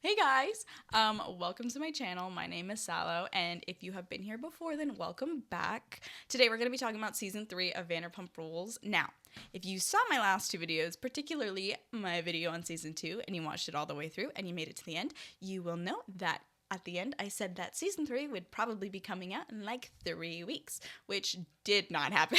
Hey guys, welcome to my channel. My name is Sallow, and if you have been here before, then welcome back. Today we're going to be talking about season 3 of Vanderpump Rules. Now, if you saw my last two videos, particularly my video on season 2, and you watched it all the way through and you made it to the end, you will know that at the end I said that season 3 would probably be coming out in like 3 weeks, which did not happen.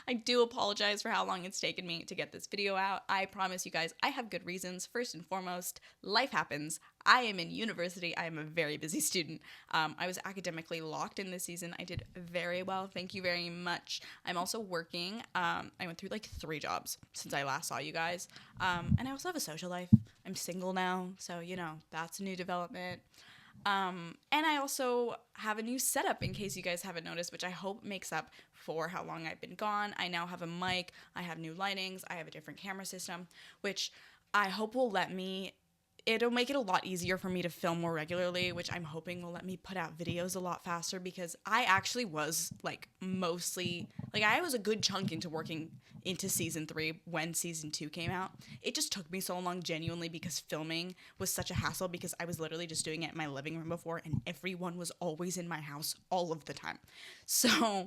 I do apologize for how long it's taken me to get this video out. I promise you guys I have good reasons. First and foremost, life happens. I am in university. I am a very busy student. I was academically locked in this season. I did very well. Thank you very much. I'm also working. I went through like 3 jobs since I last saw you guys. And I also have a social life. I'm single now, so that's a new development. And I also have a new setup in case you guys haven't noticed, which I hope makes up for how long I've been gone. I now have a mic, I have new lightings, I have a different camera system, which I hope will it'll make it a lot easier for me to film more regularly, which I'm hoping will let me put out videos a lot faster because I actually was I was a good chunk into working into season 3 when season 2 came out. It just took me so long genuinely because filming was such a hassle because I was literally just doing it in my living room before and everyone was always in my house all of the time. So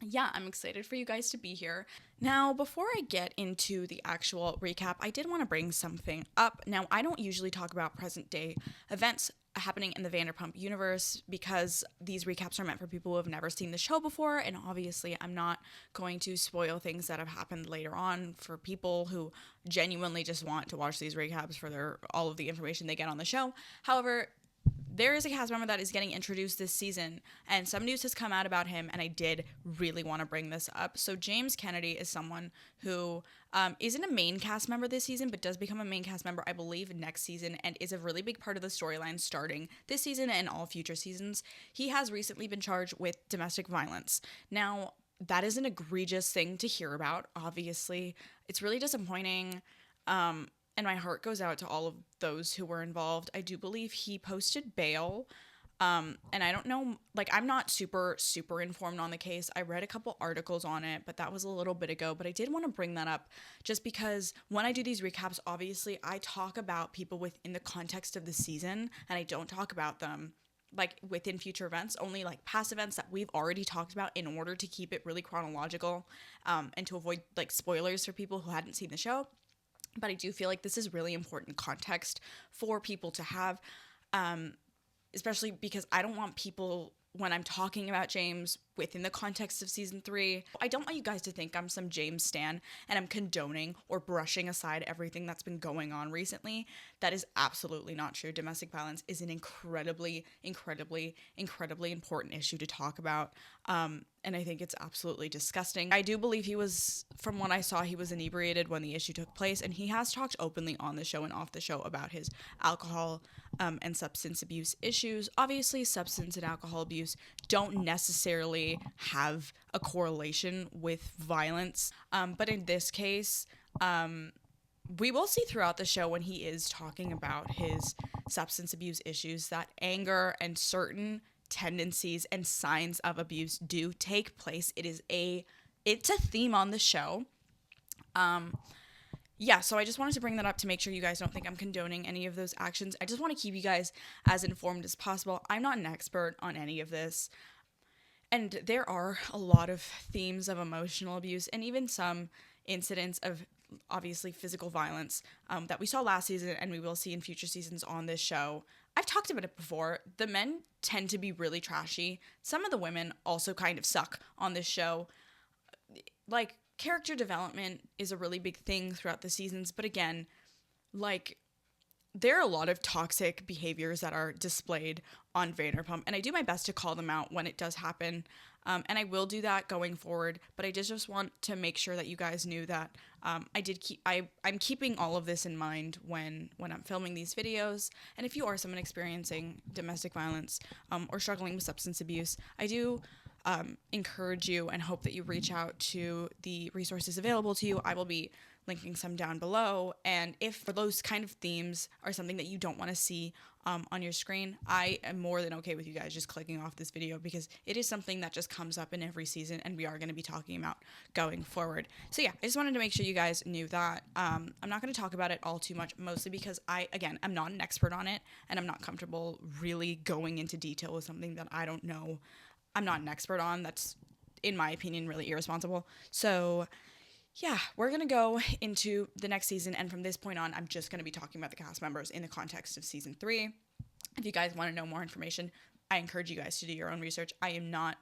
yeah, I'm excited for you guys to be here. Now, before I get into the actual recap, I did want to bring something up. Now, I don't usually talk about present day events happening in the Vanderpump universe because these recaps are meant for people who have never seen the show before, and obviously I'm not going to spoil things that have happened later on for people who genuinely just want to watch these recaps for all of the information they get on the show. However, there is a cast member that is getting introduced this season, and some news has come out about him, and I did really want to bring this up. So James Kennedy is someone who isn't a main cast member this season, but does become a main cast member, I believe, next season, and is a really big part of the storyline starting this season and all future seasons. He has recently been charged with domestic violence. Now, that is an egregious thing to hear about, obviously. It's really disappointing. And my heart goes out to all of those who were involved. I do believe he posted bail. And I don't know, I'm not super informed on the case. I read a couple articles on it, but that was a little bit ago. But I did want to bring that up just because when I do these recaps, obviously I talk about people within the context of the season, and I don't talk about them within future events, only past events that we've already talked about in order to keep it really chronological, and to avoid spoilers for people who hadn't seen the show. But I do feel like this is really important context for people to have, especially because I don't want people, when I'm talking about James within the context of season 3, I don't want you guys to think I'm some James stan and I'm condoning or brushing aside everything that's been going on recently. That is absolutely not true. Domestic violence is an incredibly important issue to talk about. And I think it's absolutely disgusting. I do believe from what I saw, he was inebriated when the issue took place, and he has talked openly on the show and off the show about his alcohol and substance abuse issues. Obviously, substance and alcohol abuse don't necessarily have a correlation with violence, but in this case, we will see throughout the show when he is talking about his substance abuse issues that anger and certain tendencies and signs of abuse do take place. It's a theme on the show. So I just wanted to bring that up to make sure you guys don't think I'm condoning any of those actions. I just want to keep you guys as informed as possible. I'm not an expert on any of this. And there are a lot of themes of emotional abuse and even some incidents of obviously physical violence that we saw last season and we will see in future seasons on this show. I've talked about it before. The men tend to be really trashy. Some of the women also kind of suck on this show. Character development is a really big thing throughout the seasons, but again, there are a lot of toxic behaviors that are displayed on Vanderpump, and I do my best to call them out when it does happen, and I will do that going forward, but I just want to make sure that you guys knew that I'm keeping all of this in mind when I'm filming these videos, and if you are someone experiencing domestic violence or struggling with substance abuse, I do encourage you and hope that you reach out to the resources available to you. I will be linking some down below. And if those kind of themes are something that you don't want to see on your screen, I am more than okay with you guys just clicking off this video, because it is something that just comes up in every season and we are going to be talking about going forward. So yeah, I just wanted to make sure you guys knew that. I'm not going to talk about it all too much, mostly because I'm not an expert on it, and I'm not comfortable really going into detail with something that I don't know. I'm not an expert on. That's, in my opinion, really irresponsible. So yeah, we're going to go into the next season, and from this point on, I'm just going to be talking about the cast members in the context of season 3. If you guys want to know more information, I encourage you guys to do your own research. I am not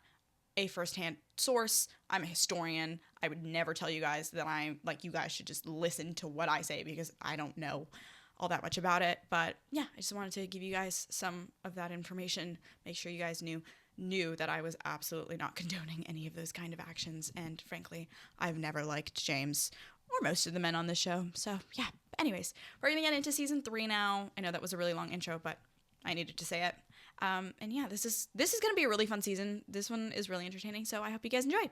a firsthand source. I'm a historian. I would never tell you guys that I'm, like, you guys should just listen to what I say, because I don't know all that much about it. But yeah, I just wanted to give you guys some of that information, make sure you guys knew that I was absolutely not condoning any of those kind of actions, and frankly, I've never liked James or most of the men on this show. So yeah, anyways, we're gonna get into season 3 now. I know that was a really long intro, but I needed to say it. And yeah, this is gonna be a really fun season. This one is really entertaining, so I hope you guys enjoy.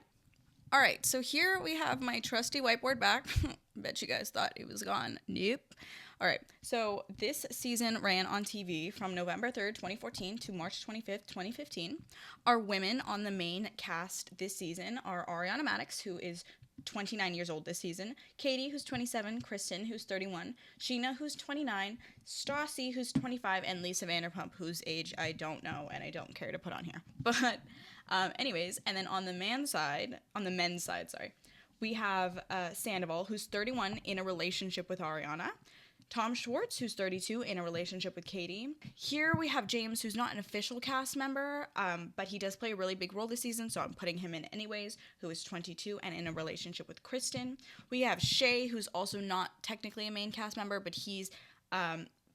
All right, so here we have my trusty whiteboard back. Bet you guys thought it was gone. Nope. All right, so this season ran on TV from November 3rd, 2014 to March 25th, 2015. Our women on the main cast this season are Ariana Madix, who is 29 years old this season, Katie, who's 27, Kristen, who's 31, Sheena, who's 29, Stassi, who's 25, and Lisa Vanderpump, whose age I don't know and I don't care to put on here. But anyways, and then on the men's side, we have Sandoval, who's 31, in a relationship with Ariana, Tom Schwartz, who's 32, in a relationship with Katie. Here we have James, who's not an official cast member, but he does play a really big role this season, so I'm putting him in anyways, who is 22 and in a relationship with Kristen. We have Shay, who's also not technically a main cast member, but he's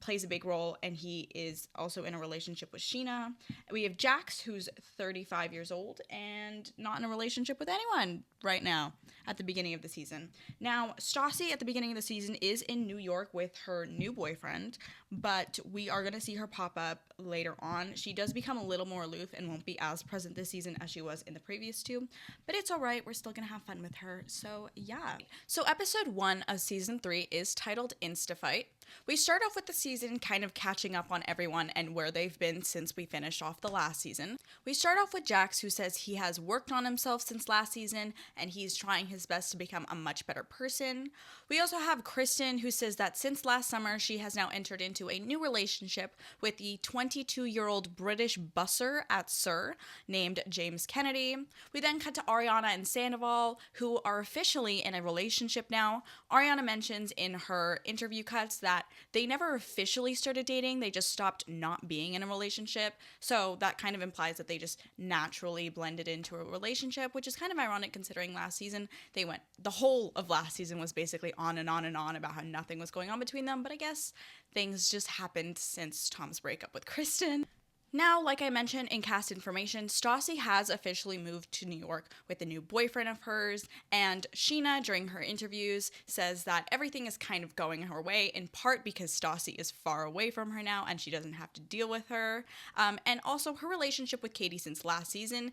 plays a big role, and he is also in a relationship with Sheena. We have Jax, who's 35 years old and not in a relationship with anyone right now at the beginning of the season. Now, Stassi at the beginning of the season is in New York with her new boyfriend, but we are going to see her pop up later on. She does become a little more aloof and won't be as present this season as she was in the previous 2, but it's all right. We're still going to have fun with her. So yeah. So episode 1 of season 3 is titled Insta-Fight. We start off with the season kind of catching up on everyone and where they've been since we finished off the last season. We start off with Jax, who says he has worked on himself since last season and he's trying his best to become a much better person. We also have Kristen, who says that since last summer, she has now entered into a new relationship with the 22-year-old British busser at SUR named James Kennedy. We then cut to Ariana and Sandoval, who are officially in a relationship now. Ariana mentions in her interview cuts that they never officially started dating, they just stopped not being in a relationship. So that kind of implies that they just naturally blended into a relationship, which is kind of ironic considering last season the whole of last season was basically on and on and on about how nothing was going on between them, but I guess things just happened since Tom's breakup with Kristen. Now, like I mentioned in cast information, Stassi has officially moved to New York with a new boyfriend of hers, and Sheena, during her interviews, says that everything is kind of going her way, in part because Stassi is far away from her now and she doesn't have to deal with her. And also, her relationship with Katie since last season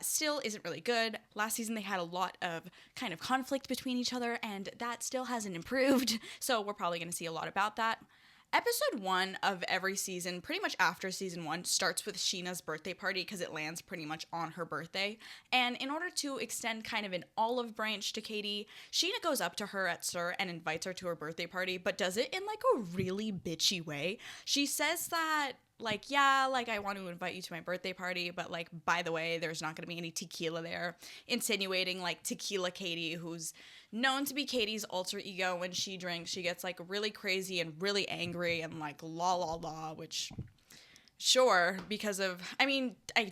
still isn't really good. Last season, they had a lot of kind of conflict between each other, and that still hasn't improved, so we're probably going to see a lot about that. Episode 1 of every season, pretty much after season 1, starts with Sheena's birthday party because it lands pretty much on her birthday. And in order to extend kind of an olive branch to Katie, Sheena goes up to her at SUR and invites her to her birthday party, but does it in like a really bitchy way. She says that, like, yeah, like, I want to invite you to my birthday party, but, like, by the way, there's not going to be any tequila there, insinuating, like, Tequila Katie, who's known to be Katie's alter ego. When she drinks, she gets, like, really crazy and really angry and, like, la la la, which, sure, because of,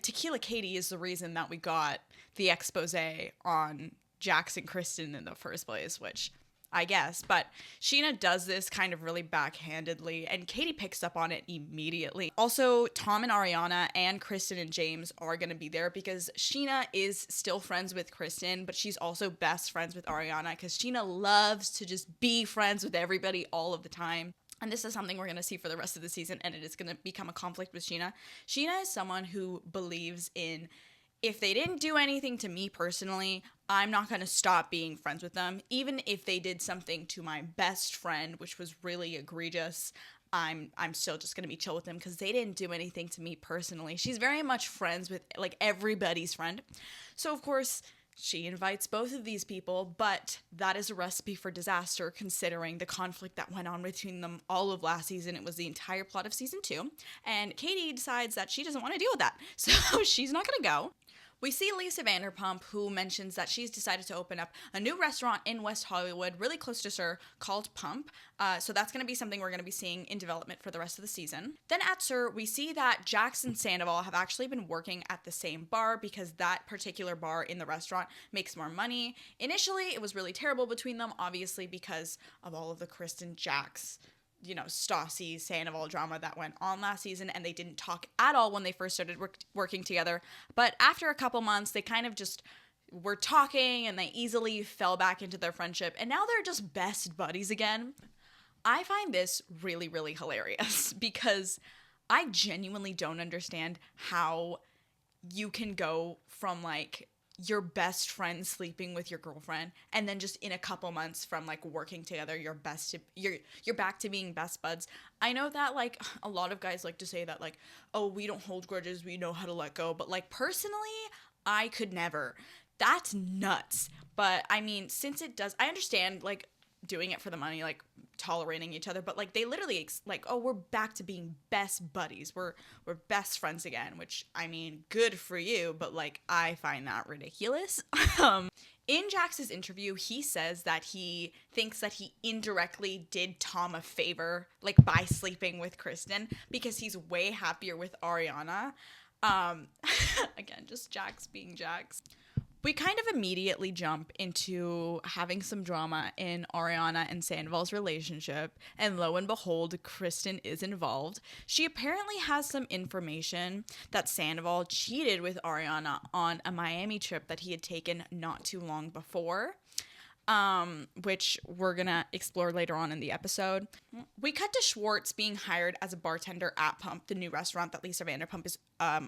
Tequila Katie is the reason that we got the expose on Jax and Kristen in the first place, which I guess, but Sheena does this kind of really backhandedly, and Katie picks up on it immediately. Also, Tom and Ariana and Kristen and James are going to be there because Sheena is still friends with Kristen, but she's also best friends with Ariana because Sheena loves to just be friends with everybody all of the time. And this is something we're going to see for the rest of the season, and it is going to become a conflict with Sheena. Sheena is someone who believes in if they didn't do anything to me personally, I'm not going to stop being friends with them. Even if they did something to my best friend, which was really egregious, I'm still just going to be chill with them because they didn't do anything to me personally. She's very much friends with like everybody's friend. So of course, she invites both of these people, but that is a recipe for disaster considering the conflict that went on between them all of last season. It was the entire plot of season 2, and Katie decides that she doesn't want to deal with that. So she's not going to go. We see Lisa Vanderpump, who mentions that she's decided to open up a new restaurant in West Hollywood, really close to SUR, called Pump. So that's going to be something we're going to be seeing in development for the rest of the season. Then at SUR, we see that Jax and Sandoval have actually been working at the same bar because that particular bar in the restaurant makes more money. Initially, it was really terrible between them, obviously because of all of the Kristen Jax, Stassi, Sandoval drama that went on last season, and they didn't talk at all when they first started working together. But after a couple months, they kind of just were talking, and they easily fell back into their friendship, and now they're just best buddies again. I find this really, really hilarious because I genuinely don't understand how you can go from, like, your best friend sleeping with your girlfriend, and then just in a couple months from like working together, you're back to being best buds. I know that like a lot of guys like to say that like, oh, we don't hold grudges, we know how to let go, but like personally, I could never. That's nuts. But I mean, since it does, I understand like doing it for the money, like tolerating each other, but like they literally like, oh, we're back to being best buddies, we're best friends again, which I mean, good for you, but like I find that ridiculous. In Jax's interview, he says that he thinks that he indirectly did Tom a favor, like by sleeping with Kristen, because he's way happier with Ariana. Again, just Jax being Jax. We kind of immediately jump into having some drama in Ariana and Sandoval's relationship, and lo and behold, Kristen is involved. She apparently has some information that Sandoval cheated with Ariana on a Miami trip that he had taken not too long before, which we're gonna explore later on in the episode. We cut to Schwartz being hired as a bartender at Pump, the new restaurant that Lisa Vanderpump is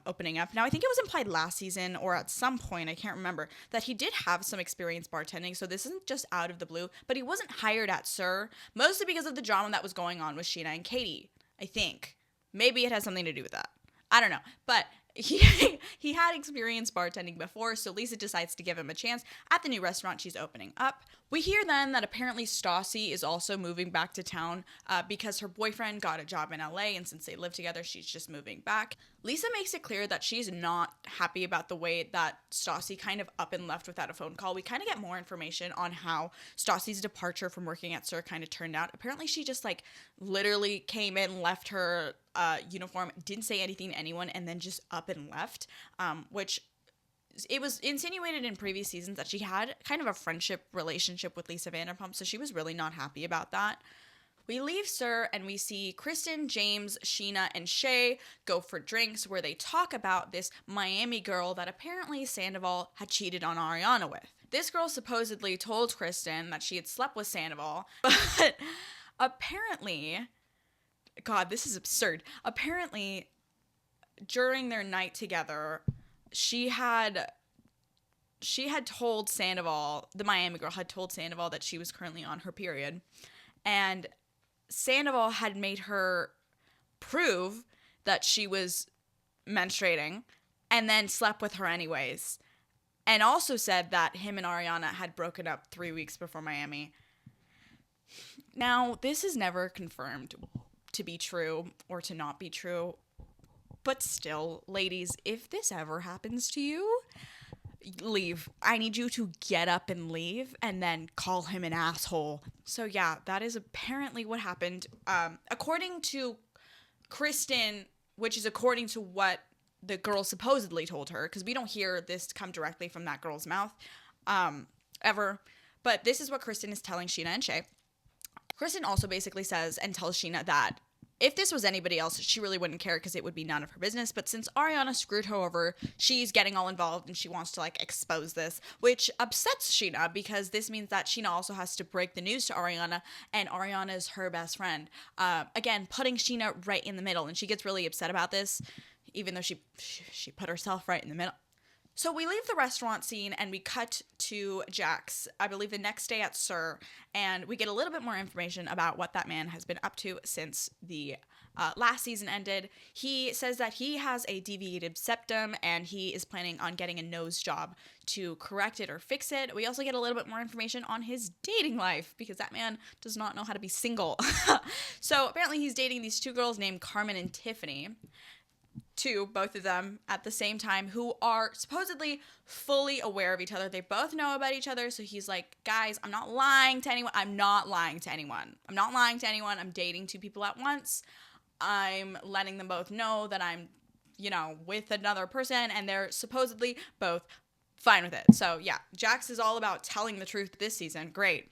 opening up. Now, I think it was implied last season or at some point, I can't remember, that he did have some experience bartending, so this isn't just out of the blue, but he wasn't hired at SUR, mostly because of the drama that was going on with Sheena and Katie, I think. Maybe it has something to do with that. I don't know, but he had experience bartending before, so Lisa decides to give him a chance at the new restaurant she's opening up. We hear then that apparently Stassi is also moving back to town because her boyfriend got a job in LA, and since they live together, she's just moving back. Lisa makes it clear that she's not happy about the way that Stassi kind of up and left without a phone call. We kind of get more information on how Stassi's departure from working at SUR kind of turned out. Apparently she just like literally came in, left her uniform, didn't say anything to anyone, and then just up and left, which it was insinuated in previous seasons that she had kind of a friendship relationship with Lisa Vanderpump, so she was really not happy about that. We leave SUR and we see Kristen, James, Sheena, and Shay go for drinks where they talk about this Miami girl that apparently Sandoval had cheated on Ariana with. This girl supposedly told Kristen that she had slept with Sandoval, but apparently, God, this is absurd. Apparently, during their night together, she had told Sandoval, the Miami girl had told Sandoval that she was currently on her period, and Sandoval had made her prove that she was menstruating and then slept with her anyways, and also said that him and Ariana had broken up 3 weeks before Miami. Now, this is never confirmed to be true or to not be true, but still, ladies, if this ever happens to you, leave. I need you to get up and leave and then call him an asshole. So yeah, that is apparently what happened. According to Kristen, which is according to what the girl supposedly told her, because we don't hear this come directly from that girl's mouth ever, but this is what Kristen is telling Sheena and Shay. Kristen also basically says and tells Sheena that if this was anybody else, she really wouldn't care because it would be none of her business. But since Ariana screwed her over, she's getting all involved and she wants to like expose this, which upsets Sheena because this means that Sheena also has to break the news to Ariana, and Ariana is her best friend. Again, putting Sheena right in the middle, and she gets really upset about this, even though she put herself right in the middle. So we leave the restaurant scene and we cut to Jax, I believe the next day at Sir, and we get a little bit more information about what that man has been up to since the last season ended. He says that he has a deviated septum and he is planning on getting a nose job to correct it or fix it. We also get a little bit more information on his dating life because that man does not know how to be single. So apparently he's dating these two girls named Carmen and Tiffany. Both of them at the same time, who are supposedly fully aware of each other. They both know about each other. So he's like, guys, I'm not lying to anyone. I'm not lying to anyone. I'm dating two people at once. I'm letting them both know that I'm, with another person, and they're supposedly both fine with it. So yeah, Jax is all about telling the truth this season. Great.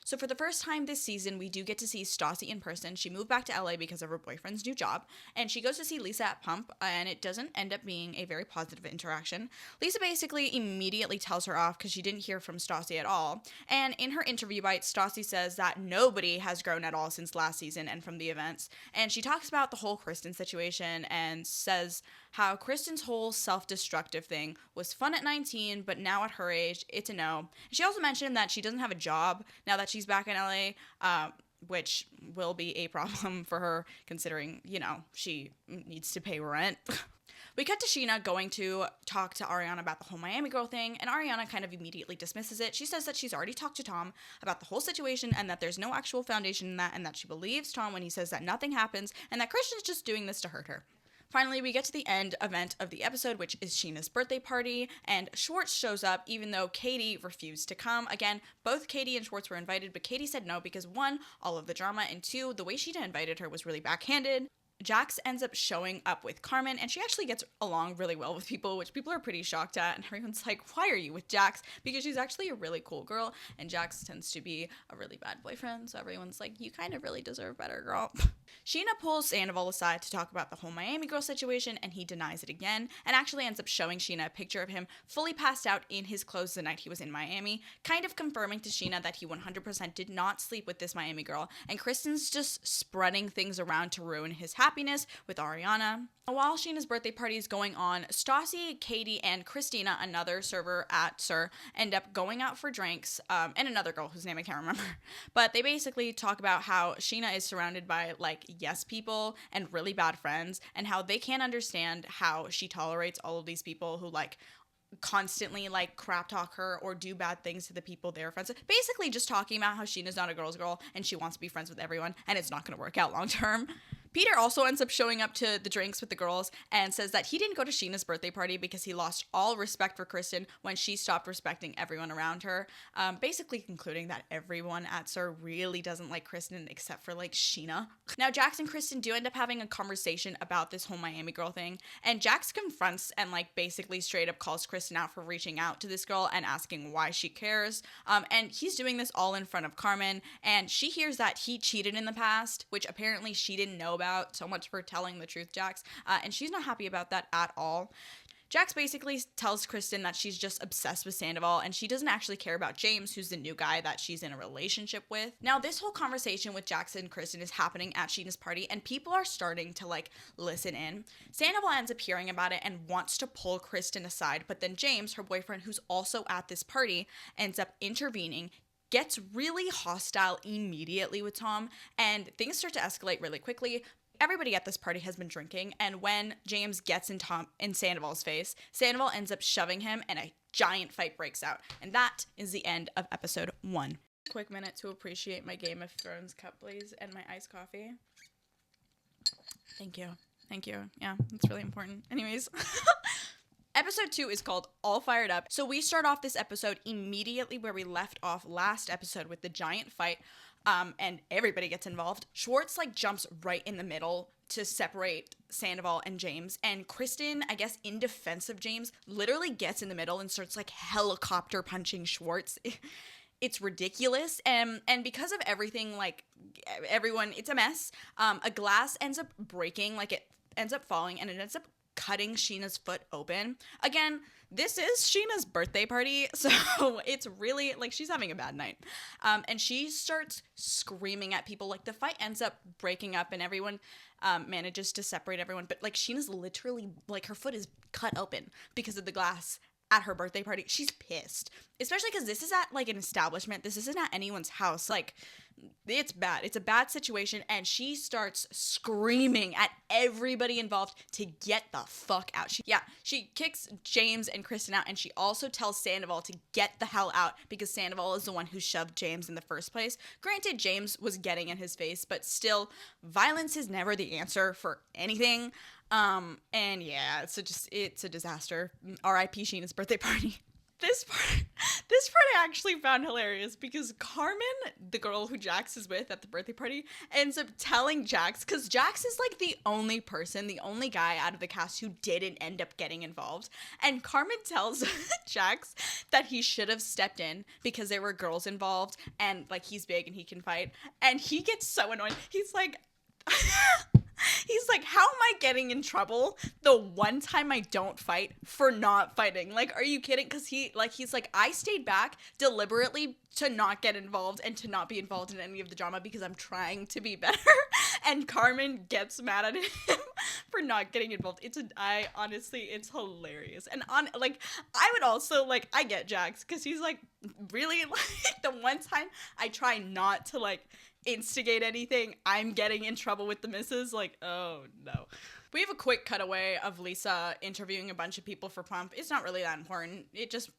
So for the first time this season, we do get to see Stassi in person. She moved back to LA because of her boyfriend's new job, and she goes to see Lisa at Pump, and it doesn't end up being a very positive interaction. Lisa basically immediately tells her off because she didn't hear from Stassi at all, and in her interview bite, Stassi says that nobody has grown at all since last season and from the events, and she talks about the whole Kristen situation and says how Kristen's whole self-destructive thing was fun at 19, but now at her age, it's a no. She also mentioned that she doesn't have a job now that she's back in LA, which will be a problem for her considering, she needs to pay rent. We cut to Sheena going to talk to Ariana about the whole Miami girl thing, and Ariana kind of immediately dismisses it. She says that she's already talked to Tom about the whole situation and that there's no actual foundation in that, and that she believes Tom when he says that nothing happens and that Christian's just doing this to hurt her. Finally, we get to the end event of the episode, which is Sheena's birthday party, and Schwartz shows up even though Katie refused to come. Again, both Katie and Schwartz were invited, but Katie said no because 1, all of the drama, and 2, the way Sheena invited her was really backhanded. Jax ends up showing up with Carmen, and she actually gets along really well with people, which people are pretty shocked at, and everyone's like, why are you with Jax? Because she's actually a really cool girl, and Jax tends to be a really bad boyfriend, so everyone's like, you kind of really deserve better, girl. Sheena pulls Sandoval aside to talk about the whole Miami girl situation, and he denies it again, and actually ends up showing Sheena a picture of him fully passed out in his clothes the night he was in Miami, kind of confirming to Sheena that he 100% did not sleep with this Miami girl, and Kristen's just spreading things around to ruin his happiness with Ariana. While Sheena's birthday party is going on, Stassi, Katie, and Christina, another server at Sir, end up going out for drinks, and another girl whose name I can't remember. But they basically talk about how Sheena is surrounded by, yes people and really bad friends, and how they can't understand how she tolerates all of these people who, constantly, crap talk her or do bad things to the people they're friends with. Basically just talking about how Sheena's not a girl's girl, and she wants to be friends with everyone, and it's not going to work out long term. Peter also ends up showing up to the drinks with the girls and says that he didn't go to Sheena's birthday party because he lost all respect for Kristen when she stopped respecting everyone around her, basically concluding that everyone at Sir really doesn't like Kristen except for, Sheena. Now, Jax and Kristen do end up having a conversation about this whole Miami girl thing, and Jax confronts and, basically straight up calls Kristen out for reaching out to this girl and asking why she cares, and he's doing this all in front of Carmen, and she hears that he cheated in the past, which apparently she didn't know about. So much for telling the truth, Jax. And she's not happy about that at all. Jax basically tells Kristen that she's just obsessed with Sandoval and she doesn't actually care about James, who's the new guy that she's in a relationship with. Now, this whole conversation with Jax and Kristen is happening at Sheena's party and people are starting to listen in. Sandoval ends up hearing about it and wants to pull Kristen aside, but then James, her boyfriend, who's also at this party, ends up intervening, gets really hostile immediately with Tom, and things start to escalate really quickly. Everybody at this party has been drinking, and when James gets in Sandoval's face, Sandoval ends up shoving him, and a giant fight breaks out. And that is the end of episode 1. Quick minute to appreciate my Game of Thrones cup, please, and my iced coffee. Thank you. Yeah, that's really important. Anyways. Episode 2 is called All Fired Up. So we start off this episode immediately where we left off last episode with the giant fight, and everybody gets involved. Schwartz jumps right in the middle to separate Sandoval and James, and Kristen, I guess in defense of James, literally gets in the middle and starts helicopter punching Schwartz. It's ridiculous, and because of everything, everyone, it's a mess. A glass ends up breaking, it ends up falling, and it ends up cutting Sheena's foot open. Again, this is Sheena's birthday party, so it's really, like, she's having a bad night. And she starts screaming at people. Like, the fight ends up breaking up and everyone manages to separate everyone. But, like, Sheena's literally, like, her foot is cut open because of the glass at her birthday party. She's pissed. Especially because this is at, like, an establishment. This isn't at anyone's house. Like, it's bad. It's a bad situation, and she starts screaming at everybody involved to get the fuck out. She kicks James and Kristen out, and she also tells Sandoval to get the hell out because Sandoval is the one who shoved James in the first place. Granted, James was getting in his face, but still, violence is never the answer for anything. And yeah, it's a disaster. R.I.P. Sheena's birthday party. This part I actually found hilarious because Carmen, the girl who Jax is with at the birthday party, ends up telling Jax, because Jax is like the only guy out of the cast who didn't end up getting involved. And Carmen tells Jax that he should have stepped in because there were girls involved and, like, he's big and he can fight. And he gets so annoyed. He's like... He's like, how am I getting in trouble the one time I don't fight for not fighting? Like, are you kidding? Because he's like, I stayed back deliberately to not get involved and to not be involved in any of the drama because I'm trying to be better. And Carmen gets mad at him for not getting involved. Honestly, it's hilarious. And I would also, like, I get Jax because he's like, really, like, the one time I try not to, like, instigate anything, I'm getting in trouble with the missus. Like, oh no. We have a quick cutaway of Lisa interviewing a bunch of people for Pump. It's not really that important. It's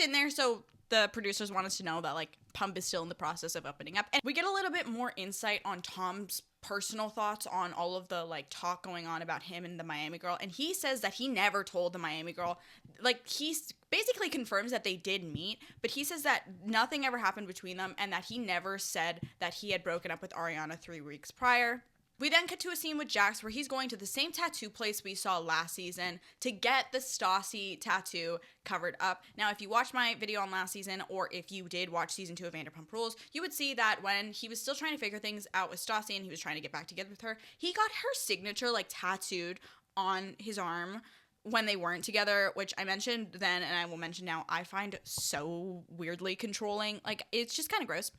in there so the producers want us to know that, like, Pump is still in the process of opening up. And we get a little bit more insight on Tom's personal thoughts on all of the, like, talk going on about him and the Miami girl. And he says that he never told the Miami girl, like, he basically confirms that they did meet, but he says that nothing ever happened between them and that he never said that he had broken up with Ariana 3 weeks prior. We then cut to a scene with Jax where he's going to the same tattoo place we saw last season to get the Stassi tattoo covered up. Now, if you watched my video on last season, or if you did watch season 2 of Vanderpump Rules, you would see that when he was still trying to figure things out with Stassi and he was trying to get back together with her, he got her signature, like, tattooed on his arm when they weren't together, which I mentioned then and I will mention now, I find so weirdly controlling. Like, it's just kind of gross.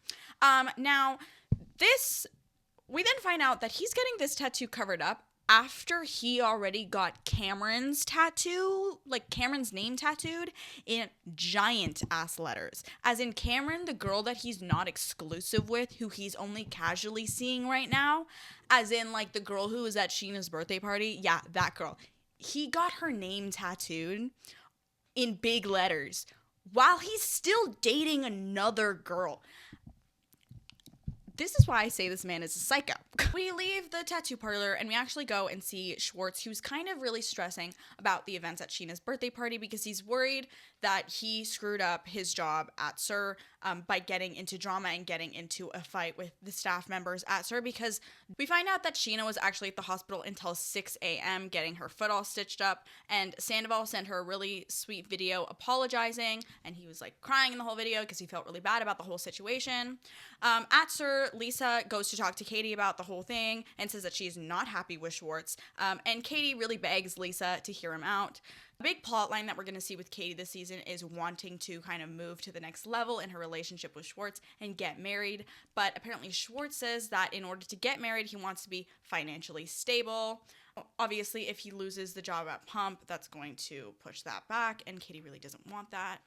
We then find out that he's getting this tattoo covered up after he already got Cameron's tattoo, like Cameron's name tattooed in giant ass letters. As in Cameron, the girl that he's not exclusive with, who he's only casually seeing right now. As in, like, the girl who was at Sheena's birthday party. Yeah, that girl. He got her name tattooed in big letters while he's still dating another girl. This is why I say this man is a psycho. We leave the tattoo parlor and we actually go and see Schwartz, who's kind of really stressing about the events at Sheena's birthday party because he's worried that he screwed up his job at SUR by getting into drama and getting into a fight with the staff members at SUR, because we find out that Sheena was actually at the hospital until 6 a.m. getting her foot all stitched up, and Sandoval sent her a really sweet video apologizing, and he was, like, crying in the whole video because he felt really bad about the whole situation. At SUR, Lisa goes to talk to Katie about the whole thing and says that she's not happy with Schwartz, and Katie really begs Lisa to hear him out. A big plot line that we're going to see with Katie this season is wanting to kind of move to the next level in her relationship with Schwartz and get married, but apparently Schwartz says that in order to get married, he wants to be financially stable. Obviously, if he loses the job at Pump, that's going to push that back, and Katie really doesn't want that.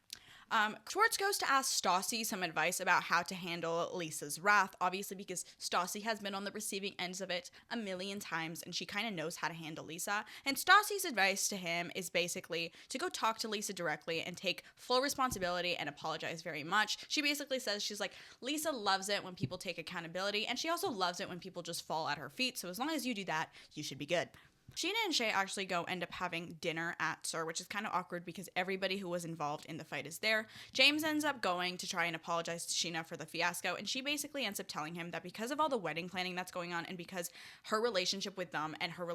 Schwartz goes to ask Stassi some advice about how to handle Lisa's wrath, obviously because Stassi has been on the receiving ends of it a million times and she kind of knows how to handle Lisa. And Stassi's advice to him is basically to go talk to Lisa directly and take full responsibility and apologize very much. She basically says, she's like, Lisa loves it when people take accountability, and she also loves it when people just fall at her feet, so as long as you do that, you should be good. Sheena and Shay actually end up having dinner at SUR, which is kind of awkward because everybody who was involved in the fight is there. James ends up going to try and apologize to Sheena for the fiasco, and she basically ends up telling him that because of all the wedding planning that's going on and because her relationship with them and her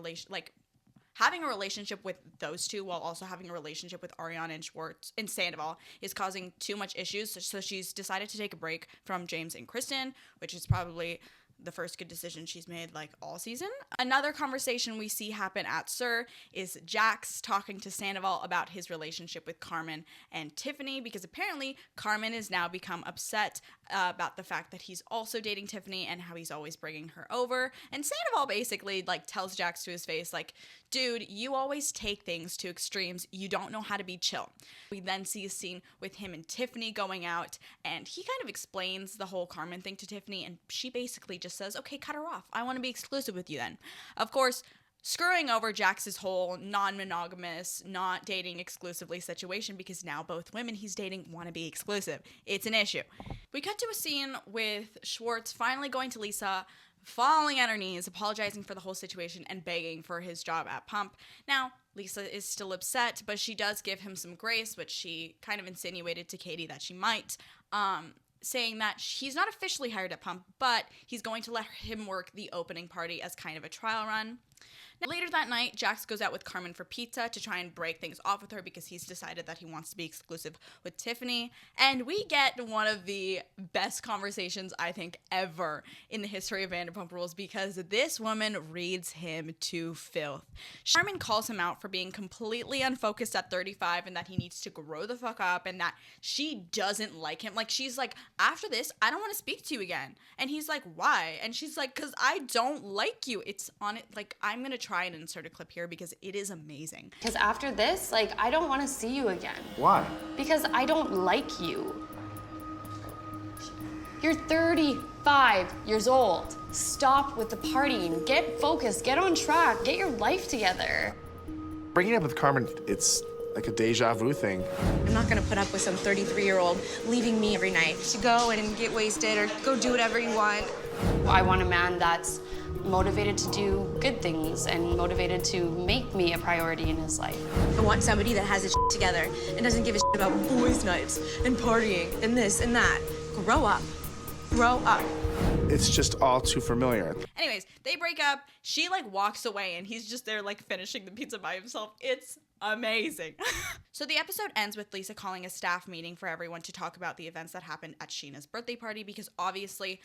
having a relationship with those two while also having a relationship with Ariana and Schwartz and Sandoval is causing too much issues, so she's decided to take a break from James and Kristen, which is probably the first good decision she's made like all season. Another conversation we see happen at SUR is Jax talking to Sandoval about his relationship with Carmen and Tiffany, because apparently Carmen has now become upset about the fact that he's also dating Tiffany and how he's always bringing her over. And Sandoval basically like tells Jax to his face like, dude, you always take things to extremes. You don't know how to be chill. We then see a scene with him and Tiffany going out, and he kind of explains the whole Carmen thing to Tiffany, and she basically just says, okay, cut her off. I want to be exclusive with you then. Of course, screwing over Jax's whole non-monogamous, not dating exclusively situation, because now both women he's dating want to be exclusive. It's an issue. We cut to a scene with Schwartz finally going to Lisa, falling at her knees, apologizing for the whole situation, and begging for his job at Pump. Now, Lisa is still upset, but she does give him some grace, which she kind of insinuated to Katie that she might, saying that he's not officially hired at Pump, but he's going to let him work the opening party as kind of a trial run. Now, later that night, Jax goes out with Carmen for pizza to try and break things off with her because he's decided that he wants to be exclusive with Tiffany. And we get one of the best conversations, I think, ever in the history of Vanderpump Rules, because this woman reads him to filth. Carmen calls him out for being completely unfocused at 35 and that he needs to grow the fuck up and that she doesn't like him. Like, she's like, after this, I don't want to speak to you again. And he's like, why? And she's like, because I don't like you. It's on it. Like, I'm going to try and insert a clip here because it is amazing. Because after this, like, I don't want to see you again. Why? Because I don't like you. You're 35 years old. Stop with the partying. Get focused. Get on track. Get your life together. Breaking up with Carmen, it's like a deja vu thing. I'm not gonna put up with some 33-year-old leaving me every night to go and get wasted or go do whatever you want. I want a man that's motivated to do good things and motivated to make me a priority in his life. I want somebody that has his shit together and doesn't give a shit about boys' nights and partying and this and that. Grow up. Grow up. It's just all too familiar. Anyways, they break up. She like walks away and he's just there like finishing the pizza by himself. It's amazing. So the episode ends with Lisa calling a staff meeting for everyone to talk about the events that happened at Sheena's birthday party, because obviously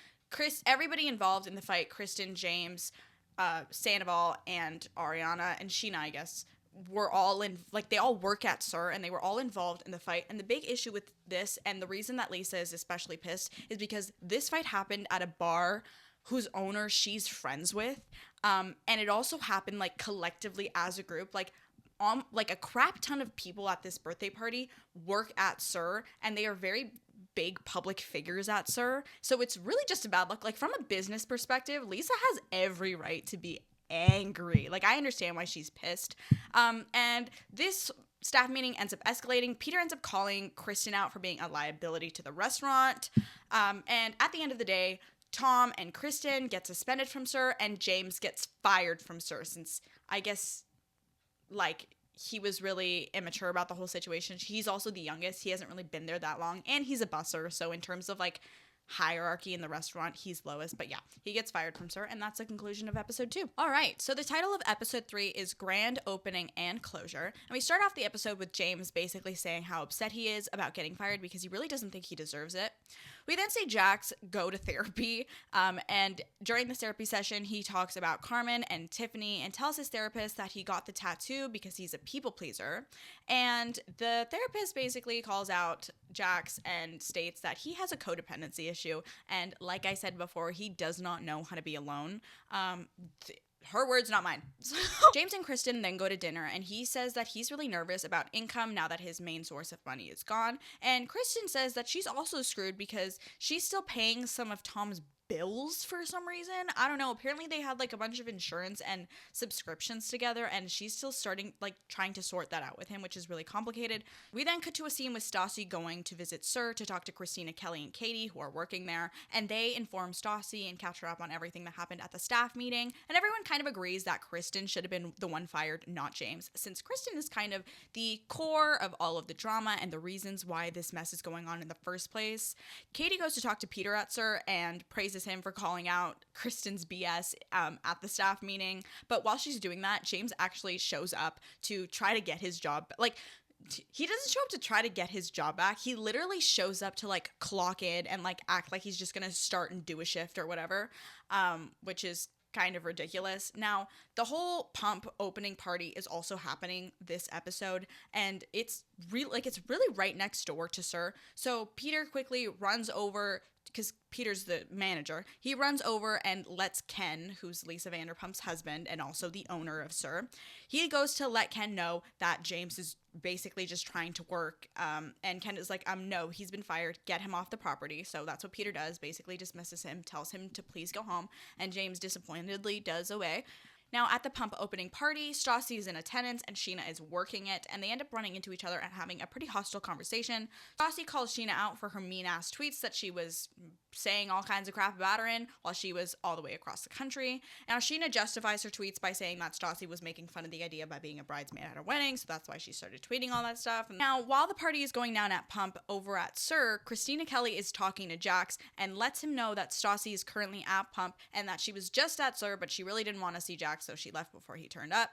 everybody involved in the fight, Kristen, James, Sandoval, and Ariana, and Sheena, I guess, were all in, like, they all work at SUR, and they were all involved in the fight. And the big issue with this, and the reason that Lisa is especially pissed, is because this fight happened at a bar whose owner she's friends with, and it also happened, like, collectively as a group. Like a crap ton of people at this birthday party work at SUR, and they are very big public figures at SUR. So it's really just a bad look. Like, from a business perspective, Lisa has every right to be angry. Like, I understand why she's pissed. And this staff meeting ends up escalating. Peter ends up calling Kristen out for being a liability to the restaurant. And at the end of the day, Tom and Kristen get suspended from SUR, and James gets fired from SUR, since I guess, like, he was really immature about the whole situation. He's also the youngest. He hasn't really been there that long, and he's a busser. So in terms of like hierarchy in the restaurant, he's lowest. But yeah, he gets fired from SUR, and that's the conclusion of episode 2. All right, so the title of episode 3 is Grand Opening and Closure. And we start off the episode with James basically saying how upset he is about getting fired because he really doesn't think he deserves it. We then see Jax go to therapy, and during this therapy session, he talks about Carmen and Tiffany and tells his therapist that he got the tattoo because he's a people pleaser. And the therapist basically calls out Jax and states that he has a codependency issue, and like I said before, he does not know how to be alone. Her words, not mine. James and Kristen then go to dinner, and he says that he's really nervous about income now that his main source of money is gone. And Kristen says that she's also screwed because she's still paying some of Tom's bills for some reason. I don't know. Apparently they had like a bunch of insurance and subscriptions together, and she's still trying to sort that out with him, which is really complicated. We then cut to a scene with Stassi going to visit SUR to talk to Christina, Kelly, and Katie, who are working there, and they inform Stassi and catch her up on everything that happened at the staff meeting, and everyone kind of agrees that Kristen should have been the one fired, not James, since Kristen is kind of the core of all of the drama and the reasons why this mess is going on in the first place. Katie goes to talk to Peter at SUR and praises him for calling out Kristen's BS at the staff meeting. But while she's doing that, James actually shows up to try to get his job. Like, he doesn't show up to try to get his job back. He literally shows up to like clock in and like act like he's just gonna start and do a shift or whatever, which is kind of ridiculous. Now, the whole pump opening party is also happening this episode, and it's really right next door to Sir. So Peter quickly runs over, because Peter's the manager. He runs over and lets Ken, who's Lisa Vanderpump's husband and also the owner of Sir, he goes to let Ken know that James is basically just trying to work. And Ken is like, no, he's been fired. Get him off the property. So that's what Peter does, basically dismisses him, tells him to please go home. And James disappointedly does away. Now, at the pump opening party, Stassi is in attendance and Sheena is working it, and they end up running into each other and having a pretty hostile conversation. Stassi calls Sheena out for her mean-ass tweets that she was saying all kinds of crap about her in while she was all the way across the country. Now, Sheena justifies her tweets by saying that Stassi was making fun of the idea by being a bridesmaid at her wedding, so that's why she started tweeting all that stuff. Now, while the party is going down at Pump over at Sir, Christina Kelly is talking to Jax and lets him know that Stassi is currently at Pump and that she was just at Sir, but she really didn't want to see Jax, so she left before he turned up.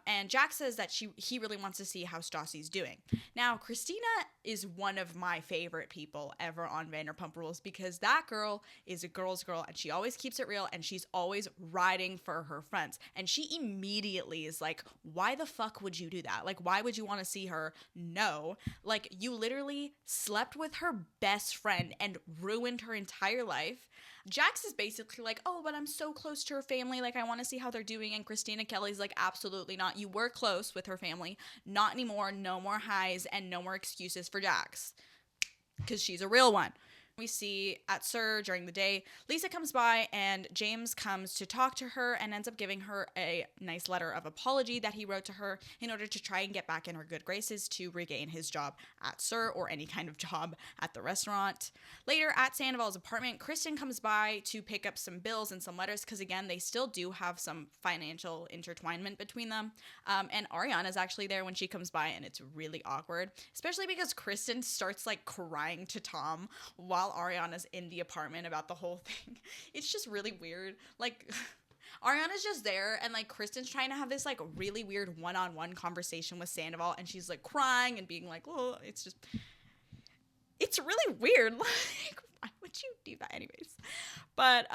And Jax says that he really wants to see how Stassi's doing. Now, Christina is one of my favorite people ever on Vanderpump Rules because that girl is a girl's girl and she always keeps it real and she's always riding for her friends. And she immediately is like, why the fuck would you do that? Like, why would you want to see her? No. Like, you literally slept with her best friend and ruined her entire life. Jax is basically like, oh, but I'm so close to her family. Like, I want to see how they're doing. And Christina Kelly's like, absolutely not. You were close with her family. Not anymore. No more highs and no more excuses for Jax. Because she's a real one. We see at Sir during the day, Lisa comes by and James comes to talk to her and ends up giving her a nice letter of apology that he wrote to her in order to try and get back in her good graces to regain his job at Sir or any kind of job at the restaurant. Later at Sandoval's apartment, Kristen comes by to pick up some bills and some letters because again, they still do have some financial intertwinement between them. And Ariana's actually there when she comes by and it's really awkward, especially because Kristen starts like crying to Tom while Ariana's in the apartment about the whole thing. It's just really weird. Like, Ariana's just there and like Kristen's trying to have this like really weird one-on-one conversation with Sandoval and she's like crying and being like, oh, it's really weird. Like, why would you do that anyways? But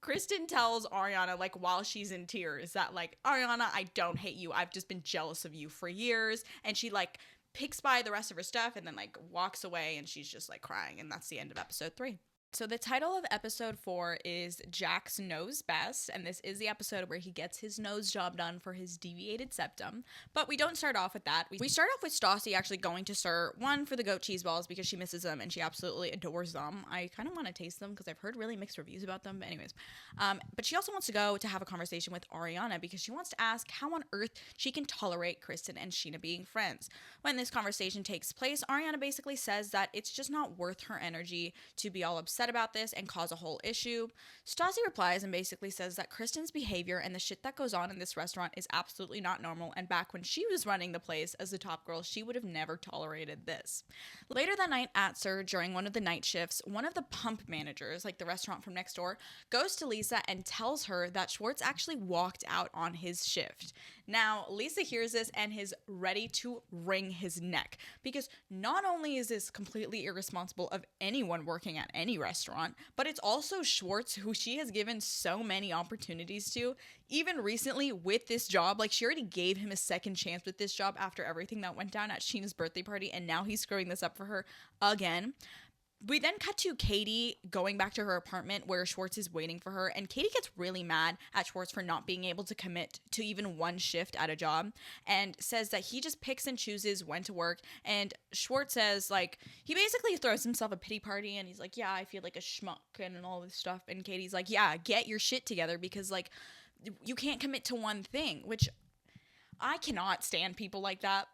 Kristen tells Ariana, like, while she's in tears that like, Ariana, I don't hate you. I've just been jealous of you for years. And she like picks by the rest of her stuff and then like walks away and she's just like crying, and that's the end of episode 3. So the title of episode 4 is Jax Knows Best, and this is the episode where he gets his nose job done for his deviated septum. But we don't start off with that. We start off with Stassi actually going to Sir, one, for the goat cheese balls because she misses them and she absolutely adores them. I kind of want to taste them because I've heard really mixed reviews about them, but anyways. But she also wants to go to have a conversation with Ariana because she wants to ask how on earth she can tolerate Kristen and Sheena being friends. When this conversation takes place, Ariana basically says that it's just not worth her energy to be all upset about this and cause a whole issue. Stassi replies and basically says that Kristen's behavior and the shit that goes on in this restaurant is absolutely not normal, and back when she was running the place as the top girl, she would have never tolerated this. Later that night at Sir, during one of the night shifts, one of the pump managers, like the restaurant from next door, goes to Lisa and tells her that Schwartz actually walked out on his shift. Now, Lisa hears this and is ready to wring his neck because not only is this completely irresponsible of anyone working at any restaurant, but it's also Schwartz, who she has given so many opportunities to, even recently with this job. Like, she already gave him a second chance with this job after everything that went down at Sheena's birthday party, and now he's screwing this up for her again. We then cut to Katie going back to her apartment where Schwartz is waiting for her, and Katie gets really mad at Schwartz for not being able to commit to even one shift at a job and says that he just picks and chooses when to work. And Schwartz says, like, he basically throws himself a pity party and he's like, yeah, I feel like a schmuck and all this stuff. And Katie's like, yeah, get your shit together because, like, you can't commit to one thing, which I cannot stand people like that.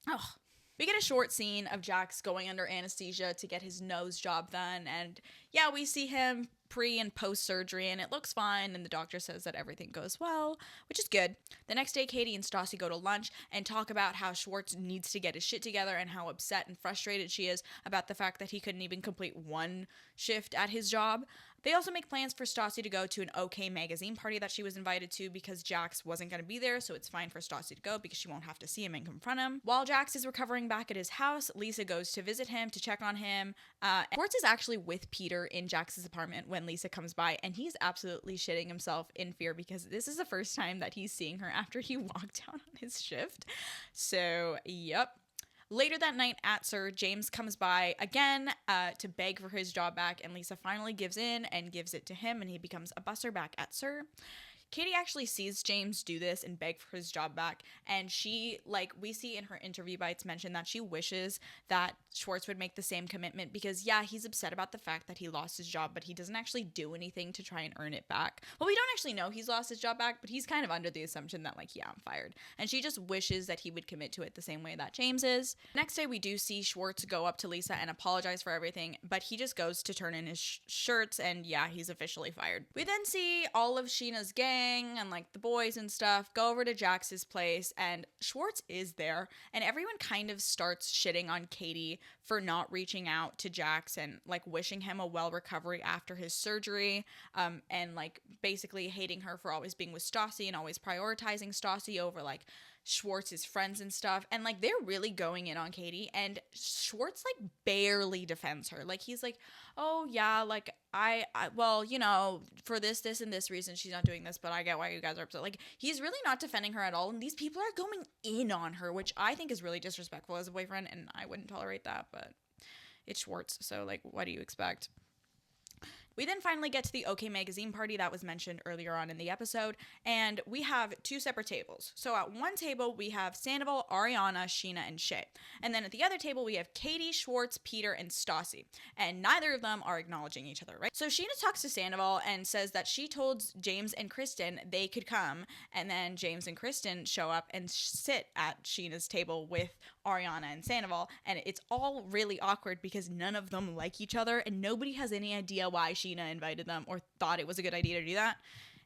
Ugh. We get a short scene of Jax going under anesthesia to get his nose job done, and yeah, we see him pre and post surgery and it looks fine, and the doctor says that everything goes well, which is good. The next day, Katie and Stassi go to lunch and talk about how Schwartz needs to get his shit together and how upset and frustrated she is about the fact that he couldn't even complete one shift at his job. They also make plans for Stassi to go to an OK magazine party that she was invited to because Jax wasn't going to be there, so it's fine for Stassi to go because she won't have to see him and confront him. While Jax is recovering back at his house, Lisa goes to visit him to check on him. Schwartz is actually with Peter in Jax's apartment when Lisa comes by, and he's absolutely shitting himself in fear because this is the first time that he's seeing her after he walked out on his shift. So, yep. Later that night at Sir, James comes by again to beg for his job back, and Lisa finally gives in and gives it to him, and he becomes a busser back at Sir. Katie actually sees James do this and beg for his job back, and she, like, we see in her interview bites mention that she wishes that Schwartz would make the same commitment because, yeah, he's upset about the fact that he lost his job, but he doesn't actually do anything to try and earn it back. Well, we don't actually know he's lost his job back, but he's kind of under the assumption that, like, yeah, I'm fired. And she just wishes that he would commit to it the same way that James is. Next day, we do see Schwartz go up to Lisa and apologize for everything, but he just goes to turn in his shirts, and yeah, he's officially fired. We then see all of Sheena's gang and like the boys and stuff go over to Jax's place, and Schwartz is there, and everyone kind of starts shitting on Katie for not reaching out to Jax and like wishing him a well recovery after his surgery, and like basically hating her for always being with Stassi and always prioritizing Stassi over like Schwartz's friends and stuff. And like they're really going in on Katie, and Schwartz like barely defends her. Like he's like, oh yeah, like I well, you know, for this and this reason she's not doing this, but I get why you guys are upset. Like he's really not defending her at all, and these people are going in on her, which I think is really disrespectful as a boyfriend, and I wouldn't tolerate that. But it's Schwartz, so like what do you expect? We then finally get to the OK Magazine party that was mentioned earlier on in the episode, and we have two separate tables. So at one table, we have Sandoval, Ariana, Sheena, and Shay. And then at the other table, we have Katie, Schwartz, Peter, and Stassi. And neither of them are acknowledging each other, right? So Sheena talks to Sandoval and says that she told James and Kristen they could come, and then James and Kristen show up and sit at Sheena's table with Ariana and Sandoval, and it's all really awkward because none of them like each other, and nobody has any idea why Sheena invited them or thought it was a good idea to do that.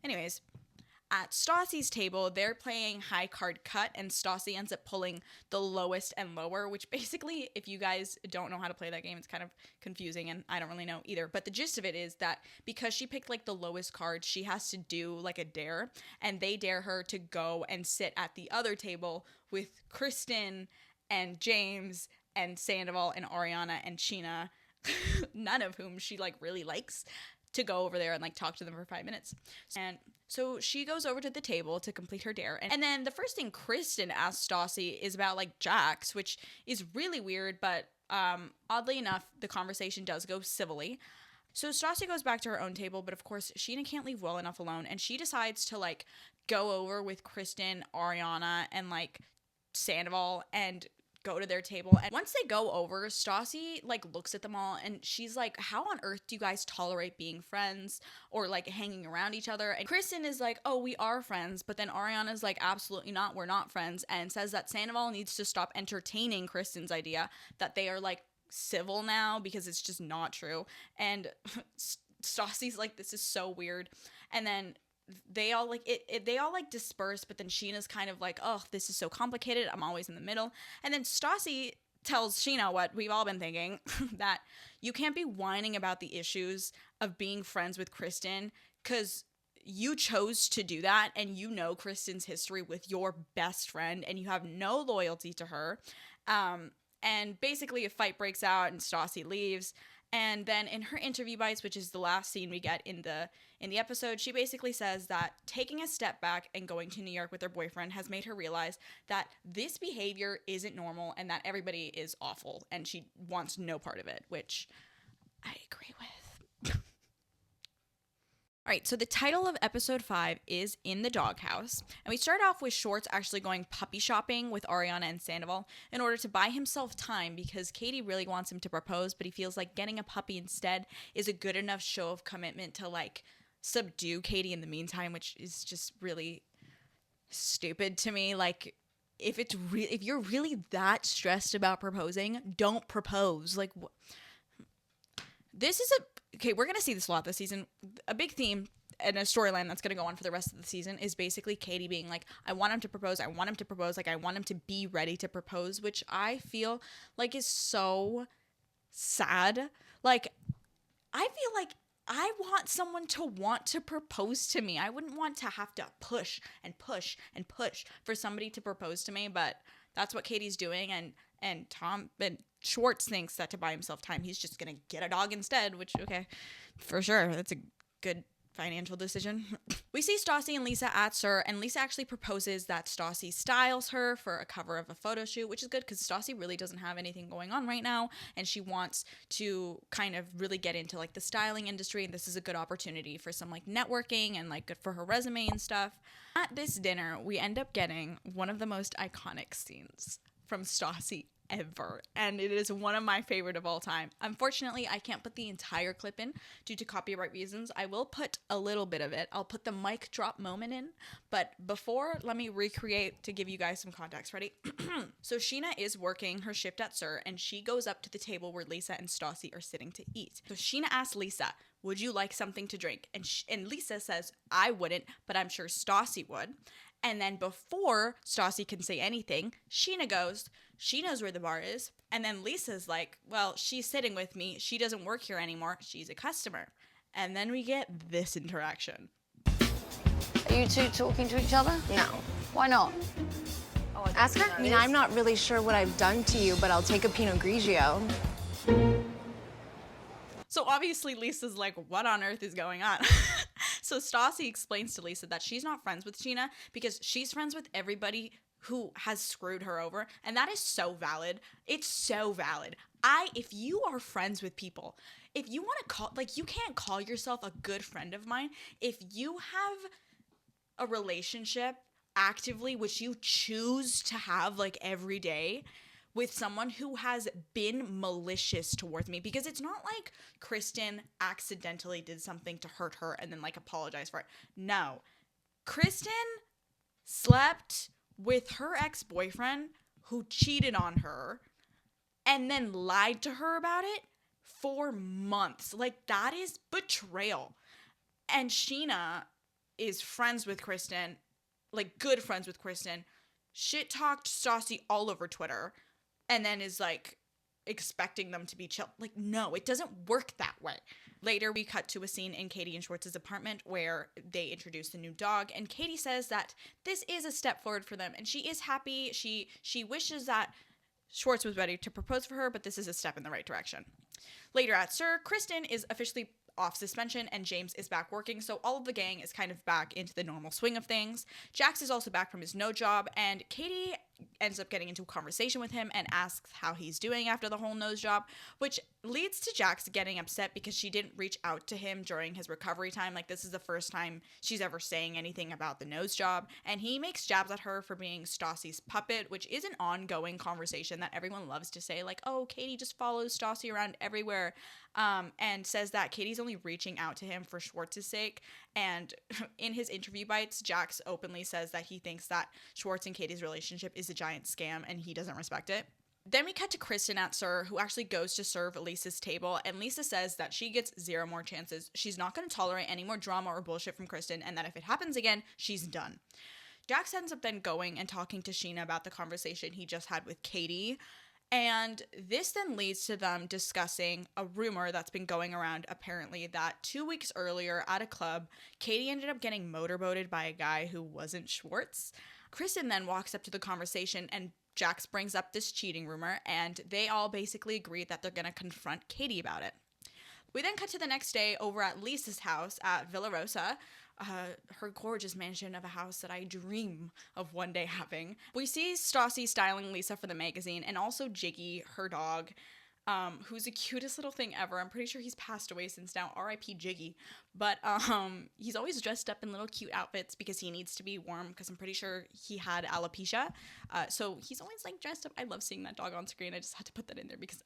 Anyways, at Stassi's table, they're playing high card cut, and Stassi ends up pulling the lowest and lower, which basically, if you guys don't know how to play that game, it's kind of confusing, and I don't really know either. But the gist of it is that because she picked like the lowest card, she has to do like a dare, and they dare her to go and sit at the other table with Kristen and James and Sandoval and Ariana and Sheena, none of whom she like really likes, to go over there and like talk to them for 5 minutes. And so she goes over to the table to complete her dare, and then the first thing Kristen asks Stassi is about like Jax, which is really weird, but oddly enough the conversation does go civilly. So Stassi goes back to her own table, but of course Sheena can't leave well enough alone, and she decides to like go over with Kristen, Ariana, and like Sandoval and go to their table. And once they go over, Stassi like looks at them all, and she's like, how on earth do you guys tolerate being friends or like hanging around each other? And Kristen is like, oh, we are friends, but then Ariana's like, absolutely not, we're not friends, and says that Sandoval needs to stop entertaining Kristen's idea that they are like civil now, because it's just not true. And Stassi's like, this is so weird. And then they all like they all like disperse, but then Sheena's kind of like, oh, this is so complicated, I'm always in the middle. And then Stassi tells Sheena what we've all been thinking, that you can't be whining about the issues of being friends with Kristen because you chose to do that, and you know Kristen's history with your best friend, and you have no loyalty to her. And basically a fight breaks out, and Stassi leaves. And then in her interview bites, which is the last scene we get in the episode, she basically says that taking a step back and going to New York with her boyfriend has made her realize that this behavior isn't normal and that everybody is awful, and she wants no part of it, which I agree with. All right, so the title of episode 5 is In the Doghouse, and we start off with Schwartz actually going puppy shopping with Ariana and Sandoval in order to buy himself time because Katie really wants him to propose, but he feels like getting a puppy instead is a good enough show of commitment to like subdue Katie in the meantime, which is just really stupid to me. Like, if you're really that stressed about proposing, don't propose. Like, this is okay, we're going to see this a lot this season. A big theme and a storyline that's going to go on for the rest of the season is basically Katie being like, I want him to propose. Like, I want him to be ready to propose, which I feel like is so sad. Like, I feel like I want someone to want to propose to me. I wouldn't want to have to push and push and push for somebody to propose to me, but that's what Katie's doing, and Schwartz thinks that to buy himself time, he's just gonna get a dog instead, which, okay, for sure, that's a good financial decision. We see Stassi and Lisa at SUR, and Lisa actually proposes that Stassi styles her for a cover of a photo shoot, which is good because Stassi really doesn't have anything going on right now, and she wants to kind of really get into like the styling industry, and this is a good opportunity for some like networking and like good for her resume and stuff. At this dinner, we end up getting one of the most iconic scenes from Stassi ever, and it is one of my favorite of all time. Unfortunately, I can't put the entire clip in due to copyright reasons. I will put a little bit of it. I'll put the mic drop moment in, but before, let me recreate to give you guys some context. Ready? So Sheena is working her shift at SUR, and she goes up to the table where Lisa and Stassi are sitting to eat. So Sheena asks Lisa, would you like something to drink? And Lisa says, I wouldn't, but I'm sure Stassi would. And then before Stassi can say anything, Sheena goes, she knows where the bar is. And then Lisa's like, well, she's sitting with me. She doesn't work here anymore. She's a customer. And then we get this interaction. Are you two talking to each other? No. Why not? Ask her. I mean, I'm not really sure what I've done to you, but I'll take a Pinot Grigio. So obviously Lisa's like, what on earth is going on? So Stassi explains to Lisa that she's not friends with Sheena because she's friends with everybody who has screwed her over. And that is so valid. It's so valid. If you are friends with people, if you want to call, like, you can't call yourself a good friend of mine if you have a relationship actively, which you choose to have like every day, with someone who has been malicious towards me. Because it's not like Kristen accidentally did something to hurt her and then like apologized for it. No. Kristen slept with her ex-boyfriend who cheated on her and then lied to her about it for months. Like, that is betrayal. And Sheena is friends with Kristen, like good friends with Kristen, shit talked Stassi all over Twitter, and then is like expecting them to be chill. Like, no, it doesn't work that way. Later, we cut to a scene in Katie and Schwartz's apartment where they introduce the new dog, and Katie says that this is a step forward for them, and she is happy. She wishes that Schwartz was ready to propose for her, but this is a step in the right direction. Later at SUR, Kristen is officially off suspension and James is back working, so all of the gang is kind of back into the normal swing of things. Jax is also back from his no job, and Katie ends up getting into a conversation with him and asks how he's doing after the whole nose job, which leads to Jax getting upset because she didn't reach out to him during his recovery time. Like, this is the first time she's ever saying anything about the nose job, and he makes jabs at her for being Stassi's puppet, which is an ongoing conversation that everyone loves to say, like, oh, Katie just follows Stassi around everywhere, and says that Katie's only reaching out to him for Schwartz's sake. And in his interview bites, Jax openly says that he thinks that Schwartz and Katie's relationship is a giant scam and he doesn't respect it. Then we cut to Kristen at SUR, who actually goes to serve Lisa's table, and Lisa says that she gets 0 more chances. She's not going to tolerate any more drama or bullshit from Kristen, and that if it happens again, she's done. Jax ends up then going and talking to Sheena about the conversation he just had with Katie, and this then leads to them discussing a rumor that's been going around, apparently, that 2 weeks earlier at a club, Katie ended up getting motorboated by a guy who wasn't Schwartz. Kristen then walks up to the conversation, and Jax brings up this cheating rumor, and they all basically agree that they're going to confront Katie about it. We then cut to the next day over at Lisa's house at Villa Rosa, her gorgeous mansion of a house that I dream of one day having. We see Stassi styling Lisa for the magazine, and also Jiggy, her dog, who's the cutest little thing ever. I'm pretty sure he's passed away since now, R.I.P. Jiggy. But he's always dressed up in little cute outfits because he needs to be warm, because I'm pretty sure he had alopecia. So he's always like dressed up. I love seeing that dog on screen. I just had to put that in there because,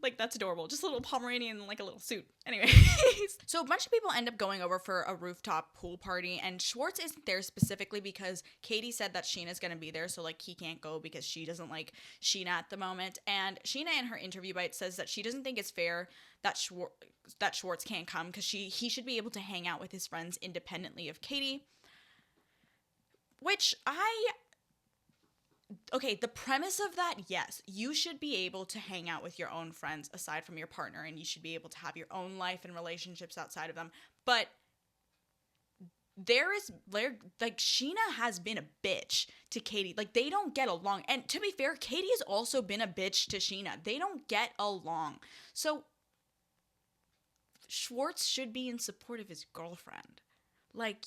like, that's adorable. Just a little Pomeranian in like a little suit. Anyways, so a bunch of people end up going over for a rooftop pool party, and Schwartz isn't there specifically because Katie said that Sheena's gonna be there, so like he can't go because she doesn't like Sheena at the moment. And Sheena in her interview bite says that she doesn't think it's fair that Schwartz can't come because he should be able to hang out with his friends independently of Katie, which okay, the premise of that, yes, you should be able to hang out with your own friends aside from your partner, and you should be able to have your own life and relationships outside of them. But like, Sheena has been a bitch to Katie. Like, they don't get along. And to be fair, Katie has also been a bitch to Sheena. They don't get along. So Schwartz should be in support of his girlfriend. Like,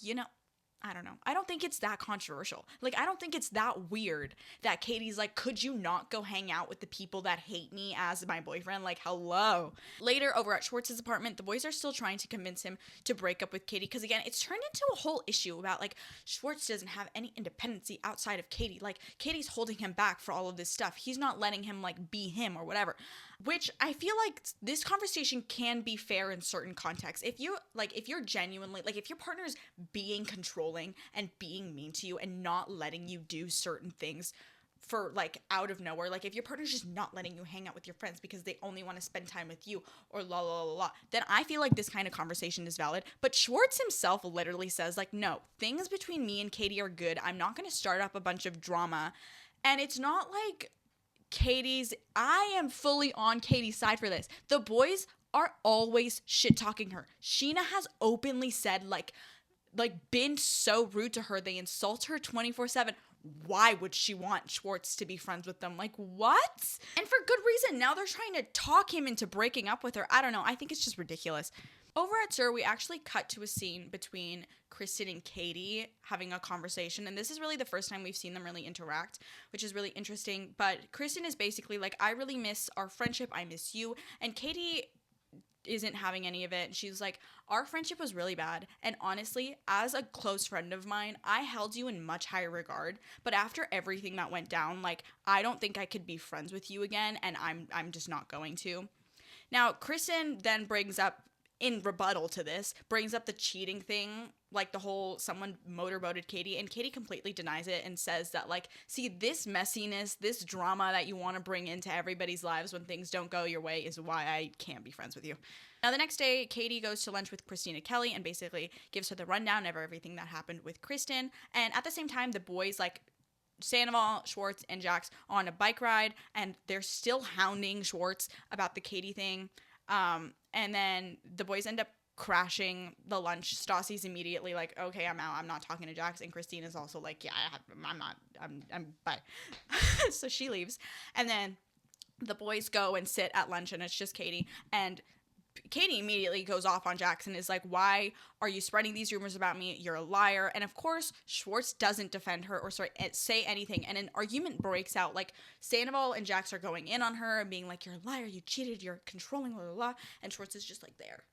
I don't know. I don't think it's that controversial. Like, I don't think it's that weird that Katie's like, could you not go hang out with the people that hate me as my boyfriend? Like, hello. Later, over at Schwartz's apartment, the boys are still trying to convince him to break up with Katie. Because, again, it's turned into a whole issue about, like, Schwartz doesn't have any independency outside of Katie. Like, Katie's holding him back for all of this stuff. He's not letting him, like, be him or whatever. Which I feel like this conversation can be fair in certain contexts. If you're genuinely, like, if your partner's being controlling and being mean to you and not letting you do certain things for, like, out of nowhere, like, if your partner's just not letting you hang out with your friends because they only want to spend time with you or la la la la, then I feel like this kind of conversation is valid. But Schwartz himself literally says, like, no, things between me and Katie are good. I'm not going to start up a bunch of drama. And it's not like I am fully on Katie's side for this. The boys are always shit talking her. Sheena has openly said, like been so rude to her. They insult her 24/7. Why would she want Schwartz to be friends with them? Like, what? And for good reason. Now they're trying to talk him into breaking up with her. I don't know. I think it's just ridiculous. Over at SUR, we actually cut to a scene between Kristen and Katie having a conversation. And this is really the first time we've seen them really interact, which is really interesting. But Kristen is basically like, I really miss our friendship. I miss you. And Katie isn't having any of it. And she's like, our friendship was really bad. And honestly, as a close friend of mine, I held you in much higher regard. But after everything that went down, like, I don't think I could be friends with you again. And I'm just not going to. Now, Kristen then brings up, in rebuttal to this, brings up the cheating thing, like the whole someone motorboated Katie, and Katie completely denies it and says that, like, see, this messiness, this drama that you want to bring into everybody's lives when things don't go your way is why I can't be friends with you. Now, the next day, Katie goes to lunch with Christina Kelly and basically gives her the rundown of everything that happened with Kristen, and at the same time, the boys, like, Sandoval, Schwartz, and Jax on a bike ride, and they're still hounding Schwartz about the Katie thing. And then the boys end up crashing the lunch. Stassi's immediately like, okay, I'm out. I'm not talking to Jax. And Christina's also like, yeah, I'm bye. So she leaves. And then the boys go and sit at lunch, and it's just Katie. And Katie immediately goes off on Jax and is like, why are you spreading these rumors about me? You're a liar. And of course, Schwartz doesn't defend her or say anything. And an argument breaks out. Like, Sandoval and Jax are going in on her and being like, you're a liar, you cheated, you're controlling, blah, blah, blah. And Schwartz is just like, there.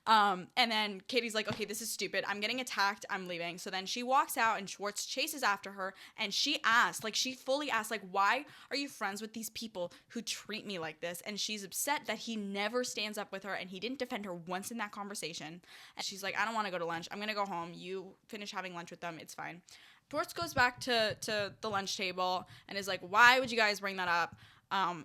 And then Katie's like, okay, this is stupid. I'm getting attacked. I'm leaving. So then she walks out and Schwartz chases after her. And she fully asks, like, why are you friends with these people who treat me like this? And she's upset that he never stands up with her and he didn't defend her once in that conversation. And she's like, I don't want to go to lunch. I'm going to go home. You finish having lunch with them. It's fine. Schwartz goes back to the lunch table and is like, why would you guys bring that up?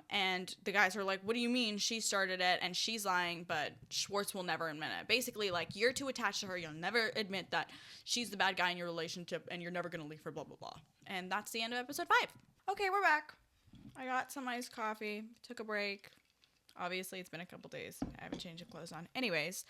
And the guys are like, what do you mean? She started it and she's lying, but Schwartz will never admit it. Basically, like, you're too attached to her. You'll never admit that she's the bad guy in your relationship and you're never going to leave her, blah, blah, blah. And that's the end of episode 5. Okay, we're back. I got some iced coffee, took a break. Obviously, it's been a couple days. I haven't changed the clothes on. Anyways,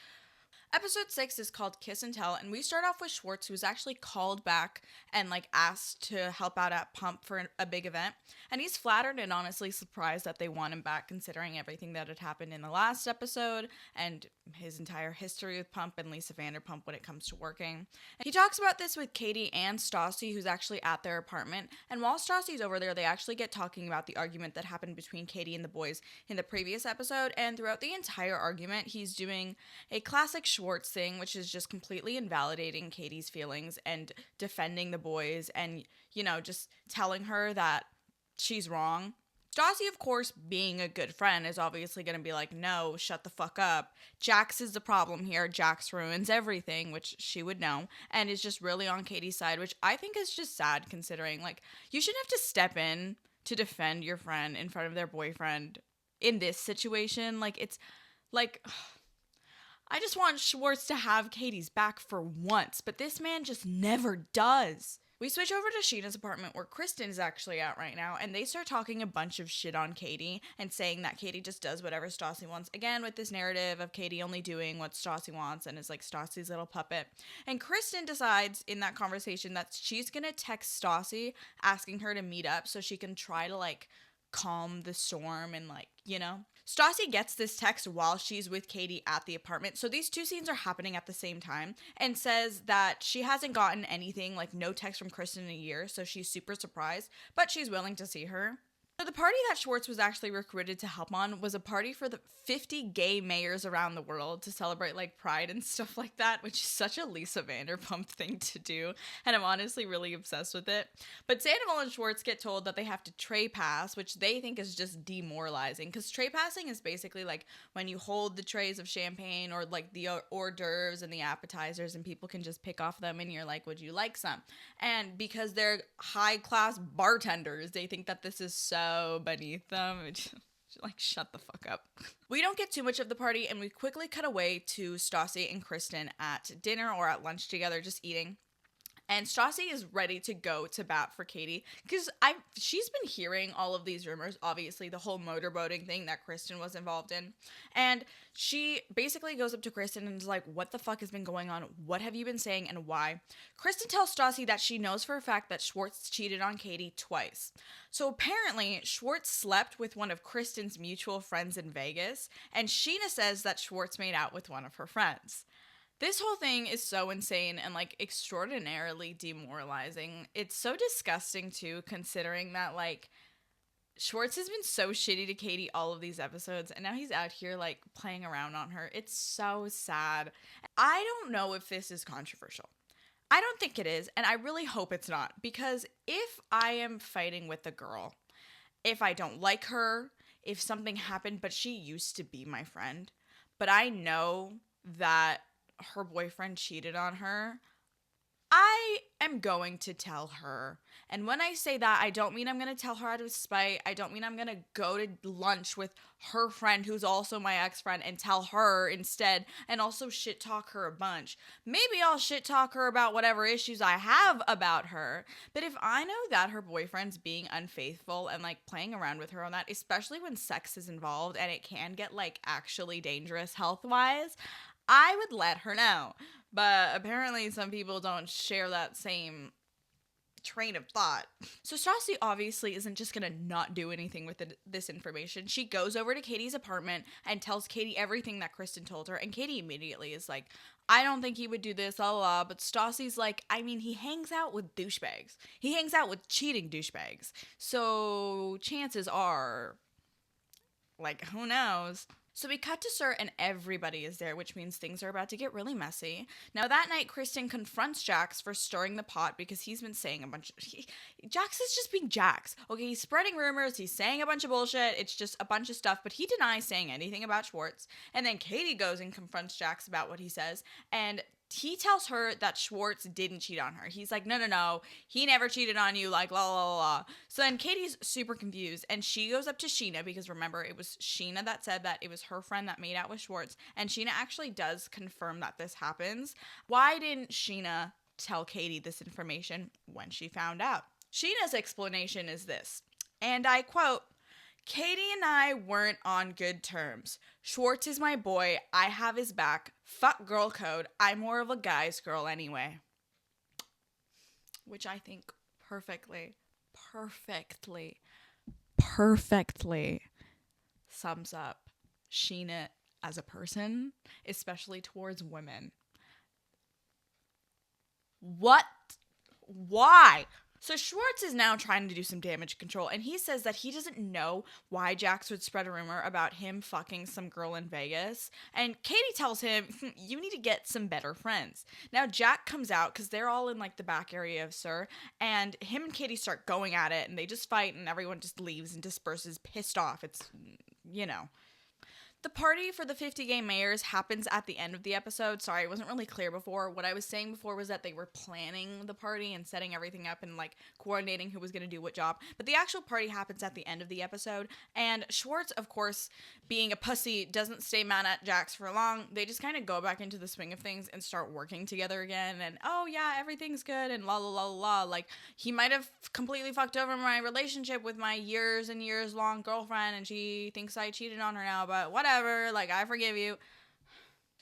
episode 6 is called Kiss and Tell, and we start off with Schwartz, who was actually called back and, like, asked to help out at Pump for a big event. And he's flattered and honestly surprised that they want him back, considering everything that had happened in the last episode and his entire history with Pump and Lisa Vanderpump when it comes to working. And he talks about this with Katie and Stassi, who's actually at their apartment. And while Stassi's over there, they actually get talking about the argument that happened between Katie and the boys in the previous episode. And throughout the entire argument, he's doing a classic Schwartz thing, which is just completely invalidating Katie's feelings and defending the boys and, you know, just telling her that she's wrong. Stassi, of course, being a good friend, is obviously going to be like, no, shut the fuck up. Jax is the problem here. Jax ruins everything, which she would know, and is just really on Katie's side, which I think is just sad, considering, like, you shouldn't have to step in to defend your friend in front of their boyfriend in this situation. Like, it's, like, I just want Schwartz to have Katie's back for once, but this man just never does. We switch over to Sheena's apartment where Kristen is actually at right now, and they start talking a bunch of shit on Katie and saying that Katie just does whatever Stassi wants. Again, with this narrative of Katie only doing what Stassi wants and is like Stassi's little puppet. And Kristen decides in that conversation that she's gonna text Stassi asking her to meet up so she can try to like calm the storm and like, you know. Stassi gets this text while she's with Katie at the apartment. So these two scenes are happening at the same time, and says that she hasn't gotten anything, like no text from Kristen in a year, so she's super surprised, but she's willing to see her. So the party that Schwartz was actually recruited to help on was a party for the 50 gay mayors around the world to celebrate like pride and stuff like that, which is such a Lisa Vanderpump thing to do, and I'm honestly really obsessed with it. But Sandoval and Schwartz get told that they have to tray pass, which they think is just demoralizing, because tray passing is basically like when you hold the trays of champagne or like the hors d'oeuvres and the appetizers and people can just pick off them and you're like, would you like some? And because they're high class bartenders, they think that this is so beneath them. Like, shut the fuck up. We don't get too much of the party, and we quickly cut away to Stassi and Kristen at dinner or at lunch together, just eating. And Stassi is ready to go to bat for Katie because she's been hearing all of these rumors, obviously the whole motorboating thing that Kristen was involved in. And she basically goes up to Kristen and is like, what the fuck has been going on? What have you been saying and why? Kristen tells Stassi that she knows for a fact that Schwartz cheated on Katie twice. So apparently Schwartz slept with one of Kristen's mutual friends in Vegas, and Sheena says that Schwartz made out with one of her friends. This whole thing is so insane and, like, extraordinarily demoralizing. It's so disgusting, too, considering that, like, Schwartz has been so shitty to Katie all of these episodes, and now he's out here, like, playing around on her. It's so sad. I don't know if this is controversial. I don't think it is, and I really hope it's not, because if I am fighting with a girl, if I don't like her, if something happened, but she used to be my friend, but I know that her boyfriend cheated on her, I am going to tell her. And when I say that, I don't mean I'm going to tell her out of spite. I don't mean I'm going to go to lunch with her friend who's also my ex-friend and tell her instead, and also shit talk her a bunch. Maybe I'll shit talk her about whatever issues I have about her. But if I know that her boyfriend's being unfaithful and like playing around with her on that, especially when sex is involved and it can get like actually dangerous health-wise, I would let her know. But apparently some people don't share that same train of thought. So Stassi obviously isn't just gonna not do anything with this information. She goes over to Katie's apartment and tells Katie everything that Kristen told her, and Katie immediately is like, I don't think he would do this, la la la. But Stassi's like, I mean, he hangs out with douchebags. He hangs out with cheating douchebags. So chances are, like, who knows? So we cut to SUR and everybody is there, which means things are about to get really messy. Now that night, Kristen confronts Jax for stirring the pot because he's been saying a bunch of... Jax is just being Jax. Okay, he's spreading rumors, he's saying a bunch of bullshit, it's just a bunch of stuff, but he denies saying anything about Schwartz. And then Katie goes and confronts Jax about what he says, and he tells her that Schwartz didn't cheat on her. He's like, no, he never cheated on you, like, la, la, la, la. So then Katie's super confused, and she goes up to Sheena, because remember, it was Sheena that said that it was her friend that made out with Schwartz, and Sheena actually does confirm that this happens. Why didn't Sheena tell Katie this information when she found out? Sheena's explanation is this, and I quote, Katie and I weren't on good terms. Schwartz is my boy. I have his back. Fuck girl code. I'm more of a guy's girl anyway. Which I think perfectly sums up Sheena as a person, especially towards women. What? Why? So Schwartz is now trying to do some damage control, and he says that he doesn't know why Jax would spread a rumor about him fucking some girl in Vegas. And Katie tells him, you need to get some better friends. Now Jack comes out, because they're all in like the back area of SUR, and him and Katie start going at it, and they just fight, and everyone just leaves and disperses pissed off. It's, you know. The party for the 50 gay mayors happens at the end of the episode. Sorry, it wasn't really clear before. What I was saying before was that they were planning the party and setting everything up and like coordinating who was going to do what job. But the actual party happens at the end of the episode. And Schwartz, of course, being a pussy, doesn't stay mad at Jax for long. They just kind of go back into the swing of things and start working together again. And, oh yeah, everything's good and la la la la. Like, he might have completely fucked over my relationship with my years and years long girlfriend, and she thinks I cheated on her now, but whatever. Like, I forgive you.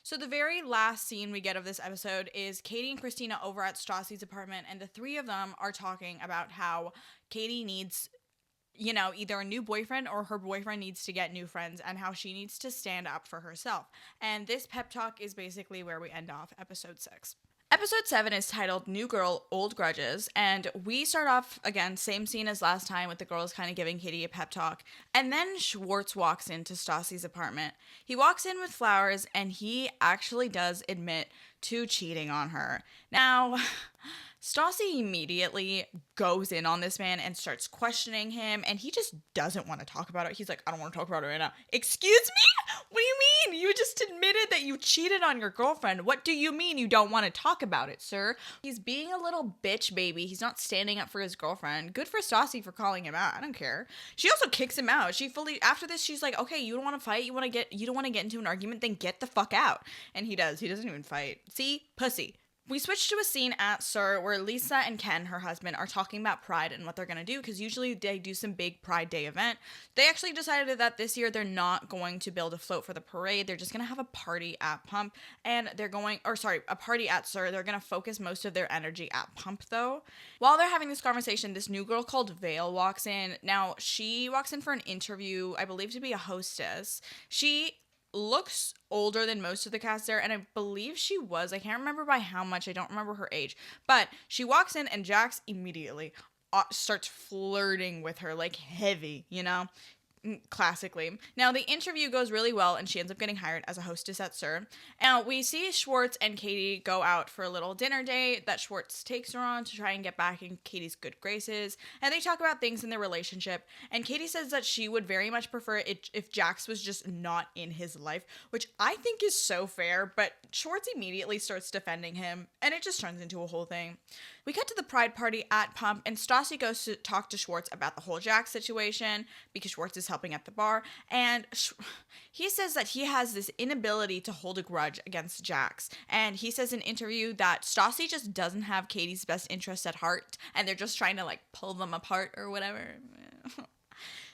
So the very last scene we get of this episode is Katie and Christina over at Stassi's apartment, and the three of them are talking about how Katie needs, you know, either a new boyfriend or her boyfriend needs to get new friends, and how she needs to stand up for herself. And this pep talk is basically where we end off episode 6. Episode 7 is titled New Girl, Old Grudges, and we start off, again, same scene as last time with the girls kind of giving Katie a pep talk, and then Schwartz walks into Stassi's apartment. He walks in with flowers, and he actually does admit to cheating on her. Now, Stassi immediately goes in on this man and starts questioning him, and he just doesn't want to talk about it. He's like, I don't want to talk about it right now. Excuse me? What do you mean? You just admitted that you cheated on your girlfriend. What do you mean you don't want to talk about it, sir? He's being a little bitch baby. He's not standing up for his girlfriend. Good for Stassi for calling him out. I don't care. She also kicks him out. After this, she's like, okay, you don't want to fight? You don't want to get into an argument? Then get the fuck out. And he does. He doesn't even fight. See? Pussy. We switch to a scene at SUR where Lisa and Ken, her husband, are talking about Pride and what they're going to do, because usually they do some big Pride Day event. They actually decided that this year they're not going to build a float for the parade. They're just going to have a party at Pump, and a party at SUR. They're going to focus most of their energy at Pump, though. While they're having this conversation, this new girl called Vale walks in. Now, she walks in for an interview, I believe to be a hostess. She looks older than most of the cast there, and I believe she was. I can't remember by how much. I don't remember her age. But she walks in, and Jax immediately starts flirting with her, like, heavy, you know? Classically. Now, the interview goes really well, and she ends up getting hired as a hostess at SUR. Now, we see Schwartz and Katie go out for a little dinner date that Schwartz takes her on to try and get back in Katie's good graces, and they talk about things in their relationship, and Katie says that she would very much prefer it if Jax was just not in his life, which I think is so fair, but Schwartz immediately starts defending him, and it just turns into a whole thing. We cut to the Pride party at Pump, and Stassi goes to talk to Schwartz about the whole Jax situation, because Schwartz is helping at the bar, and he says that he has this inability to hold a grudge against Jax, and he says in an interview that Stassi just doesn't have Katie's best interest at heart, and they're just trying to, like, pull them apart or whatever.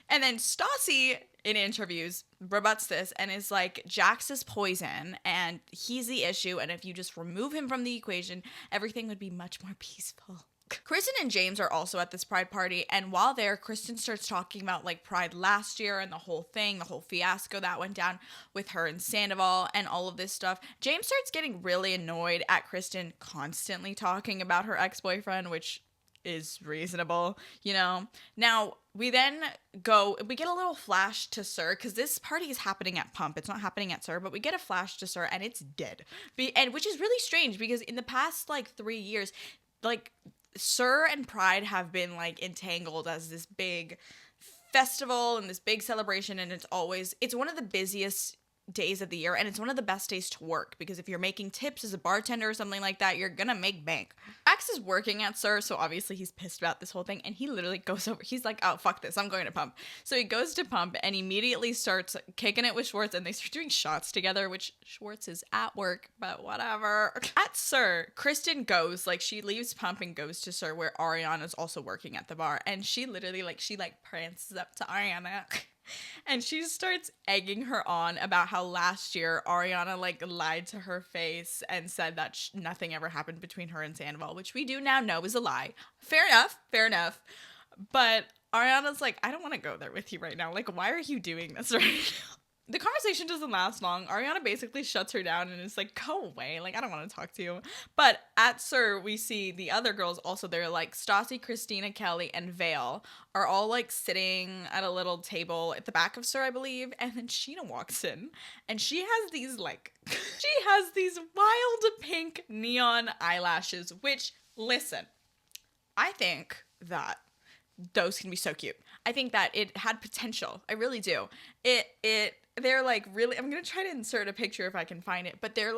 And then Stassi, in interviews, rebuts this and is like, Jax is poison, and he's the issue, and if you just remove him from the equation, everything would be much more peaceful. Kristen and James are also at this Pride party, and while there, Kristen starts talking about, like, Pride last year and the whole thing, the whole fiasco that went down with her and Sandoval and all of this stuff. James starts getting really annoyed at Kristen constantly talking about her ex-boyfriend, which is reasonable, you know? Now, we get a little flash to SUR, because this party is happening at Pump. It's not happening at SUR, but we get a flash to SUR, and it's dead. And which is really strange, because in the past, like, 3 years, like, SUR and Pride have been, like, entangled as this big festival and this big celebration, and it's one of the busiest days of the year, and it's one of the best days to work, because if you're making tips as a bartender or something like that, you're gonna make bank. Max is working at SUR, so obviously he's pissed about this whole thing, and he literally goes over, he's like, oh, fuck this, I'm going to Pump. So he goes to Pump and immediately starts kicking it with Schwartz, and they start doing shots together, which Schwartz is at work, but whatever. At SUR, Kristen goes, like, she leaves Pump and goes to SUR, where Ariana's also working at the bar, and she literally, like, she prances up to Ariana and she starts egging her on about how last year Ariana, like, lied to her face and said that nothing ever happened between her and Sandoval, which we do now know is a lie. Fair enough. But Ariana's like, I don't want to go there with you right now. Like, why are you doing this right now? The conversation doesn't last long. Ariana basically shuts her down and is like, go away. Like, I don't want to talk to you. But at SUR, we see the other girls also there, like Stassi, Christina, Kelly, and Vale are all, like, sitting at a little table at the back of SUR, I believe. And then Sheena walks in, and she has these, like, wild pink neon eyelashes, which, listen, I think that those can be so cute. I think that it had potential. I really do. They're like really, I'm going to try to insert a picture if I can find it, but they're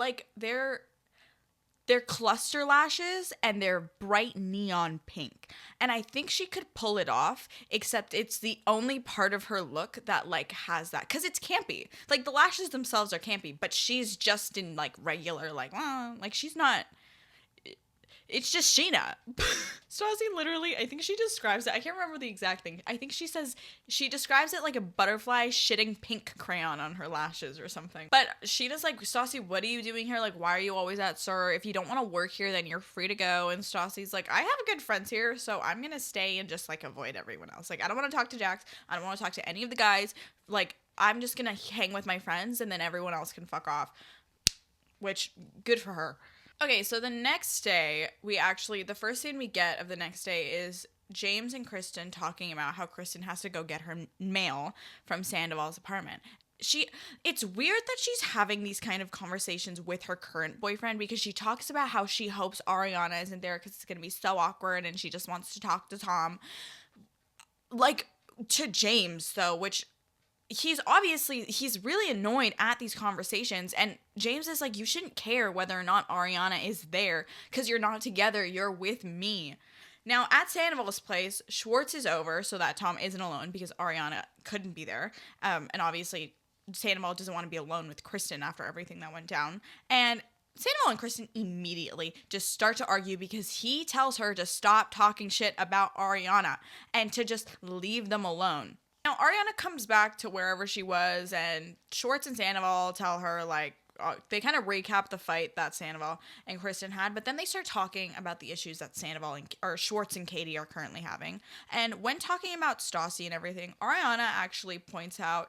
cluster lashes and they're bright neon pink. And I think she could pull it off, except it's the only part of her look that like has that. Cause it's campy. Like the lashes themselves are campy, but she's just in like regular, like, like she's not, it's just Sheena. Stassi literally, I think she describes it. I can't remember the exact thing. I think she describes it like a butterfly shitting pink crayon on her lashes or something. But Sheena's like, Stassi, what are you doing here? Like, why are you always at SUR? If you don't want to work here, then you're free to go. And Stassi's like, I have good friends here, so I'm going to stay and just like avoid everyone else. Like, I don't want to talk to Jax. I don't want to talk to any of the guys. Like, I'm just going to hang with my friends and then everyone else can fuck off. Which, good for her. Okay, so the next day, the first scene we get of the next day is James and Kristen talking about how Kristen has to go get her mail from Sandoval's apartment. It's weird that she's having these kind of conversations with her current boyfriend because she talks about how she hopes Ariana isn't there because it's going to be so awkward and she just wants to talk to Tom. Like, to James, though, which... he's really annoyed at these conversations, and James is like, you shouldn't care whether or not Ariana is there because you're not together, you're with me. Now at Sandoval's place, Schwartz is over so that Tom isn't alone because Ariana couldn't be there, and obviously Sandoval doesn't want to be alone with Kristen after everything that went down. And Sandoval and Kristen immediately just start to argue because he tells her to stop talking shit about Ariana and to just leave them alone. Now, Ariana comes back to wherever she was, and Schwartz and Sandoval tell her, like, they kind of recap the fight that Sandoval and Kristen had, but then they start talking about the issues that Schwartz and Katie are currently having. And when talking about Stassi and everything, Ariana actually points out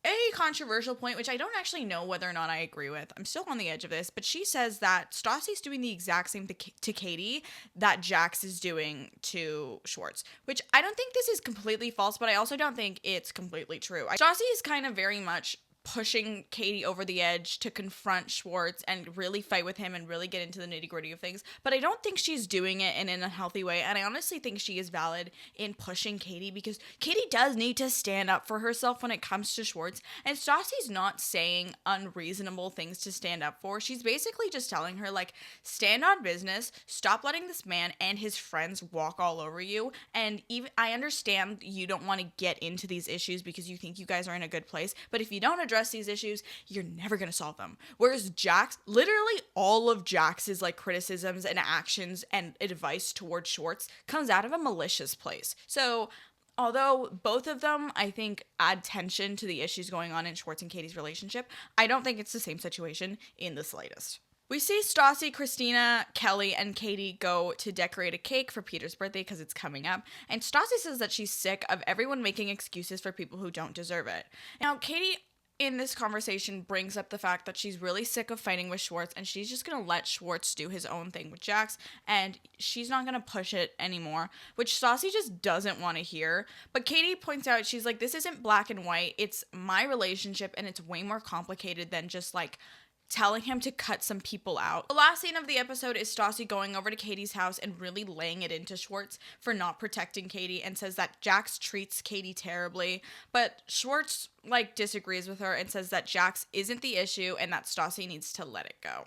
a controversial point, which I don't actually know whether or not I agree with. I'm still on the edge of this, but she says that Stassi's doing the exact same to Katie that Jax is doing to Schwartz, which I don't think this is completely false, but I also don't think it's completely true. Stassi is kind of very much pushing Katie over the edge to confront Schwartz and really fight with him and really get into the nitty-gritty of things. But I don't think she's doing it in a healthy way. And I honestly think she is valid in pushing Katie because Katie does need to stand up for herself when it comes to Schwartz. And Stassi's not saying unreasonable things to stand up for. She's basically just telling her, like, stand on business, stop letting this man and his friends walk all over you. And even I understand you don't want to get into these issues because you think you guys are in a good place. But if you don't address these issues, you're never going to solve them. Whereas Jax, literally all of Jax's like criticisms and actions and advice towards Schwartz comes out of a malicious place. So although both of them, I think, add tension to the issues going on in Schwartz and Katie's relationship, I don't think it's the same situation in the slightest. We see Stassi, Christina, Kelly, and Katie go to decorate a cake for Peter's birthday because it's coming up, and Stassi says that she's sick of everyone making excuses for people who don't deserve it. Now, Katie, in this conversation, brings up the fact that she's really sick of fighting with Schwartz, and she's just going to let Schwartz do his own thing with Jax, and she's not going to push it anymore, which Stassi just doesn't want to hear. But Katie points out, she's like, this isn't black and white, it's my relationship, and it's way more complicated than just, like, telling him to cut some people out. The last scene of the episode is Stassi going over to Katie's house and really laying it into Schwartz for not protecting Katie and says that Jax treats Katie terribly, but Schwartz like disagrees with her and says that Jax isn't the issue and that Stassi needs to let it go.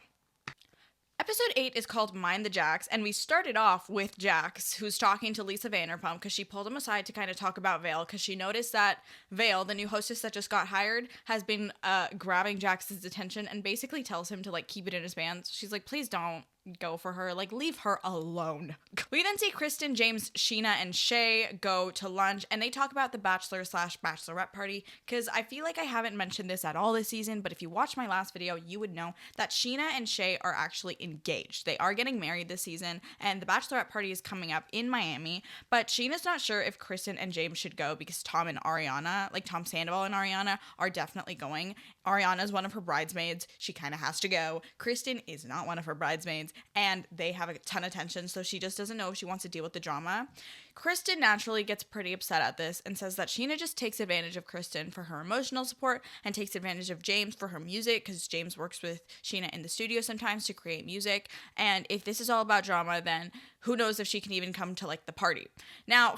Episode 8 is called Mind the Jax, and we started off with Jax, who's talking to Lisa Vanderpump because she pulled him aside to kind of talk about Vale because she noticed that Vale, the new hostess that just got hired, has been grabbing Jax's attention and basically tells him to like keep it in his pants. She's like, please don't go for her, like leave her alone. We then see Kristen, James, Sheena, and Shay go to lunch and they talk about the bachelor/bachelorette party because I feel like I haven't mentioned this at all this season, but if you watched my last video you would know that Sheena and Shay are actually engaged. They are getting married this season and the bachelorette party is coming up in Miami, but Sheena's not sure if Kristen and James should go because Tom Sandoval and Ariana are definitely going. Ariana's one of her bridesmaids, she kind of has to go. Kristen is not one of her bridesmaids. and they have a ton of tension, so she just doesn't know if she wants to deal with the drama. Kristen naturally gets pretty upset at this and says that Sheena just takes advantage of Kristen for her emotional support and takes advantage of James for her music, because James works with Sheena in the studio sometimes to create music. And if this is all about drama, then who knows if she can even come to like the party. Now,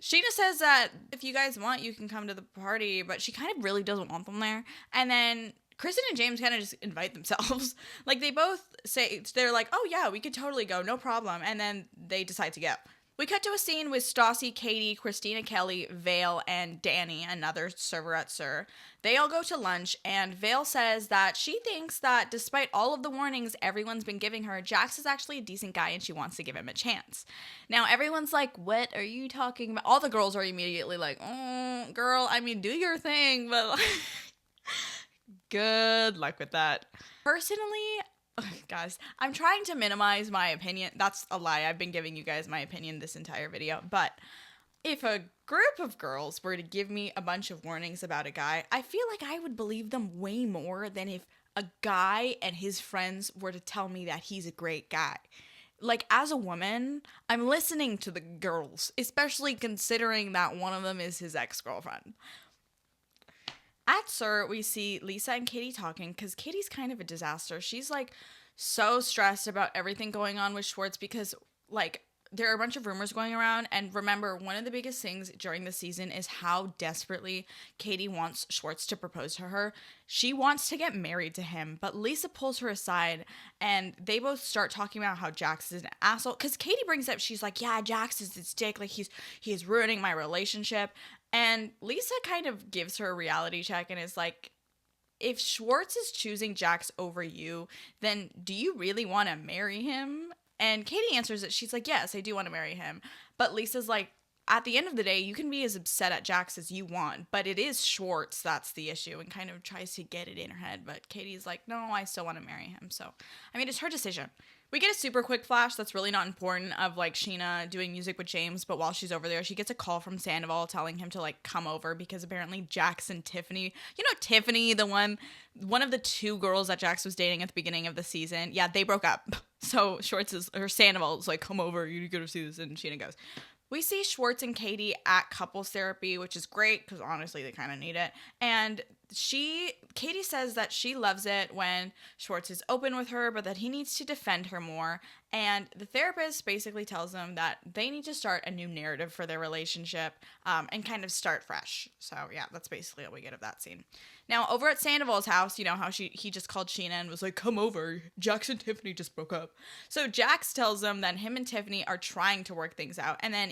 Sheena says that if you guys want, you can come to the party, but she kind of really doesn't want them there. And then Kristen and James kind of just invite themselves. Like, they both say, they're like, oh yeah, we could totally go, no problem. And then they decide to go. We cut to a scene with Stassi, Katie, Christina Kelly, Vale, and Danny, another server at SUR. They all go to lunch, and Vale says that she thinks that despite all of the warnings everyone's been giving her, Jax is actually a decent guy and she wants to give him a chance. Now, everyone's like, what are you talking about? All the girls are immediately like, oh, girl, I mean, do your thing, but good luck with that. Personally, guys, I'm trying to minimize my opinion. That's a lie. I've been giving you guys my opinion this entire video. But if a group of girls were to give me a bunch of warnings about a guy, I feel like I would believe them way more than if a guy and his friends were to tell me that he's a great guy. Like, as a woman, I'm listening to the girls, especially considering that one of them is his ex-girlfriend. At SUR, we see Lisa and Katie talking, because Katie's kind of a disaster. She's, like, so stressed about everything going on with Schwartz because, like, there are a bunch of rumors going around. And remember, one of the biggest things during the season is how desperately Katie wants Schwartz to propose to her. She wants to get married to him, but Lisa pulls her aside, and they both start talking about how Jax is an asshole. Because Katie brings up, she's like, yeah, Jax is this dick. Like, he is ruining my relationship. And Lisa kind of gives her a reality check and is like, if Schwartz is choosing Jax over you, then do you really want to marry him? And Katie answers that she's like, yes, I do want to marry him. But Lisa's like, at the end of the day, you can be as upset at Jax as you want, but it is Schwartz that's the issue, and kind of tries to get it in her head. But Katie's like, no, I still want to marry him. So, I mean, it's her decision. We get a super quick flash that's really not important of, like, Sheena doing music with James, but while she's over there, she gets a call from Sandoval telling him to, like, come over because apparently Jax and Tiffany, you know Tiffany, the one of the two girls that Jax was dating at the beginning of the season, yeah, they broke up. So Sandoval's like, come over, you gotta see this, and Sheena goes. We see Schwartz and Katie at couples therapy, which is great because honestly they kind of need it. And Katie says that she loves it when Schwartz is open with her, but that he needs to defend her more. And the therapist basically tells them that they need to start a new narrative for their relationship and kind of start fresh. So yeah, that's basically what we get of that scene. Now, over at Sandoval's house, you know how he just called Sheena and was like, come over, Jax and Tiffany just broke up. So Jax tells them that him and Tiffany are trying to work things out. And then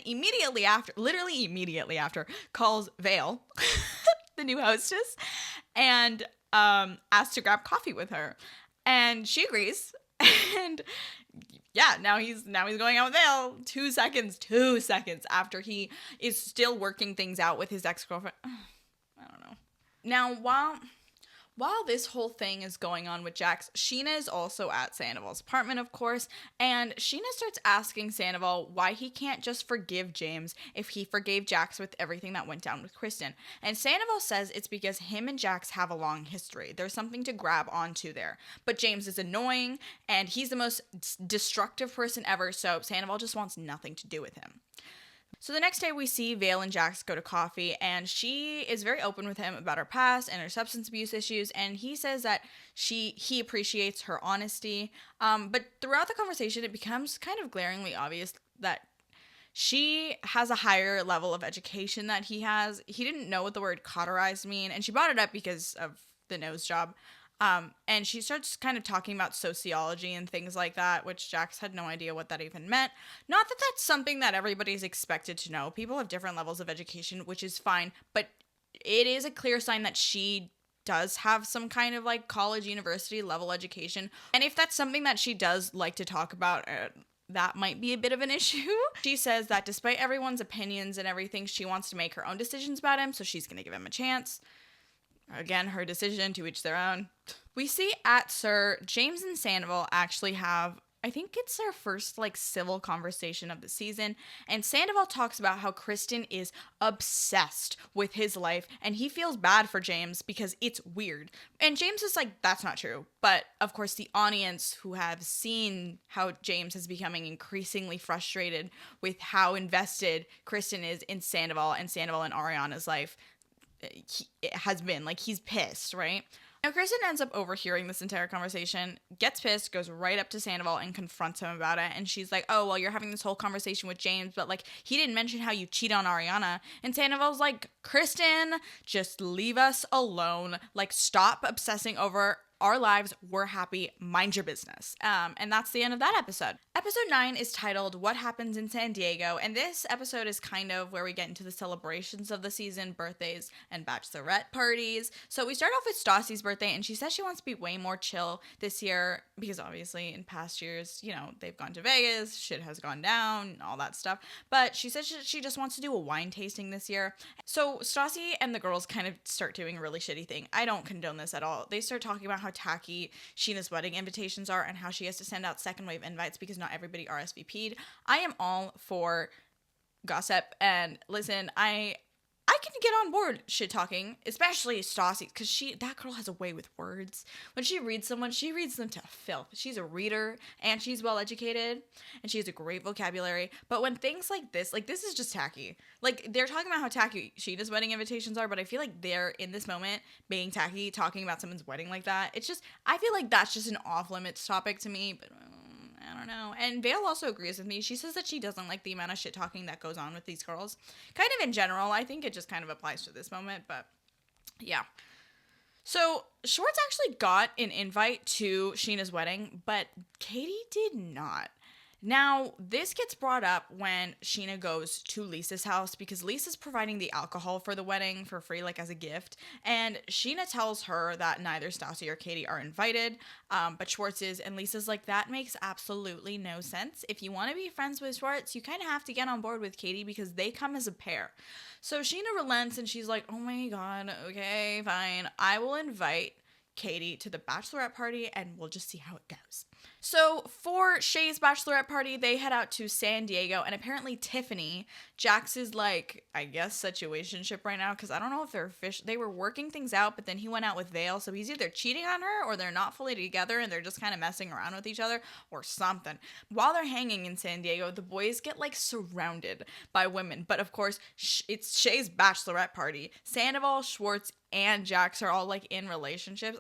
literally immediately after, calls Vale, the new hostess, and asks to grab coffee with her. And she agrees. And yeah, now he's going out with Vale 2 seconds after he is still working things out with his ex-girlfriend. I don't know. Now, while this whole thing is going on with Jax, Sheena is also at Sandoval's apartment, of course, and Sheena starts asking Sandoval why he can't just forgive James if he forgave Jax with everything that went down with Kristen. And Sandoval says it's because him and Jax have a long history. There's something to grab onto there. But James is annoying, and he's the most destructive person ever, so Sandoval just wants nothing to do with him. So the next day we see Vale and Jax go to coffee, and she is very open with him about her past and her substance abuse issues, and he says that he appreciates her honesty. But throughout the conversation, it becomes kind of glaringly obvious that she has a higher level of education that he has. He didn't know what the word cauterized mean, and she brought it up because of the nose job. And she starts kind of talking about sociology and things like that, which Jax had no idea what that even meant. Not that that's something that everybody's expected to know. People have different levels of education, which is fine, but it is a clear sign that she does have some kind of like college, university level education. And if that's something that she does like to talk about, that might be a bit of an issue. She says that despite everyone's opinions and everything, she wants to make her own decisions about him, so she's going to give him a chance. Again, her decision, to each their own. We see at SUR, James and Sandoval actually have I think it's their first like civil conversation of the season, and Sandoval talks about how Kristen is obsessed with his life and he feels bad for James because it's weird. And James is like, that's not true. But of course, the audience who have seen how James is becoming increasingly frustrated with how invested Kristen is in Sandoval and Ariana's life, it has been like he's pissed, right? Now, Kristen ends up overhearing this entire conversation, gets pissed, goes right up to Sandoval and confronts him about it. And she's like, oh, well, you're having this whole conversation with James, but like, he didn't mention how you cheat on Ariana. And Sandoval's like, Kristen, just leave us alone. Like, stop obsessing over our lives. We're happy. Mind your business. And that's the end of that episode. Episode 9 is titled What Happens in San Diego. And this episode is kind of where we get into the celebrations of the season, birthdays and bachelorette parties. So we start off with Stassi's birthday, and she says she wants to be way more chill this year because obviously in past years, you know, they've gone to Vegas, shit has gone down, all that stuff. But she says she just wants to do a wine tasting this year. So Stassi and the girls kind of start doing a really shitty thing. I don't condone this at all. They start talking about how tacky Sheena's wedding invitations are and how she has to send out second wave invites because not everybody RSVP'd. I am all for gossip, and listen, I can get on board shit talking, especially Stassi, because that girl has a way with words. When she reads someone, she reads them to filth. She's a reader and she's well educated and she has a great vocabulary. But when things like this is just tacky. Like, they're talking about how tacky Sheena's wedding invitations are, but I feel like they're in this moment being tacky, talking about someone's wedding like that. It's just, I feel like that's just an off limits topic to me, but I don't know. And Vale also agrees with me. She says that she doesn't like the amount of shit talking that goes on with these girls. Kind of in general. I think it just kind of applies to this moment, but yeah. So Schwartz actually got an invite to Sheena's wedding, but Katie did not. Now, this gets brought up when Sheena goes to Lisa's house because Lisa's providing the alcohol for the wedding for free, like as a gift. And Sheena tells her that neither Stassi or Katie are invited, but Schwartz is. And Lisa's like, that makes absolutely no sense. If you want to be friends with Schwartz, you kind of have to get on board with Katie because they come as a pair. So Sheena relents and she's like, oh my God, okay, fine. I will invite Katie to the bachelorette party and we'll just see how it goes. So for Shay's bachelorette party, they head out to San Diego, and apparently Tiffany, Jax's like, I guess, situationship right now, because I don't know if they were working things out, but then he went out with Vale, so he's either cheating on her or they're not fully together and they're just kind of messing around with each other or something. While they're hanging in San Diego, the boys get like surrounded by women, but of course it's Shay's bachelorette party. Sandoval, Schwartz, and Jax are all like in relationships.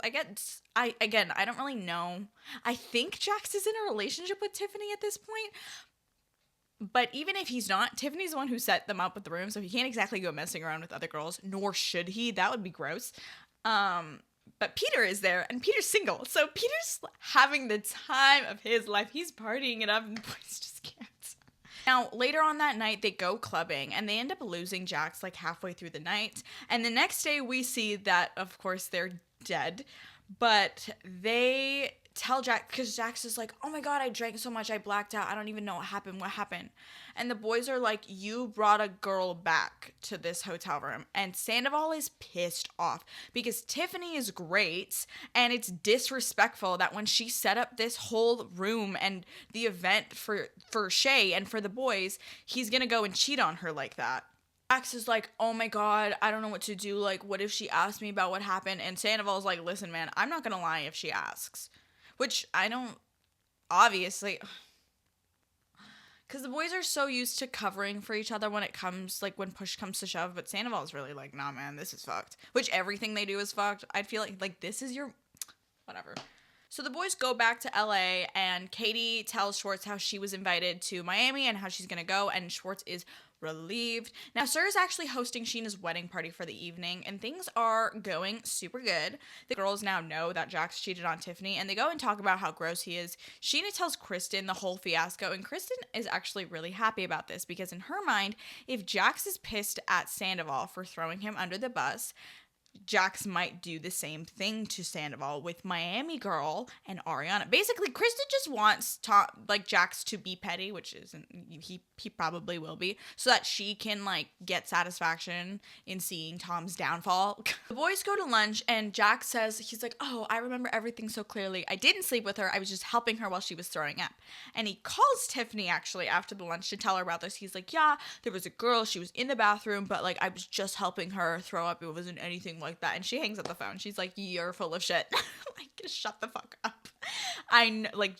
I don't really know. I think Jax is in a relationship with Tiffany at this point. But even if he's not, Tiffany's the one who set them up with the room, so he can't exactly go messing around with other girls, nor should he. That would be gross. But Peter is there, and Peter's single. So Peter's having the time of his life. He's partying it up, and the boys just can't. Now, later on that night, they go clubbing, and they end up losing Jax like halfway through the night. And the next day, we see that, of course, they're dead. But they tell Jax, because Jax is like, oh my God, I drank so much, I blacked out. I don't even know what happened. And the boys are like, you brought a girl back to this hotel room. And Sandoval is pissed off because Tiffany is great, and it's disrespectful that when she set up this whole room and the event for Shay and for the boys, he's gonna go and cheat on her like that. Jax is like, oh my God, I don't know what to do. Like, what if she asks me about what happened? And Sandoval's like, listen, man, I'm not gonna lie if she asks. Which I don't, obviously, because the boys are so used to covering for each other when it comes, like, when push comes to shove. But Sandoval's really like, nah, man, this is fucked. Which everything they do is fucked. I'd feel like this is your, whatever. So the boys go back to LA, and Katie tells Schwartz how she was invited to Miami and how she's gonna go, and Schwartz is relieved. Now, Sir is actually hosting Sheena's wedding party for the evening, and things are going super good. The girls now know that Jax cheated on Tiffany, and they go and talk about how gross he is. Sheena tells Kristen the whole fiasco, and Kristen is actually really happy about this because in her mind, if Jax is pissed at Sandoval for throwing him under the bus, Jax might do the same thing to Sandoval with Miami Girl and Ariana. Basically, Kristen just wants Jax to be petty, which isn't, he probably will be, so that she can like get satisfaction in seeing Tom's downfall. The boys go to lunch and Jax says, he's like, oh, I remember everything so clearly. I didn't sleep with her. I was just helping her while she was throwing up. And he calls Tiffany actually after the lunch to tell her about this. He's like, yeah, there was a girl. She was in the bathroom, but like I was just helping her throw up. It wasn't anything like that. And she hangs up the phone. She's like, you're full of shit. Like, just shut the fuck up.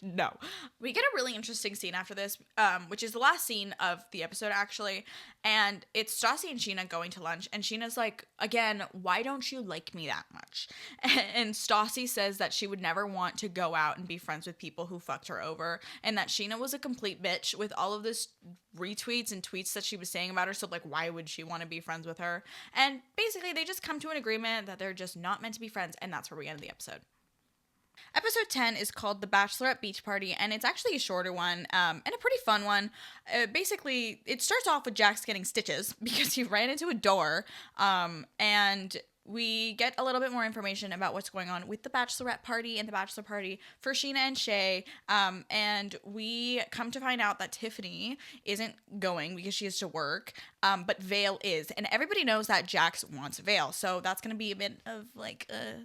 No. We get a really interesting scene after this, which is the last scene of the episode actually. And it's Stassi and Sheena going to lunch. And Sheena's like, again, why don't you like me that much? And Stassi says that she would never want to go out and be friends with people who fucked her over. And that Sheena was a complete bitch with all of this retweets and tweets that she was saying about her. So like, why would she want to be friends with her? And basically they just come to an agreement that they're just not meant to be friends. And that's where we end the episode. Episode 10 is called The Bachelorette Beach Party, and it's actually a shorter one, and a pretty fun one. Basically, it starts off with Jax getting stitches because he ran into a door, and we get a little bit more information about what's going on with the Bachelorette Party and the Bachelor Party for Sheena and Shay, and we come to find out that Tiffany isn't going because she has to work, but Vale is, and everybody knows that Jax wants Vale, so that's going to be a bit of, like, a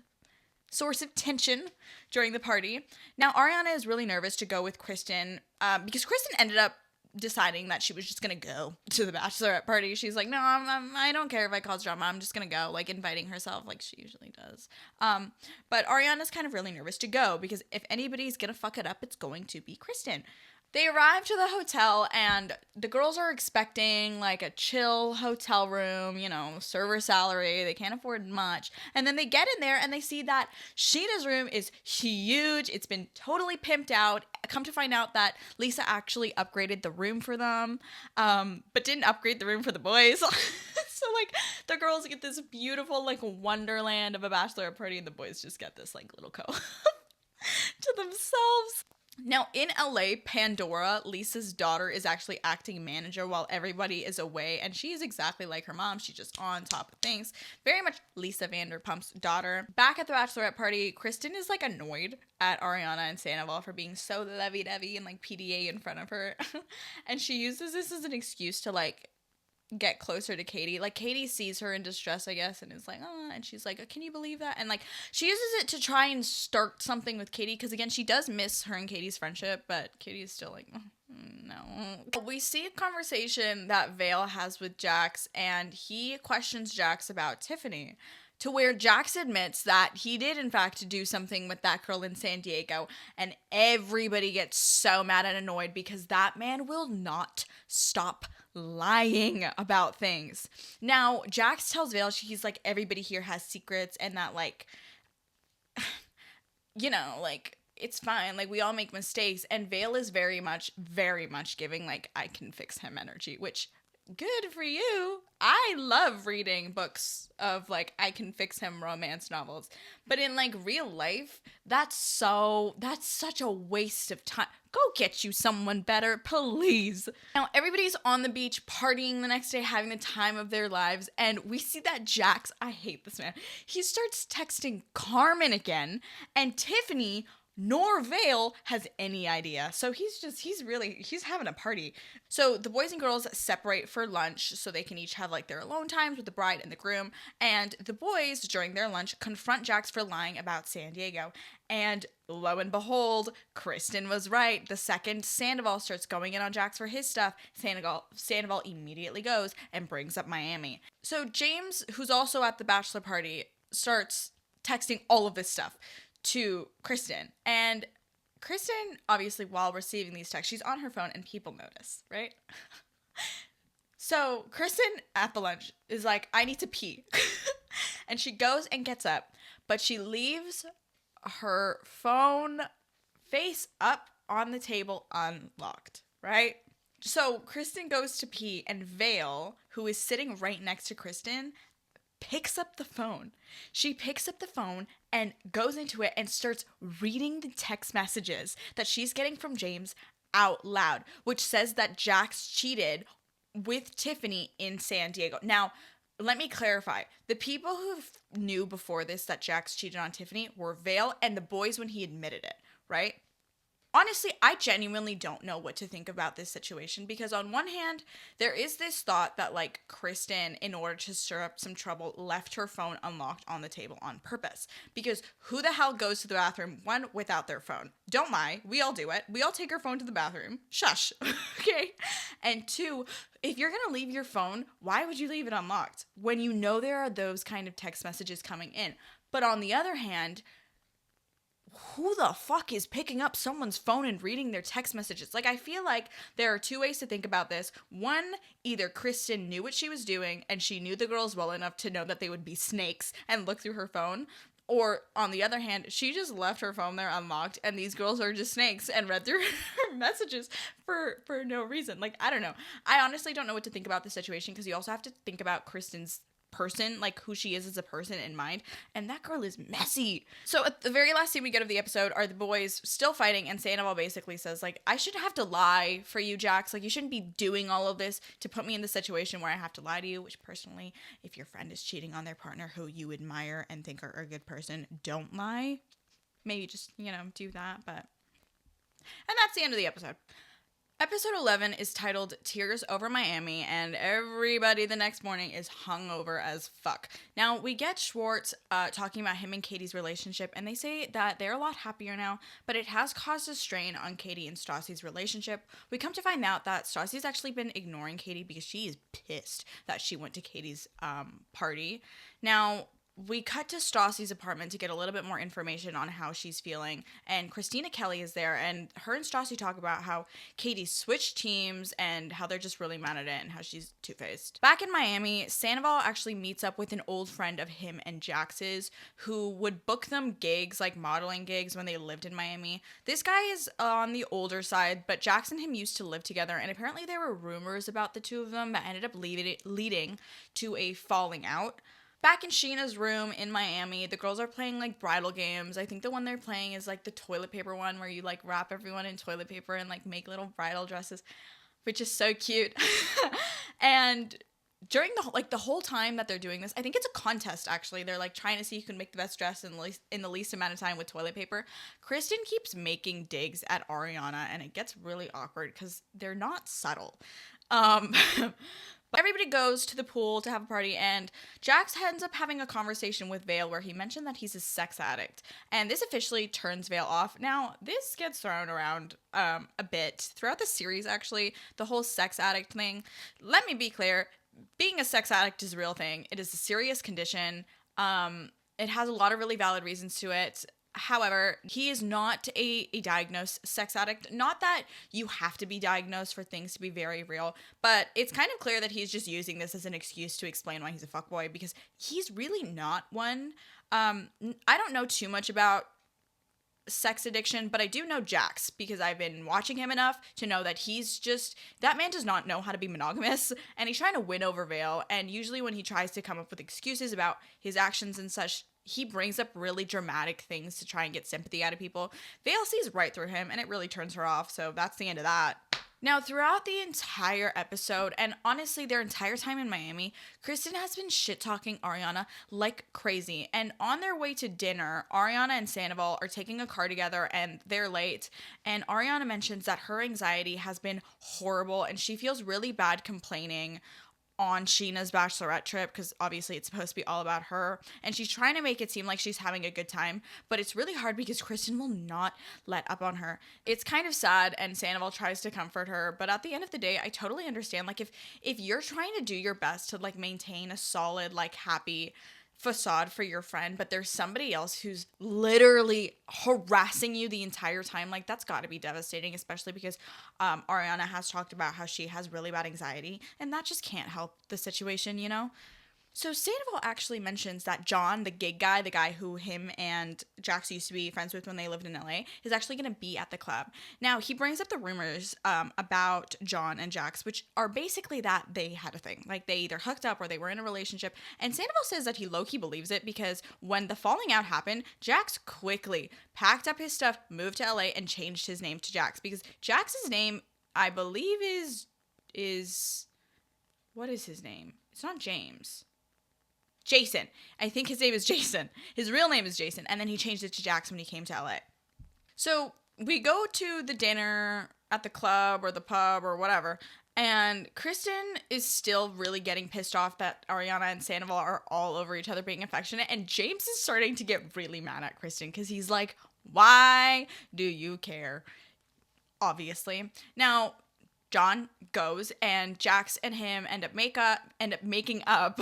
source of tension during the party. Now, Ariana is really nervous to go with Kristen because Kristen ended up deciding that she was just going to go to the Bachelorette Party. She's like, no, I don't care if I cause drama. I'm just going to go, like inviting herself like she usually does. But Ariana's kind of really nervous to go because if anybody's going to fuck it up, it's going to be Kristen. They arrive to the hotel and the girls are expecting like a chill hotel room, you know, server salary. They can't afford much. And then they get in there and they see that Sheena's room is huge. It's been totally pimped out. Come to find out that Lisa actually upgraded the room for them, but didn't upgrade the room for the boys. So like the girls get this beautiful like wonderland of a bachelorette party and the boys just get this like little to themselves. Now, in LA, Pandora, Lisa's daughter, is actually acting manager while everybody is away, and she is exactly like her mom. She's just on top of things. Very much Lisa Vanderpump's daughter. Back at the bachelorette party, Kristen is, like, annoyed at Ariana and Sandoval for being so lovey-dovey and, like, PDA in front of her. And she uses this as an excuse to, like, get closer to Katie. Like, Katie sees her in distress, I guess, and is like, oh, and she's like, can you believe that? And like, she uses it to try and start something with Katie, because again, she does miss her and Katie's friendship, but Katie is still like, no. We see a conversation that Vale has with Jax, and he questions Jax about Tiffany, to where Jax admits that he did, in fact, do something with that girl in San Diego, and everybody gets so mad and annoyed because that man will not stop lying about things. Now, Jax tells Vale, he's like, everybody here has secrets, and that, like, you know, like, it's fine, like, we all make mistakes, and Vale is very much giving, like, I can fix him energy, which, good for you. I love reading books of, like, I can fix him romance novels, but in, like, real life, that's such a waste of time. Go get you someone better, please. Now, everybody's on the beach partying the next day, having the time of their lives, and we see that Jax, I hate this man, he starts texting Carmen again, and Tiffany nor Vale has any idea. So he's having a party. So the boys and girls separate for lunch so they can each have like their alone times with the bride and the groom. And the boys, during their lunch, confront Jax for lying about San Diego. And lo and behold, Kristen was right. The second Sandoval starts going in on Jax for his stuff, Sandoval immediately goes and brings up Miami. So James, who's also at the bachelor party, starts texting all of this stuff to Kristen. And Kristen, obviously, while receiving these texts, she's on her phone and people notice, right? So Kristen at the lunch is like, I need to pee. And she goes and gets up, but she leaves her phone face up on the table unlocked, right? So Kristen goes to pee, and Vale, who is sitting right next to Kristen, picks up the phone. She picks up the phone and goes into it and starts reading the text messages that she's getting from James out loud, which says that Jax cheated with Tiffany in San Diego. Now, let me clarify. The people who knew before this that Jax cheated on Tiffany were Vale and the boys when he admitted it, right? Honestly, I genuinely don't know what to think about this situation because on one hand, there is this thought that like Kristen, in order to stir up some trouble, left her phone unlocked on the table on purpose. Because who the hell goes to the bathroom, one, without their phone? Don't lie, we all do it. We all take our phone to the bathroom. Shush, okay? And two, if you're gonna leave your phone, why would you leave it unlocked when you know there are those kind of text messages coming in? But on the other hand, who the fuck is picking up someone's phone and reading their text messages? Like, I feel like there are two ways to think about this. One, either Kristen knew what she was doing and she knew the girls well enough to know that they would be snakes and look through her phone. Or, on the other hand, she just left her phone there unlocked and these girls are just snakes and read through her messages for no reason. Like, I don't know. I honestly don't know what to think about the situation because you also have to think about Kristen's person, like who she is as a person in mind, and that girl is messy. So at the very last scene we get of the episode are the boys still fighting, and Sandoval basically says like, I shouldn't have to lie for you, Jax. Like, you shouldn't be doing all of this to put me in the situation where I have to lie to you, which personally, if your friend is cheating on their partner who you admire and think are a good person, don't lie. Maybe just, do that. And that's the end of the episode. Episode 11 is titled Tears Over Miami, and everybody the next morning is hungover as fuck. Now, we get Schwartz talking about him and Katie's relationship, and they say that they're a lot happier now, but it has caused a strain on Katie and Stassi's relationship. We come to find out that Stassi's actually been ignoring Katie because she is pissed that she went to Katie's party. Now, we cut to Stassi's apartment to get a little bit more information on how she's feeling, and Christina Kelly is there, and her and Stassi talk about how Katie switched teams and how they're just really mad at it and how she's two-faced. Back in Miami, Sandoval actually meets up with an old friend of him and Jax's who would book them gigs, like modeling gigs, when they lived in Miami. This guy is on the older side, but Jax and him used to live together, and apparently there were rumors about the two of them that ended up leading to a falling out. Back in Sheena's room in Miami, the girls are playing like bridal games. I think the one they're playing is like the toilet paper one where you like wrap everyone in toilet paper and like make little bridal dresses, which is so cute. And during the whole time that they're doing this, I think it's a contest actually. They're like trying to see who can make the best dress in the least amount of time with toilet paper. Kristen keeps making digs at Ariana, and it gets really awkward because they're not subtle. Everybody goes to the pool to have a party, and Jax ends up having a conversation with Vale where he mentioned that he's a sex addict, and this officially turns Vale off. Now, this gets thrown around a bit throughout the series, actually, the whole sex addict thing. Let me be clear, being a sex addict is a real thing. It is a serious condition. It has a lot of really valid reasons to it. However, he is not a diagnosed sex addict. Not that you have to be diagnosed for things to be very real, but it's kind of clear that he's just using this as an excuse to explain why he's a fuckboy, because he's really not one. I don't know too much about sex addiction, but I do know Jax because I've been watching him enough to know that that man does not know how to be monogamous, and he's trying to win over Vale, and usually when he tries to come up with excuses about his actions and such, he brings up really dramatic things to try and get sympathy out of people. Vale sees right through him, and it really turns her off, so that's the end of that. Now, throughout the entire episode, and honestly their entire time in Miami, Kristen has been shit-talking Ariana like crazy. And on their way to dinner, Ariana and Sandoval are taking a car together, and they're late. And Ariana mentions that her anxiety has been horrible, and she feels really bad complaining on Sheena's bachelorette trip, because obviously it's supposed to be all about her, and she's trying to make it seem like she's having a good time, but it's really hard because Kristen will not let up on her. It's kind of sad, and Sandoval tries to comfort her, but at the end of the day, I totally understand, like, if you're trying to do your best to like maintain a solid, like, happy facade for your friend, but there's somebody else who's literally harassing you the entire time, like, that's got to be devastating, especially because Ariana has talked about how she has really bad anxiety, and that just can't help the situation, So Sandoval actually mentions that John, the gig guy, the guy who him and Jax used to be friends with when they lived in LA, is actually going to be at the club. Now, he brings up the rumors about John and Jax, which are basically that they had a thing. Like, they either hooked up or they were in a relationship. And Sandoval says that he low-key believes it because when the falling out happened, Jax quickly packed up his stuff, moved to LA, and changed his name to Jax. Because Jax's name, I believe, is what is his name? It's not James. Jason. I think his name is Jason. His real name is Jason. And then he changed it to Jax when he came to LA. So we go to the dinner at the club or the pub or whatever. And Kristen is still really getting pissed off that Ariana and Sandoval are all over each other being affectionate. And James is starting to get really mad at Kristen because he's like, why do you care? Obviously. Now, John goes and Jax and him end up making up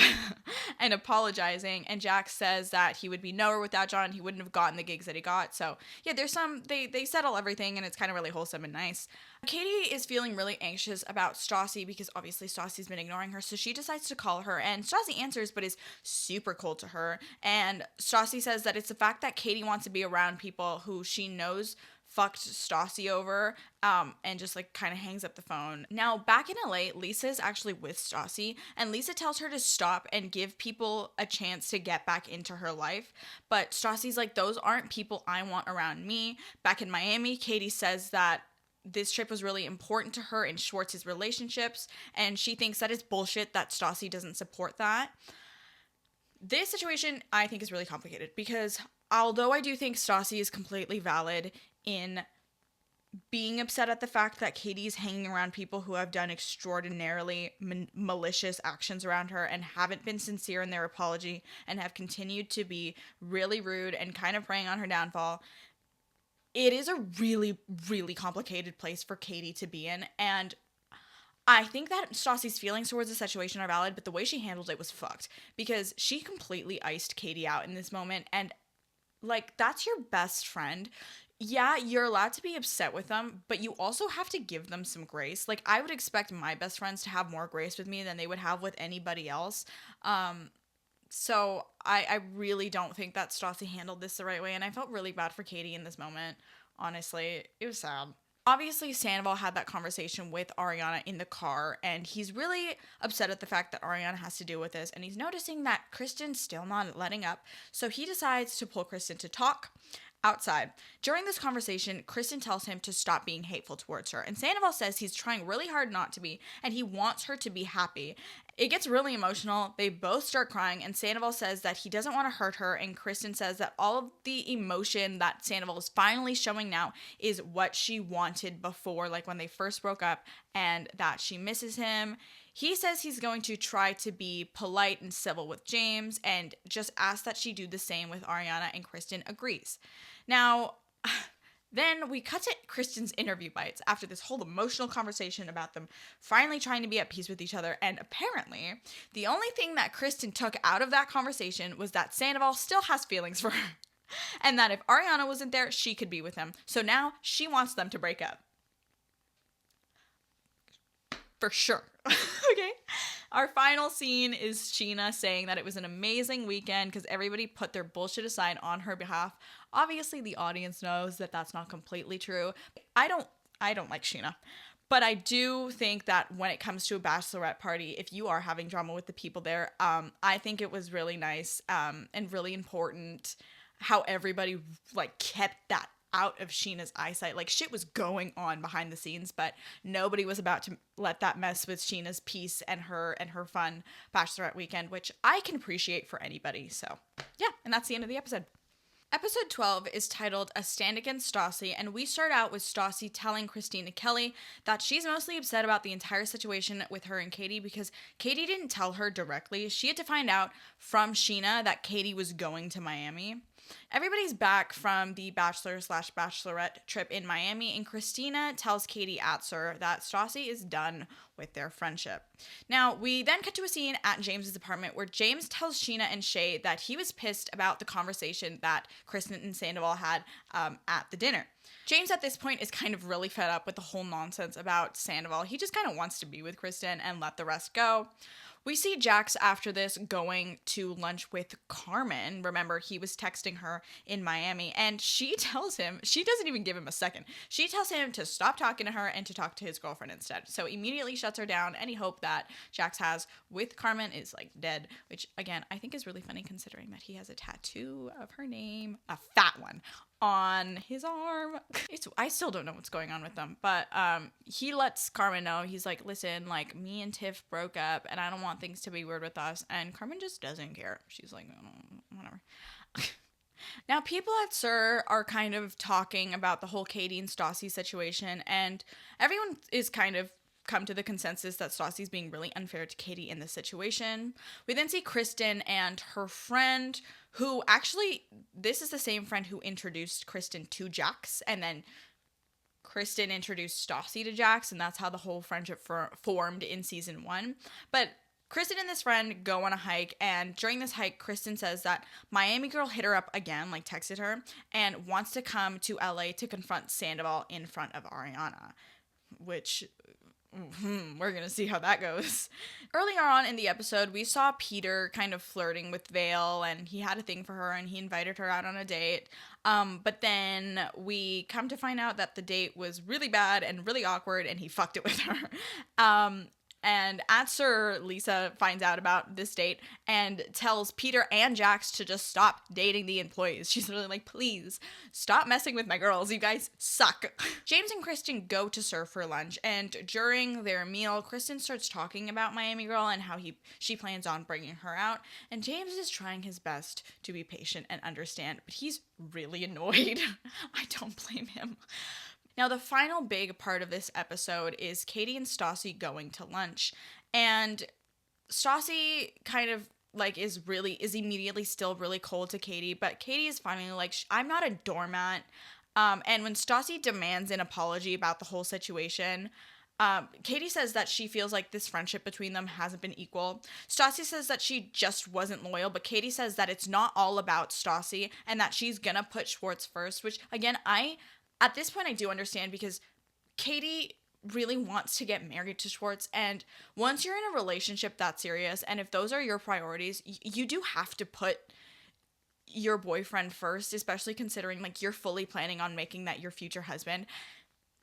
and apologizing. And Jax says that he would be nowhere without John. He wouldn't have gotten the gigs that he got. So yeah, there's they settle everything and it's kind of really wholesome and nice. Katie is feeling really anxious about Stassi because obviously Stassi's been ignoring her. So she decides to call her and Stassi answers, but is super cold to her. And Stassi says that it's the fact that Katie wants to be around people who she knows fucked Stassi over, and just like kind of hangs up the phone. Now back in LA, Lisa is actually with Stassi, and Lisa tells her to stop and give people a chance to get back into her life. But Stassi's like, those aren't people I want around me. Back in Miami, Katie says that this trip was really important to her in Schwartz's relationships, and she thinks that it's bullshit that Stassi doesn't support that. This situation, I think, is really complicated because although I do think Stassi is completely valid in being upset at the fact that Katie's hanging around people who have done extraordinarily malicious actions around her and haven't been sincere in their apology and have continued to be really rude and kind of preying on her downfall, it is a really, really complicated place for Katie to be in. And I think that Stassi's feelings towards the situation are valid, but the way she handled it was fucked because she completely iced Katie out in this moment. And like, that's your best friend. Yeah, you're allowed to be upset with them, but you also have to give them some grace. Like, I would expect my best friends to have more grace with me than they would have with anybody else. So I really don't think that Stassi handled this the right way, and I felt really bad for Katie in this moment. Honestly, it was sad. Obviously, Sandoval had that conversation with Ariana in the car, and he's really upset at the fact that Ariana has to deal with this, and he's noticing that Kristen's still not letting up, so he decides to pull Kristen to talk outside. During this conversation, Kristen tells him to stop being hateful towards her, and Sandoval says he's trying really hard not to be, and he wants her to be happy. It gets really emotional. They both start crying, and Sandoval says that he doesn't want to hurt her, and Kristen says that all of the emotion that Sandoval is finally showing now is what she wanted before, like when they first broke up, and that she misses him. He says he's going to try to be polite and civil with James and just asks that she do the same with Ariana, and Kristen agrees. Now, then we cut to Kristen's interview bites after this whole emotional conversation about them finally trying to be at peace with each other. And apparently, the only thing that Kristen took out of that conversation was that Sandoval still has feelings for her. And that if Ariana wasn't there, she could be with him. So now she wants them to break up. For sure. Okay. Our final scene is Sheena saying that it was an amazing weekend because everybody put their bullshit aside on her behalf. Obviously, the audience knows that that's not completely true. I don't like Sheena. But I do think that when it comes to a bachelorette party, if you are having drama with the people there, I think it was really nice and really important how everybody like kept that out of Sheena's eyesight. Like, shit was going on behind the scenes, but nobody was about to let that mess with Sheena's peace and her fun bachelorette weekend, which I can appreciate for anybody. So yeah, and that's the end of the episode. Episode 12 is titled A Stand Against Stassi, and we start out with Stassi telling Christina Kelly that she's mostly upset about the entire situation with her and Katie because Katie didn't tell her directly. She had to find out from Sheena that Katie was going to Miami. Everybody's back from the bachelor/bachelorette trip in Miami, and Christina tells Katie Atzer that Stassi is done with their friendship. Now, we then cut to a scene at James's apartment where James tells Sheena and Shay that he was pissed about the conversation that Kristen and Sandoval had at the dinner. James at this point is kind of really fed up with the whole nonsense about Sandoval. He just kind of wants to be with Kristen and let the rest go. We see Jax after this going to lunch with Carmen. Remember, he was texting her in Miami, and she tells him, she doesn't even give him a second. She tells him to stop talking to her and to talk to his girlfriend instead. So immediately shuts her down. Any hope that Jax has with Carmen is like dead, which again, I think is really funny considering that he has a tattoo of her name, a fat one, on his arm. I still don't know what's going on with them, but he lets Carmen know. He's like, listen, like, me and Tiff broke up and I don't want things to be weird with us. And Carmen just doesn't care. She's like, oh, whatever. Now, people at SUR are kind of talking about the whole Katie and Stassi situation, and everyone is kind of come to the consensus that Stassi's being really unfair to Katie in this situation. We then see Kristen and her friend, who actually, this is the same friend who introduced Kristen to Jax, and then Kristen introduced Stassi to Jax, and that's how the whole friendship formed in season 1. But Kristen and this friend go on a hike, and during this hike, Kristen says that Miami Girl hit her up again, like texted her, and wants to come to LA to confront Sandoval in front of Ariana, which we're going to see how that goes. Earlier on in the episode, we saw Peter kind of flirting with Vale, and he had a thing for her, and he invited her out on a date. But then we come to find out that the date was really bad and really awkward, and he fucked it with her. And at SUR, Lisa finds out about this date and tells Peter and Jax to just stop dating the employees. She's really like, please, stop messing with my girls. You guys suck. James and Kristen go to SUR for lunch, and during their meal, Kristen starts talking about Miami Girl and how she plans on bringing her out. And James is trying his best to be patient and understand, but he's really annoyed. I don't blame him. Now, the final big part of this episode is Katie and Stassi going to lunch. And Stassi kind of like is immediately still really cold to Katie, but Katie is finally like, I'm not a doormat. And when Stassi demands an apology about the whole situation, Katie says that she feels like this friendship between them hasn't been equal. Stassi says that she just wasn't loyal, but Katie says that it's not all about Stassi and that she's gonna put Schwartz first, which again, at this point, I do understand, because Katie really wants to get married to Schwartz, and once you're in a relationship that serious, and if those are your priorities, you do have to put your boyfriend first, especially considering, like, you're fully planning on making that your future husband.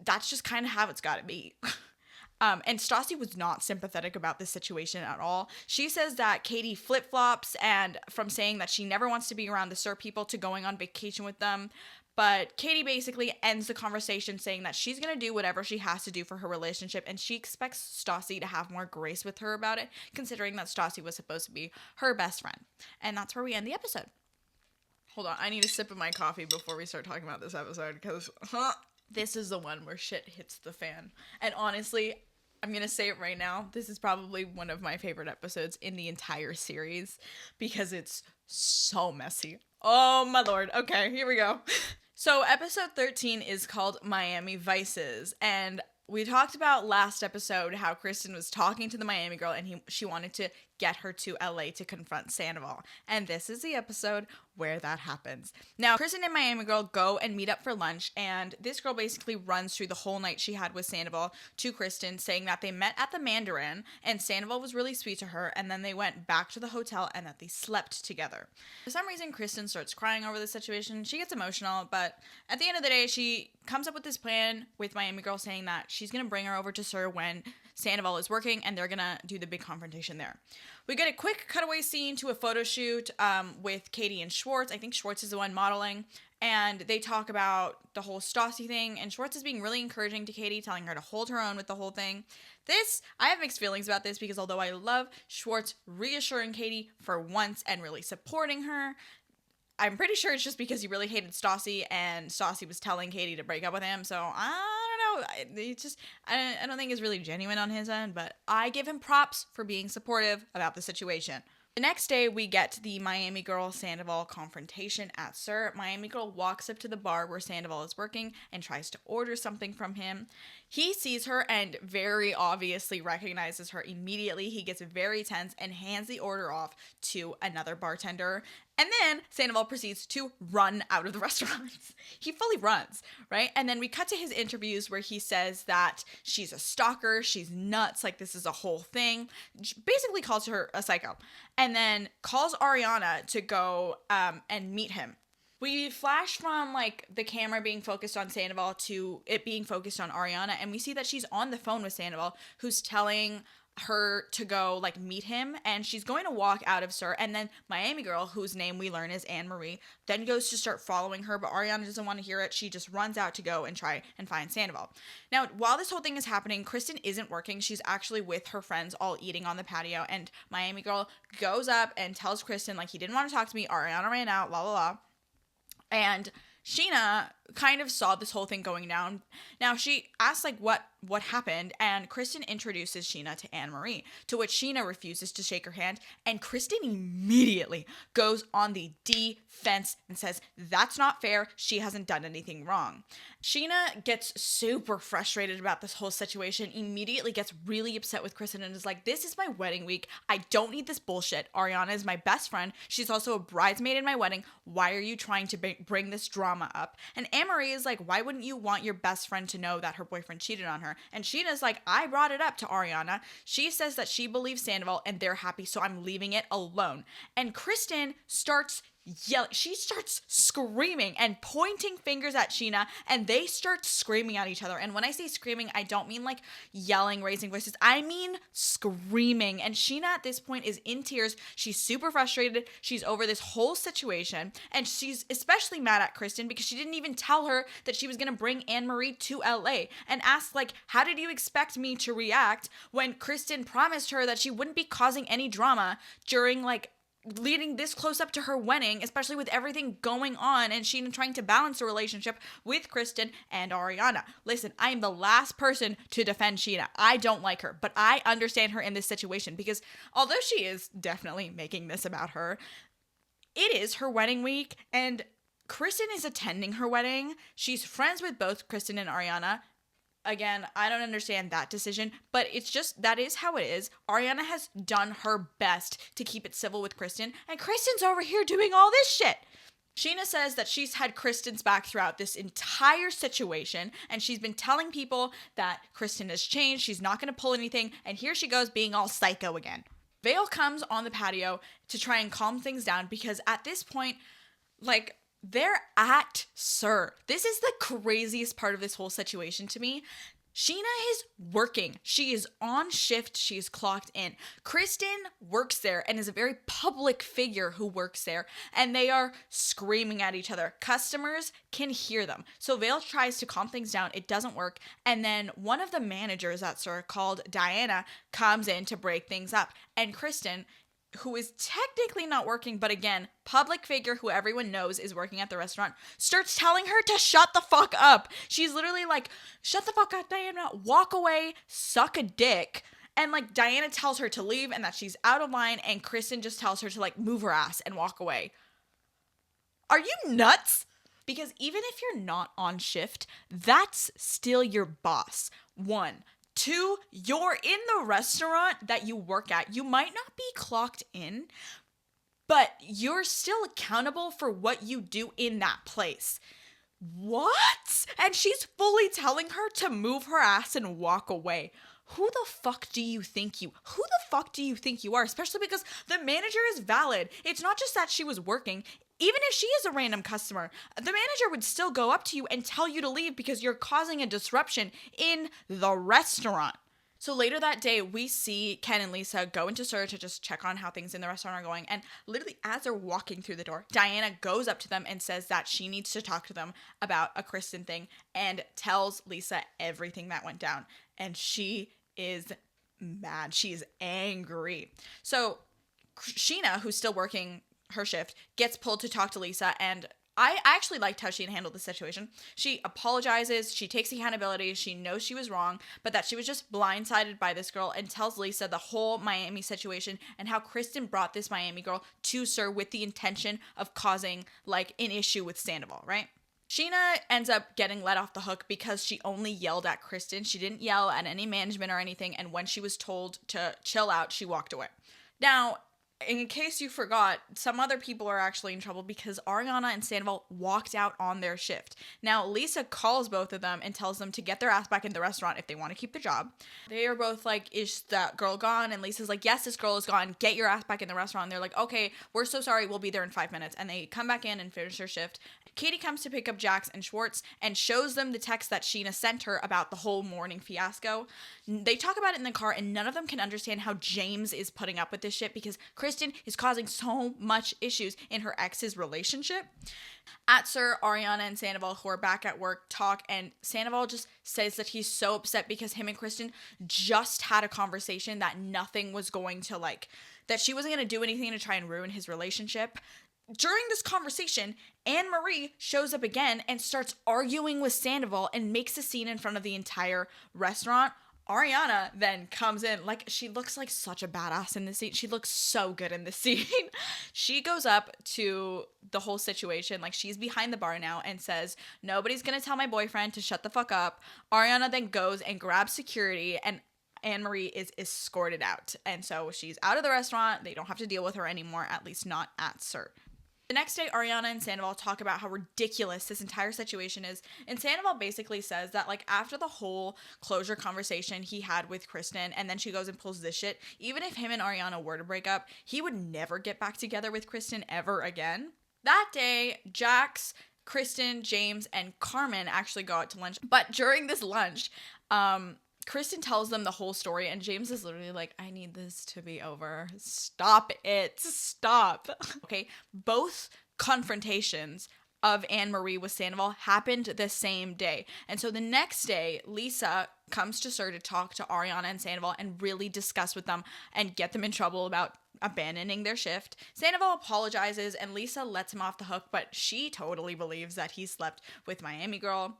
That's just kind of how it's got to be. And Stassi was not sympathetic about this situation at all. She says that Katie flip-flops, and from saying that she never wants to be around the SUR people to going on vacation with them. But Katie basically ends the conversation saying that she's going to do whatever she has to do for her relationship, and she expects Stassi to have more grace with her about it, considering that Stassi was supposed to be her best friend. And that's where we end the episode. Hold on, I need a sip of my coffee before we start talking about this episode, because this is the one where shit hits the fan. And honestly, I'm going to say it right now, this is probably one of my favorite episodes in the entire series, because it's so messy. Oh my lord. Okay, here we go. So episode 13 is called Miami Vices, and we talked about last episode how Kristen was talking to the Miami Girl and she wanted to get her to LA to confront Sandoval. And this is the episode where that happens. Now, Kristen and Miami Girl go and meet up for lunch, and this girl basically runs through the whole night she had with Sandoval to Kristen, saying that they met at the Mandarin and Sandoval was really sweet to her, and then they went back to the hotel and that they slept together. For some reason, Kristen starts crying over the situation. She gets emotional, but at the end of the day, she comes up with this plan with Miami Girl, saying that she's going to bring her over to SUR when Sandoval is working, and they're going to do the big confrontation there. We get a quick cutaway scene to a photo shoot with Katie and Schwartz. I think Schwartz is the one modeling. And they talk about the whole Stassi thing. And Schwartz is being really encouraging to Katie, telling her to hold her own with the whole thing. I have mixed feelings about this, because although I love Schwartz reassuring Katie for once and really supporting her, I'm pretty sure it's just because he really hated Stassi, and Stassi was telling Katie to break up with him. So I don't know. I don't think it's really genuine on his end, but I give him props for being supportive about the situation. The next day, we get the Miami Girl Sandoval confrontation at SUR. Miami Girl walks up to the bar where Sandoval is working and tries to order something from him. He sees her and very obviously recognizes her immediately. He gets very tense and hands the order off to another bartender. And then Sandoval proceeds to run out of the restaurant. He fully runs, right? And then we cut to his interviews where he says that she's a stalker, she's nuts, like this is a whole thing. Basically calls her a psycho. And then calls Ariana to go and meet him. We flash from like the camera being focused on Sandoval to it being focused on Ariana, and we see that she's on the phone with Sandoval, who's telling her to go like meet him, and she's going to walk out of Sir, and then Miami girl, whose name we learn is Anne Marie, then goes to start following her, but Ariana doesn't want to hear it. She just runs out to go and try and find Sandoval. Now, while this whole thing is happening, Kristen isn't working. She's actually with her friends all eating on the patio, and Miami girl goes up and tells Kristen like, he didn't want to talk to me, Ariana ran out, la la la. And Sheena kind of saw this whole thing going down. Now, she asks, like, what happened, and Kristen introduces Sheena to Anne Marie, to which Sheena refuses to shake her hand, and Kristen immediately goes on the defense and says, that's not fair, she hasn't done anything wrong. Sheena gets super frustrated about this whole situation, immediately gets really upset with Kristen, and is like, this is my wedding week, I don't need this bullshit, Ariana is my best friend, she's also a bridesmaid in my wedding, why are you trying to bring this drama up? And Anne Marie is like, why wouldn't you want your best friend to know that her boyfriend cheated on her? And Sheena's like, I brought it up to Ariana. She says that she believes Sandoval and they're happy, so I'm leaving it alone. And Kristen starts yelling. She starts screaming and pointing fingers at Sheena, and they start screaming at each other. And when I say screaming, I don't mean like yelling, raising voices. I mean screaming. And Sheena at this point is in tears. She's super frustrated. She's over this whole situation, and she's especially mad at Kristen because she didn't even tell her that she was going to bring Anne Marie to LA, and asked like, how did you expect me to react when Kristen promised her that she wouldn't be causing any drama during like leading this close up to her wedding, especially with everything going on and Sheena trying to balance the relationship with Kristen and Ariana. Listen, I am the last person to defend Sheena. I don't like her, but I understand her in this situation because although she is definitely making this about her, it is her wedding week and Kristen is attending her wedding. She's friends with both Kristen and Ariana. Again, I don't understand that decision, but it's just, that is how it is. Ariana has done her best to keep it civil with Kristen, and Kristen's over here doing all this shit. Sheena says that she's had Kristen's back throughout this entire situation, and she's been telling people that Kristen has changed, she's not going to pull anything, and here she goes being all psycho again. Vale comes on the patio to try and calm things down because at this point, like, they're at Sir. This is the craziest part of this whole situation to me. Sheena is working. She is on shift. She is clocked in. Kristen works there and is a very public figure who works there, and they are screaming at each other. Customers can hear them. So Vale tries to calm things down. It doesn't work. And then one of the managers at Sir, called Diana, comes in to break things up. And Kristen, who is technically not working, but again, public figure who everyone knows is working at the restaurant, starts telling her to shut the fuck up. She's literally like, shut the fuck up, Diana, walk away, suck a dick. And like Diana tells her to leave and that she's out of line, and Kristen just tells her to like move her ass and walk away. Are you nuts? Because even if you're not on shift, that's still your boss. 1. 2, you're in the restaurant that you work at. You might not be clocked in, but you're still accountable for what you do in that place. What? And she's fully telling her to move her ass and walk away. Who the fuck do you think you are? Especially because the manager is valid. It's not just that she was working. Even if she is a random customer, the manager would still go up to you and tell you to leave because you're causing a disruption in the restaurant. So later that day, we see Ken and Lisa go into Sir to just check on how things in the restaurant are going. And literally as they're walking through the door, Diana goes up to them and says that she needs to talk to them about a Kristen thing and tells Lisa everything that went down. And she is mad. She's angry. So Sheena, who's still working her shift, gets pulled to talk to Lisa, and I actually liked how she handled the situation. She apologizes, she takes accountability, she knows she was wrong, but that she was just blindsided by this girl, and tells Lisa the whole Miami situation and how Kristen brought this Miami girl to Sir with the intention of causing like an issue with Sandoval, right? Sheena ends up getting let off the hook because she only yelled at Kristen. She didn't yell at any management or anything, and when she was told to chill out, she walked away. Now, In case you forgot, some other people are actually in trouble because Ariana and Sandoval walked out on their shift. Now, Lisa calls both of them and tells them to get their ass back in the restaurant if they want to keep the job. They are both like, is that girl gone? And Lisa's like, yes, this girl is gone. Get your ass back in the restaurant. And they're like, okay, we're so sorry. We'll be there in 5 minutes. And they come back in and finish their shift. Katie comes to pick up Jax and Schwartz and shows them the text that Sheena sent her about the whole morning fiasco. They talk about it in the car, and none of them can understand how James is putting up with this shit because Kristen is causing so much issues in her ex's relationship. At Sir, Ariana and Sandoval, who are back at work, talk, and Sandoval just says that he's so upset because him and Kristen just had a conversation that nothing was going to that she wasn't going to do anything to try and ruin his relationship. During this conversation, Anne-Marie shows up again and starts arguing with Sandoval and makes a scene in front of the entire restaurant. Ariana then comes in, she looks like such a badass in this scene. She looks so good in this scene. She goes up to the whole situation, she's behind the bar now, and says, nobody's gonna tell my boyfriend to shut the fuck up. Ariana then goes and grabs security, and Anne-Marie is escorted out. And so she's out of the restaurant. They don't have to deal with her anymore, at least not at Sir. The next day, Ariana and Sandoval talk about how ridiculous this entire situation is, and Sandoval basically says that, after the whole closure conversation he had with Kristen, and then she goes and pulls this shit, even if him and Ariana were to break up, he would never get back together with Kristen ever again. That day, Jax, Kristen, James, and Carmen actually go out to lunch, but during this lunch, Kristen tells them the whole story, and James is literally like, I need this to be over. Stop it. Stop. Okay, both confrontations of Anne-Marie with Sandoval happened the same day. And so the next day, Lisa comes to Sir to talk to Ariana and Sandoval and really discuss with them and get them in trouble about abandoning their shift. Sandoval apologizes, and Lisa lets him off the hook, but she totally believes that he slept with Miami Girl.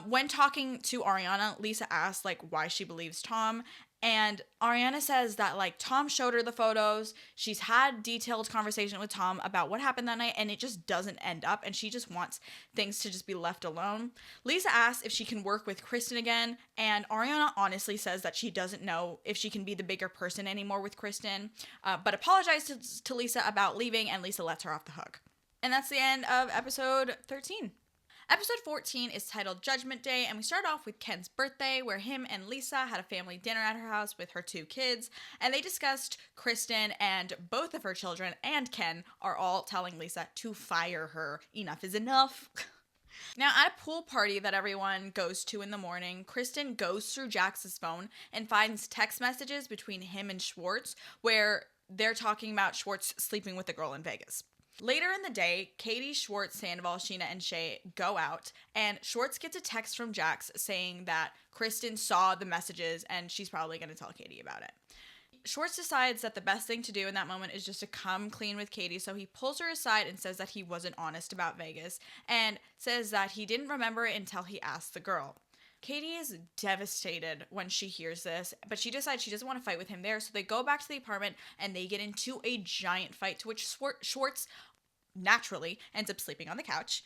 When talking to Ariana, Lisa asks, why she believes Tom, and Ariana says that, Tom showed her the photos, she's had detailed conversation with Tom about what happened that night, and it just doesn't end up, and she just wants things to just be left alone. Lisa asks if she can work with Kristen again, and Ariana honestly says that she doesn't know if she can be the bigger person anymore with Kristen, but apologizes to Lisa about leaving, and Lisa lets her off the hook. And that's the end of episode 13. Episode 14 is titled Judgment Day, and we start off with Ken's birthday, where him and Lisa had a family dinner at her house with her 2 kids, and they discussed Kristen, and both of her children and Ken are all telling Lisa to fire her. Enough is enough. Now, at a pool party that everyone goes to in the morning, Kristen goes through Jax's phone and finds text messages between him and Schwartz, where they're talking about Schwartz sleeping with a girl in Vegas. Later in the day, Katie, Schwartz, Sandoval, Sheena, and Shay go out, and Schwartz gets a text from Jax saying that Kristen saw the messages and she's probably going to tell Katie about it. Schwartz decides that the best thing to do in that moment is just to come clean with Katie, so he pulls her aside and says that he wasn't honest about Vegas, and says that he didn't remember it until he asked the girl. Katie is devastated when she hears this, but she decides she doesn't want to fight with him there, so they go back to the apartment and they get into a giant fight, to which Schwartz naturally ends up sleeping on the couch.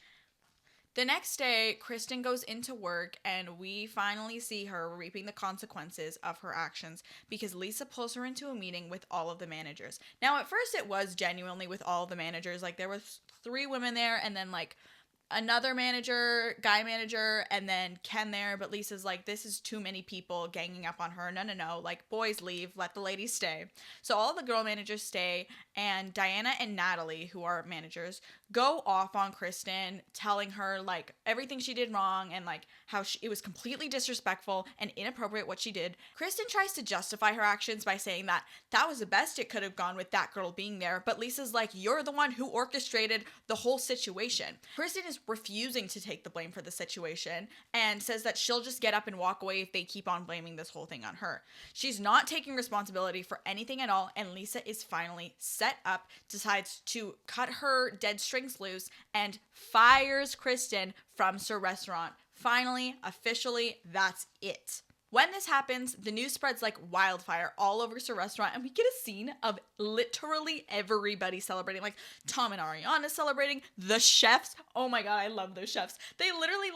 The next day, Kristen goes into work, and we finally see her reaping the consequences of her actions because Lisa pulls her into a meeting with all of the managers. Now, at first, it was genuinely with all of the managers. There was 3 women there, and then, another manager, guy manager, and then Ken there, but Lisa's like, this is too many people ganging up on her. No. Boys leave, let the ladies stay. So all the girl managers stay, and Diana and Natalie, who are managers, go off on Kristen, telling her, everything she did wrong, and, how it was completely disrespectful and inappropriate what she did. Kristen tries to justify her actions by saying that was the best it could have gone with that girl being there, but Lisa's like, you're the one who orchestrated the whole situation. Kristen is refusing to take the blame for the situation and says that she'll just get up and walk away if they keep on blaming this whole thing on her. She's not taking responsibility for anything at all, and Lisa is finally set up, decides to cut her dead strings loose, and fires Kristen from Sir Restaurant. Finally, officially, that's it. When this happens, the news spreads like wildfire all over Sir Restaurant, and we get a scene of literally everybody celebrating. Tom and Ariana celebrating, the chefs. Oh my god, I love those chefs. They literally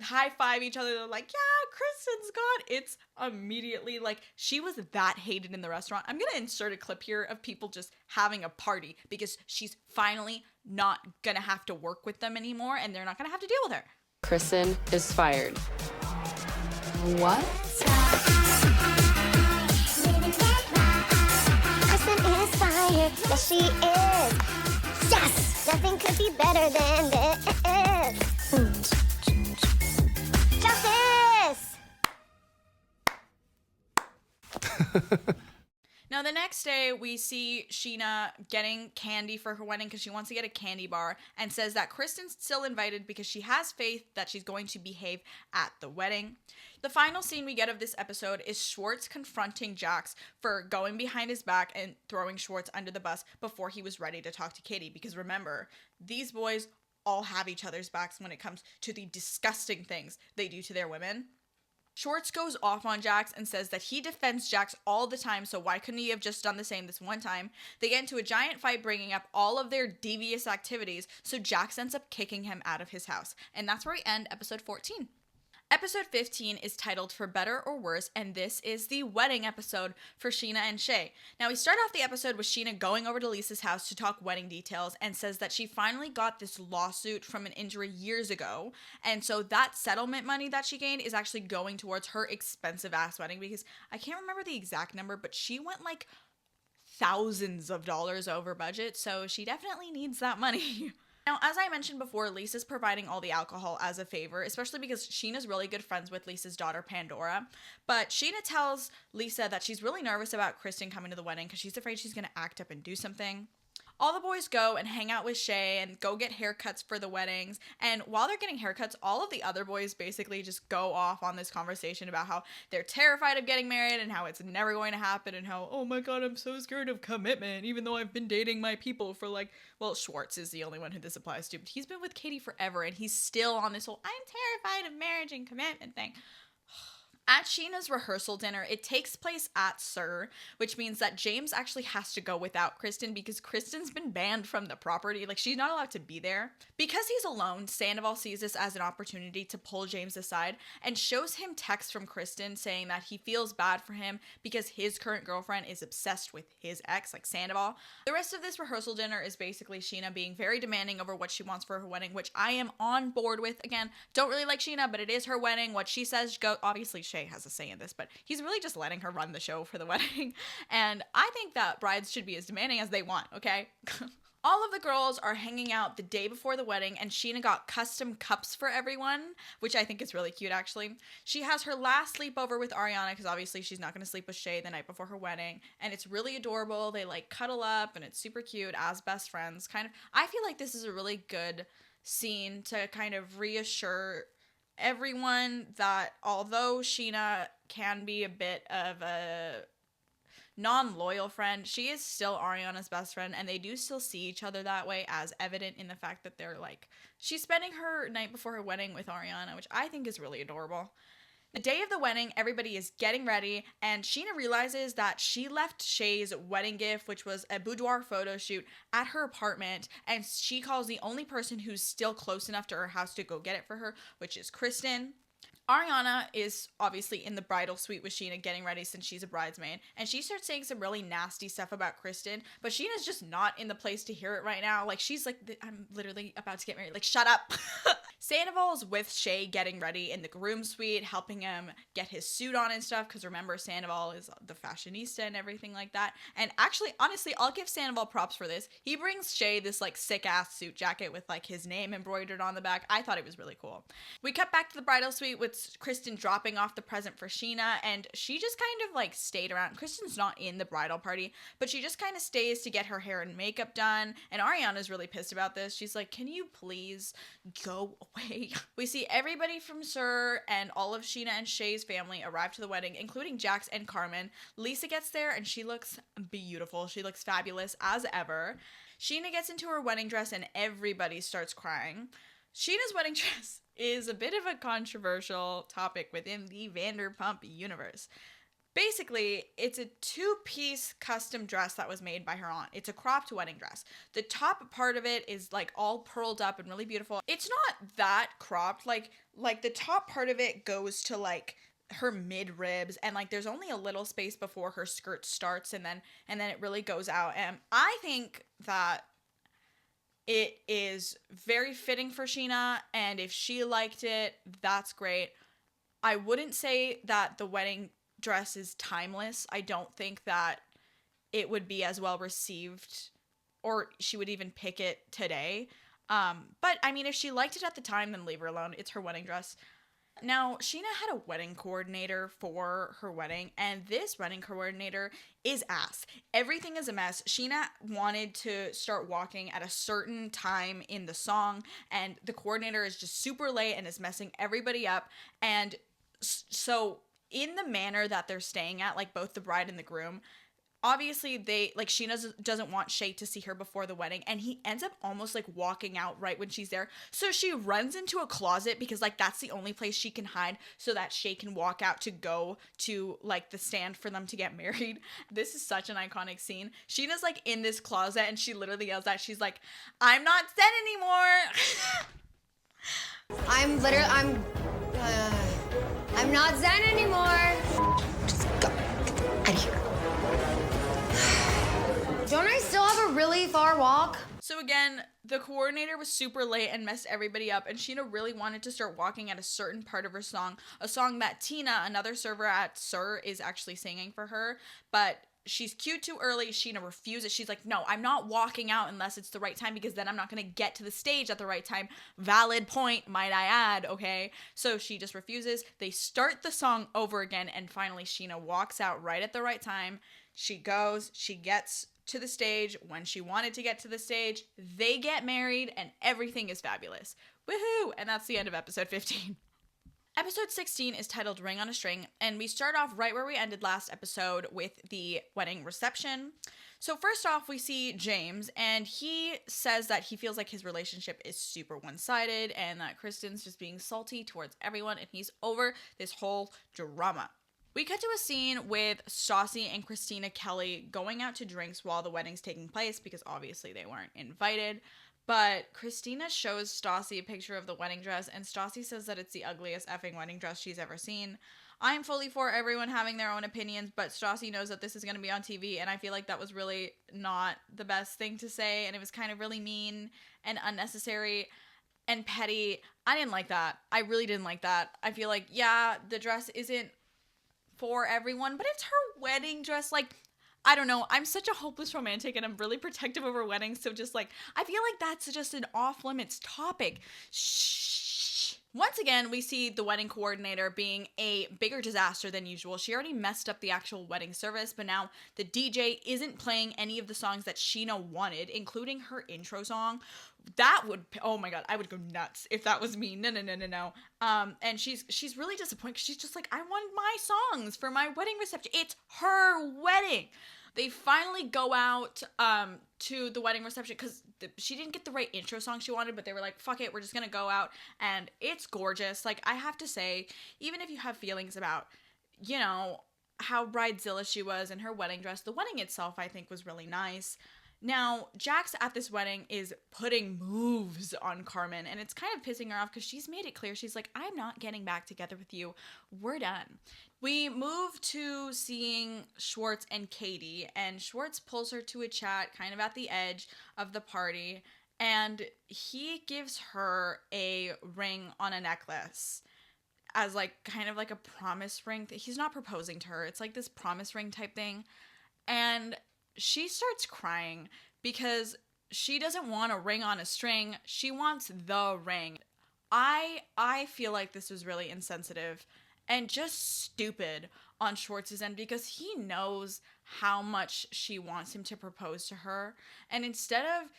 high-five each other. They're like, yeah, Kristen's gone. It's immediately like, she was that hated in the restaurant. I'm gonna insert a clip here of people just having a party because she's finally not gonna have to work with them anymore, and they're not gonna have to deal with her. Kristen is fired. What? Kristen is fired. Yes, she is. Yes! Nothing could be better than this. Justice! Now, the next day, we see Sheena getting candy for her wedding because she wants to get a candy bar and says that Kristen's still invited because she has faith that she's going to behave at the wedding. The final scene we get of this episode is Schwartz confronting Jax for going behind his back and throwing Schwartz under the bus before he was ready to talk to Katie. Because remember, these boys all have each other's backs when it comes to the disgusting things they do to their women. Schwartz goes off on Jax and says that he defends Jax all the time, so why couldn't he have just done the same this one time? They get into a giant fight, bringing up all of their devious activities, so Jax ends up kicking him out of his house. And that's where we end episode 14. Episode 15 is titled For Better or Worse, and this is the wedding episode for Sheena and Shay. Now, we start off the episode with Sheena going over to Lisa's house to talk wedding details and says that she finally got this lawsuit from an injury years ago, and so that settlement money that she gained is actually going towards her expensive ass wedding, because I can't remember the exact number, but she went like thousands of dollars over budget, so she definitely needs that money. Now, as I mentioned before, Lisa's providing all the alcohol as a favor, especially because Sheena's really good friends with Lisa's daughter, Pandora. But Sheena tells Lisa that she's really nervous about Kristen coming to the wedding because she's afraid she's going to act up and do something. All the boys go and hang out with Shay and go get haircuts for the weddings. And while they're getting haircuts, all of the other boys basically just go off on this conversation about how they're terrified of getting married and how it's never going to happen and how, oh my god, I'm so scared of commitment, even though I've been dating my people for like, well, Schwartz is the only one who this applies to, but he's been with Katie forever and he's still on this whole, I'm terrified of marriage and commitment thing. At Sheena's rehearsal dinner, it takes place at SUR, which means that James actually has to go without Kristen because Kristen's been banned from the property. Like, she's not allowed to be there. Because he's alone, Sandoval sees this as an opportunity to pull James aside and shows him texts from Kristen saying that he feels bad for him because his current girlfriend is obsessed with his ex, like Sandoval. The rest of this rehearsal dinner is basically Sheena being very demanding over what she wants for her wedding, which I am on board with. Again, don't really like Sheena, but it is her wedding. What she says, go. Obviously, Shay has a say in this, but he's really just letting her run the show for the wedding. And I think that brides should be as demanding as they want, okay? All of the girls are hanging out the day before the wedding, and Sheena got custom cups for everyone, which I think is really cute, actually. She has her last sleepover with Ariana, because obviously she's not going to sleep with Shay the night before her wedding, and it's really adorable. They, like, cuddle up, and it's super cute as best friends. Kind of, I feel like this is a really good scene to kind of reassure everyone that although Sheena can be a bit of a non-loyal friend, she is still Ariana's best friend, and they do still see each other that way, as evident in the fact that they're like, she's spending her night before her wedding with Ariana, which I think is really adorable. The day of the wedding, everybody is getting ready, and Sheena realizes that she left Shay's wedding gift, which was a boudoir photo shoot, at her apartment, and she calls the only person who's still close enough to her house to go get it for her, which is Kristen. Ariana is obviously in the bridal suite with Sheena getting ready since she's a bridesmaid, and she starts saying some really nasty stuff about Kristen, but Sheena's just not in the place to hear it right now. Like, she's like, I'm literally about to get married. Like, shut up. Sandoval's with Shay getting ready in the groom suite, helping him get his suit on and stuff, because remember, Sandoval is the fashionista and everything like that. And actually, honestly, I'll give Sandoval props for this. He brings Shay this, like, sick-ass suit jacket with, like, his name embroidered on the back. I thought it was really cool. We cut back to the bridal suite with Kristen dropping off the present for Sheena, and she just kind of, like, stayed around. Kristen's not in the bridal party, but she just kind of stays to get her hair and makeup done, and Ariana's really pissed about this. She's like, can you please go away? We see everybody from SUR and all of Sheena and Shay's family arrive to the wedding, including Jax and Carmen. Lisa gets there, and she looks beautiful. She looks fabulous as ever. Sheena gets into her wedding dress, and everybody starts crying. Sheena's wedding dress is a bit of a controversial topic within the Vanderpump universe. Basically, it's a 2-piece custom dress that was made by her aunt. It's a cropped wedding dress. The top part of it is like all pearled up and really beautiful. It's not that cropped. Like the top part of it goes to like her mid ribs, and like there's only a little space before her skirt starts, and then it really goes out. And I think that it is very fitting for Sheena, and if she liked it, that's great. I wouldn't say that the wedding dress is timeless. I don't think that it would be as well received, or she would even pick it today. But I mean, if she liked it at the time, then leave her alone. It's her wedding dress. Now, Sheena had a wedding coordinator for her wedding, and this wedding coordinator is ass. Everything is a mess. Sheena wanted to start walking at a certain time in the song, and the coordinator is just super late and is messing everybody up. And so in the manner that they're staying at, like both the bride and the groom, obviously they, like, Sheena doesn't want Shay to see her before the wedding, and he ends up almost like walking out right when she's there. So she runs into a closet because like that's the only place she can hide so that Shay can walk out to go to like the stand for them to get married. This is such an iconic scene. Sheena's like in this closet and she literally yells out, she's like, "I'm not Zen anymore." I'm not Zen anymore. Just go. Get out of here. Don't I still have a really far walk? So again, the coordinator was super late and messed everybody up, and Sheena really wanted to start walking at a certain part of her song, a song that Tina, another server at Sir, is actually singing for her, but she's cued too early. Sheena refuses. She's like, "No, I'm not walking out unless it's the right time, because then I'm not going to get to the stage at the right time." Valid point, might I add, okay? So she just refuses. They start the song over again, and finally Sheena walks out right at the right time. She goes, she gets to the stage when she wanted to get to the stage. They get married, and everything is fabulous. Woohoo! And that's the end of episode 15. Episode 16 is titled Ring on a String, and we start off right where we ended last episode with the wedding reception. So first off, we see James, and he says that he feels like his relationship is super one-sided and that Kristen's just being salty towards everyone, and he's over this whole drama. We cut to a scene with Stassi and Christina Kelly going out to drinks while the wedding's taking place, because obviously they weren't invited. But Christina shows Stassi a picture of the wedding dress, and Stassi says that it's the ugliest effing wedding dress she's ever seen. I'm fully for everyone having their own opinions, but Stassi knows that this is going to be on TV, and I feel like that was really not the best thing to say, and it was kind of really mean and unnecessary and petty. I didn't like that. I really didn't like that. I feel like, yeah, the dress isn't for everyone, but it's her wedding dress. Like, I don't know. I'm such a hopeless romantic, and I'm really protective over weddings. So just like, I feel like that's just an off limits topic. Shh. Once again, we see the wedding coordinator being a bigger disaster than usual. She already messed up the actual wedding service, but now the DJ isn't playing any of the songs that Sheena wanted, including her intro song. That would, oh my god, I would go nuts if that was me. No. And she's really disappointed, because she's just like, I want my songs for my wedding reception. It's her wedding. They finally go out to the wedding reception, because she didn't get the right intro song she wanted, but they were like, fuck it, we're just gonna go out, and it's gorgeous. Like, I have to say, even if you have feelings about, you know, how bridezilla she was in her wedding dress, the wedding itself I think was really nice. Now, Jax at this wedding is putting moves on Carmen, and it's kind of pissing her off because she's made it clear. She's like, I'm not getting back together with you. We're done. We move to seeing Schwartz and Katie, and Schwartz pulls her to a chat kind of at the edge of the party, and he gives her a ring on a necklace as like kind of like a promise ring. He's not proposing to her. It's like this promise ring type thing. And she starts crying because she doesn't want a ring on a string. She wants the ring. I feel like this was really insensitive and just stupid on Schwartz's end, because he knows how much she wants him to propose to her. And instead of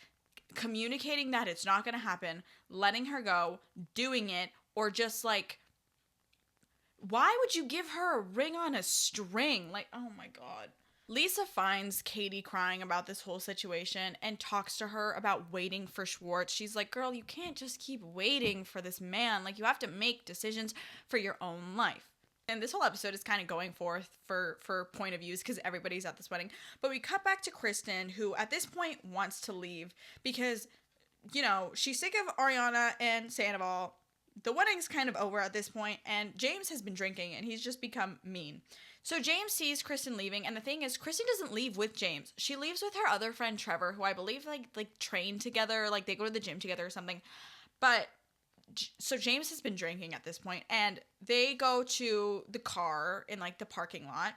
communicating that it's not going to happen, letting her go, doing it, or just like, why would you give her a ring on a string? Like, oh my god. Lisa finds Katie crying about this whole situation and talks to her about waiting for Schwartz. She's like, girl, you can't just keep waiting for this man. Like, you have to make decisions for your own life. And this whole episode is kind of going forth for point of views because everybody's at this wedding. But we cut back to Kristen, who at this point wants to leave because, you know, she's sick of Ariana and Sandoval. The wedding's kind of over at this point, and James has been drinking, and he's just become mean. So James sees Kristen leaving, and the thing is, Kristen doesn't leave with James. She leaves with her other friend Trevor, who I believe like train together, like they go to the gym together or something. But so James has been drinking at this point, and they go to the car in like the parking lot,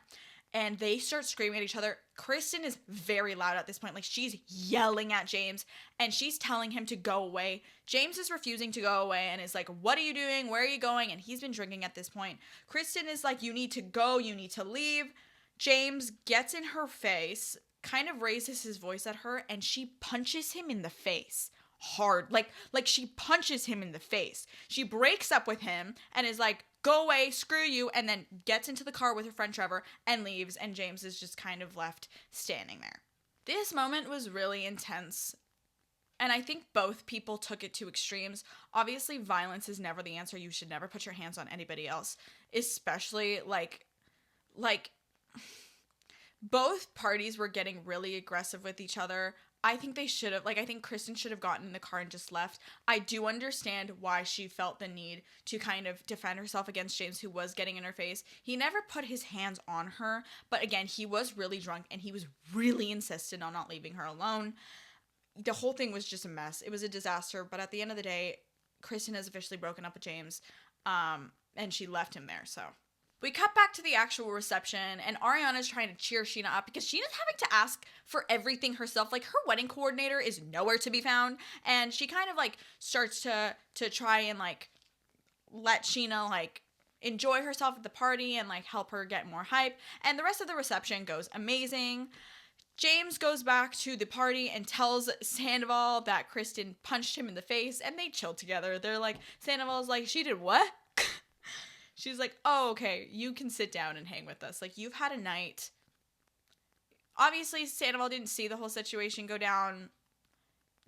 and they start screaming at each other. Kristen is very loud at this point. Like, she's yelling at James, and she's telling him to go away. James is refusing to go away and is like, what are you doing? Where are you going? And he's been drinking at this point. Kristen is like, you need to go. You need to leave. James gets in her face, kind of raises his voice at her, and she punches him in the face. Hard. Like she punches him in the face. She breaks up with him and is like, go away, screw you, and then gets into the car with her friend Trevor and leaves, and James is just kind of left standing there. This moment was really intense, and I think both people took it to extremes. Obviously, violence is never the answer. You should never put your hands on anybody else, especially like both parties were getting really aggressive with each other. I think they should have, I think Kristen should have gotten in the car and just left. I do understand why she felt the need to kind of defend herself against James, who was getting in her face. He never put his hands on her, but again, he was really drunk, and he was really insistent on not leaving her alone. The whole thing was just a mess. It was a disaster, but at the end of the day, Kristen has officially broken up with James, and she left him there, so. We cut back to the actual reception, and Ariana's trying to cheer Sheena up because Sheena's having to ask for everything herself. Like, her wedding coordinator is nowhere to be found, and she kind of, starts to try and, let Sheena, enjoy herself at the party and, help her get more hype. And the rest of the reception goes amazing. James goes back to the party and tells Sandoval that Kristen punched him in the face, and they chill together. They're like, Sandoval's like, she did what? She's like, oh, okay, you can sit down and hang with us. You've had a night. Obviously, Sandoval didn't see the whole situation go down.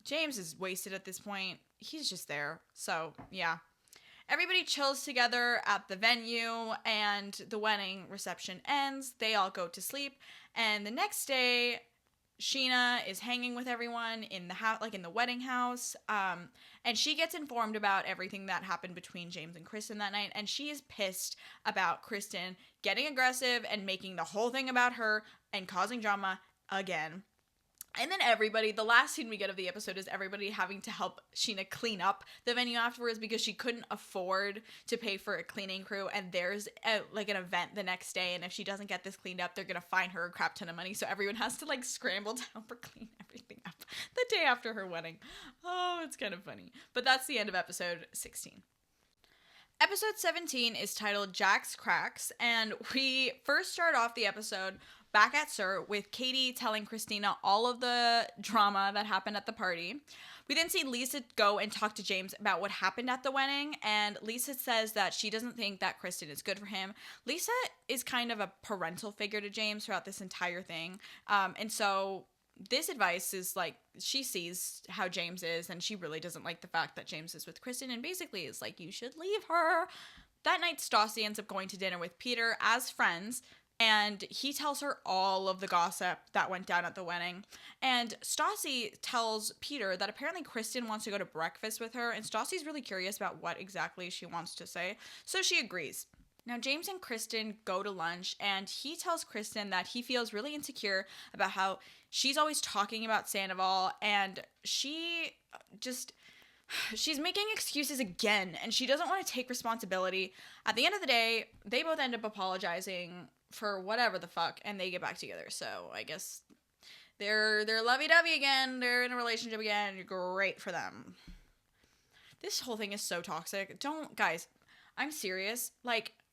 James is wasted at this point. He's just there. So, yeah. Everybody chills together at the venue, and the wedding reception ends. They all go to sleep. And the next day, Sheena is hanging with everyone in the house, in the wedding house, and she gets informed about everything that happened between James and Kristen that night, and she is pissed about Kristen getting aggressive and making the whole thing about her and causing drama again. And then the last scene we get of the episode is everybody having to help Sheena clean up the venue afterwards because she couldn't afford to pay for a cleaning crew. And there's an event the next day. And if she doesn't get this cleaned up, they're going to fine her a crap ton of money. So everyone has to scramble to help her clean everything up the day after her wedding. Oh, it's kind of funny. But that's the end of episode 16. Episode 17 is titled Jack's Cracks. And we first start off the episode back at SUR with Katie telling Christina all of the drama that happened at the party. We then see Lisa go and talk to James about what happened at the wedding, and Lisa says that she doesn't think that Kristen is good for him. Lisa is kind of a parental figure to James throughout this entire thing, and so this advice is she sees how James is, and she really doesn't like the fact that James is with Kristen, and basically is like, you should leave her. That night, Stassi ends up going to dinner with Peter as friends, and he tells her all of the gossip that went down at the wedding. And Stassi tells Peter that apparently Kristen wants to go to breakfast with her, and Stassi's really curious about what exactly she wants to say, so she agrees. Now, James and Kristen go to lunch, and he tells Kristen that he feels really insecure about how she's always talking about Sandoval, and she's making excuses again, and she doesn't want to take responsibility. At the end of the day, they both end up apologizing for whatever the fuck, and they get back together. So I guess they're lovey-dovey again. They're in a relationship again. Great for them. This whole thing is so toxic. Guys, I'm serious.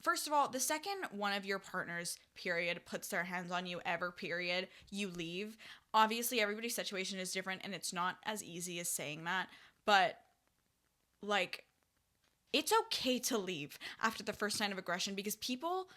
First of all, the second one of your partners, period, puts their hands on you ever, period, you leave. Obviously, everybody's situation is different, and it's not as easy as saying that. But, it's okay to leave after the first sign of aggression because people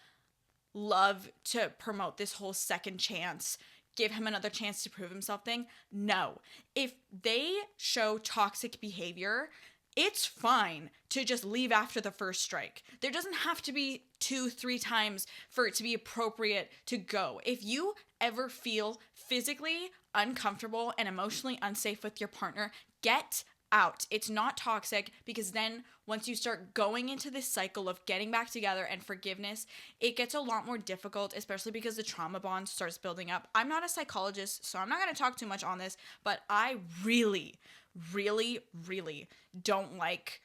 love to promote this whole second chance, give him another chance to prove himself thing. No. If they show toxic behavior, it's fine to just leave after the first strike. There doesn't have to be 2-3 times for it to be appropriate to go. If you ever feel physically uncomfortable and emotionally unsafe with your partner, get out. It's not toxic, because then once you start going into this cycle of getting back together and forgiveness, it gets a lot more difficult, especially because the trauma bond starts building up. I'm not a psychologist, so I'm not going to talk too much on this, but I really, really, really don't like,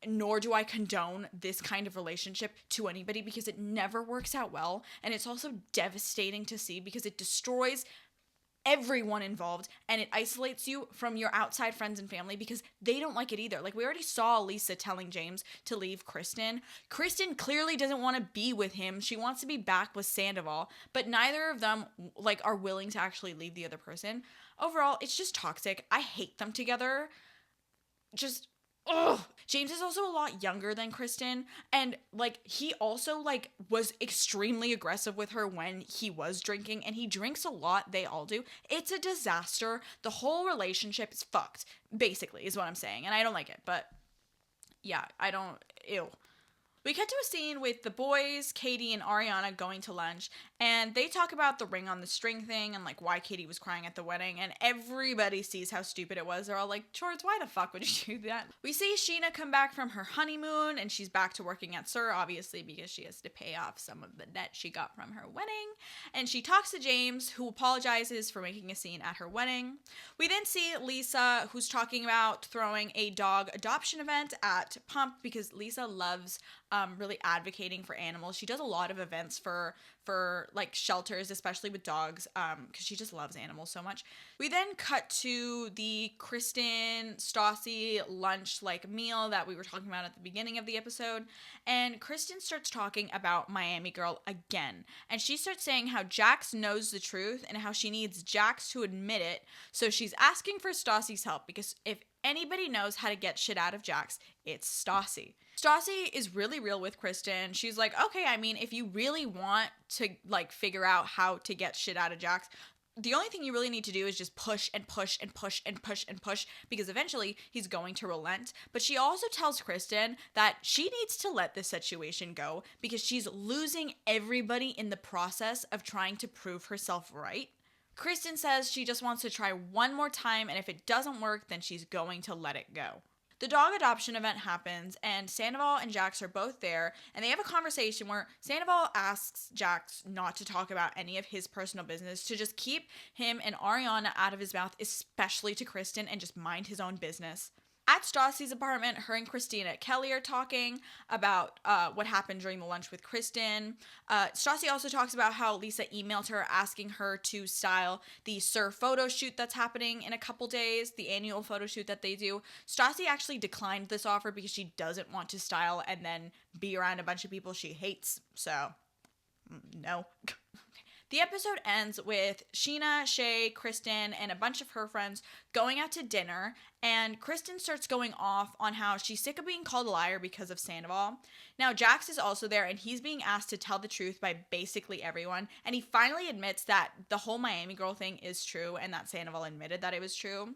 nor do I condone this kind of relationship to anybody, because it never works out well. And it's also devastating to see, because it destroys everyone involved, and it isolates you from your outside friends and family, because they don't like it either. Like, we already saw Lisa telling James to leave Kristen. Kristen clearly doesn't want to be with him. She wants to be back with Sandoval, but neither of them like are willing to actually leave the other person. Overall, it's just toxic. I hate them together. Just ugh. James is also a lot younger than Kristen, and like he also like was extremely aggressive with her when he was drinking, and he drinks a lot. They all do. It's a disaster. The whole relationship is fucked, basically, is what I'm saying, and I don't like it. But yeah, I don't. Ew. We cut to a scene with the boys, Katie and Ariana, going to lunch, and they talk about the ring on the string thing and like why Katie was crying at the wedding, and everybody sees how stupid it was. They're all like, George, why the fuck would you do that? We see Sheena come back from her honeymoon, and she's back to working at SUR, obviously, because she has to pay off some of the debt she got from her wedding, and she talks to James, who apologizes for making a scene at her wedding. We then see Lisa, who's talking about throwing a dog adoption event at Pump, because Lisa loves really advocating for animals. She does a lot of events for like shelters, especially with dogs, because she just loves animals so much. We then cut to the Kristen Stassi lunch like meal that we were talking about at the beginning of the episode, and Kristen starts talking about Miami Girl again, and she starts saying how Jax knows the truth and how she needs Jax to admit it, so she's asking for Stassi's help, because if anybody knows how to get shit out of Jax, it's Stassi. Stassi is really real with Kristen. She's like, okay, I mean, if you really want to like figure out how to get shit out of Jax, the only thing you really need to do is just push and push and push and push and push, because eventually he's going to relent. But she also tells Kristen that she needs to let this situation go, because she's losing everybody in the process of trying to prove herself right. Kristen says she just wants to try one more time, and if it doesn't work, then she's going to let it go. The dog adoption event happens, and Sandoval and Jax are both there, and they have a conversation where Sandoval asks Jax not to talk about any of his personal business, to just keep him and Ariana out of his mouth, especially to Kristen, and just mind his own business. At Stassi's apartment, her and Christina Kelly are talking about what happened during the lunch with Kristen. Stassi also talks about how Lisa emailed her asking her to style the SUR photo shoot that's happening in a couple days, the annual photo shoot that they do. Stassi actually declined this offer because she doesn't want to style and then be around a bunch of people she hates, so no. The episode ends with Sheena, Shay, Kristen, and a bunch of her friends going out to dinner, and Kristen starts going off on how she's sick of being called a liar because of Sandoval. Now, Jax is also there, and he's being asked to tell the truth by basically everyone, and he finally admits that the whole Miami Girl thing is true, and that Sandoval admitted that it was true.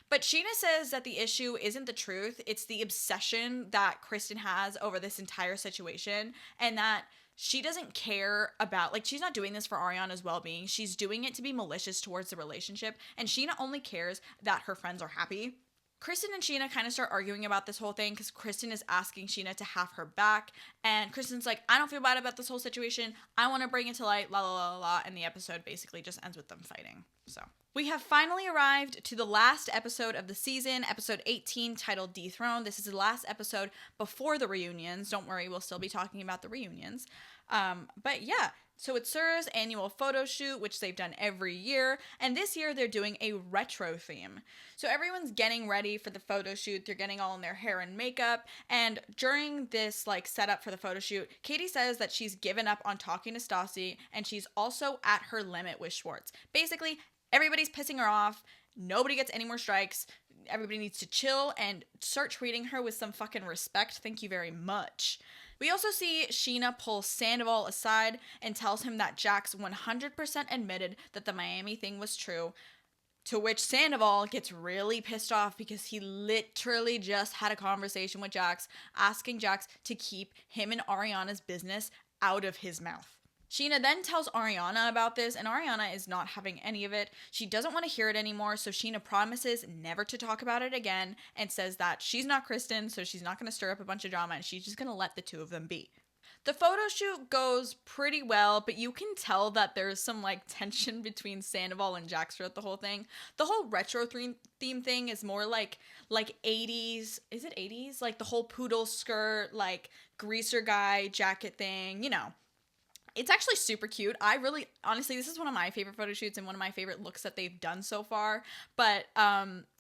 But Sheena says that the issue isn't the truth, it's the obsession that Kristen has over this entire situation, and that she doesn't care about, like, she's not doing this for Ariana's well-being. She's doing it to be malicious towards the relationship, and Sheena only cares that her friends are happy. Kristen and Sheena kind of start arguing about this whole thing, because Kristen is asking Sheena to have her back, and Kristen's like, I don't feel bad about this whole situation. I want to bring it to light, la la la la, and the episode basically just ends with them fighting. So we have finally arrived to the last episode of the season, episode 18, titled Dethroned. This is the last episode before the reunions. Don't worry, we'll still be talking about the reunions. But yeah, so it's SUR's annual photo shoot, which they've done every year, and this year they're doing a retro theme. So everyone's getting ready for the photo shoot. They're getting all in their hair and makeup, and during this like setup for the photo shoot, Katie says that she's given up on talking to Stassi, and she's also at her limit with Schwartz. Basically, everybody's pissing her off. Nobody gets any more strikes. Everybody needs to chill and start treating her with some fucking respect. Thank you very much. We also see Sheena pull Sandoval aside and tells him that Jax 100% admitted that the Miami thing was true. To which Sandoval gets really pissed off because he literally just had a conversation with Jax, asking Jax to keep him and Ariana's business out of his mouth. Sheena then tells Ariana about this, and Ariana is not having any of it. She doesn't want to hear it anymore, so Sheena promises never to talk about it again and says that she's not Kristen, so she's not going to stir up a bunch of drama, and she's just going to let the two of them be. The photo shoot goes pretty well, but you can tell that there's some like tension between Sandoval and Jax throughout the whole thing. The whole retro theme thing is more like 80s. Is it 80s? Like the whole poodle skirt, like greaser guy jacket thing, you know. It's actually super cute. Honestly, this is one of my favorite photo shoots and one of my favorite looks that they've done so far. But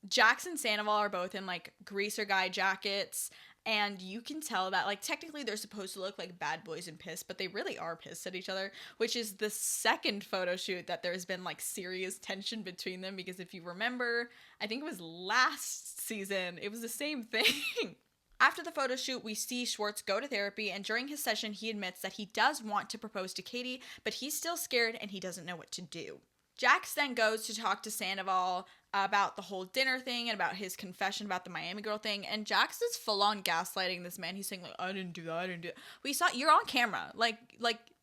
Jax and Sandoval are both in like greaser guy jackets. And you can tell that, like, technically they're supposed to look like bad boys and pissed, but they really are pissed at each other, which is the second photo shoot that there's been, like, serious tension between them. Because if you remember, I think it was last season, it was the same thing. After the photo shoot, we see Schwartz go to therapy, and during his session, he admits that he does want to propose to Katie, but he's still scared and he doesn't know what to do. Jax then goes to talk to Sandoval about the whole dinner thing and about his confession about the Miami girl thing, and Jax is full-on gaslighting this man. He's saying, like, I didn't do that. We saw, you're on camera. Like,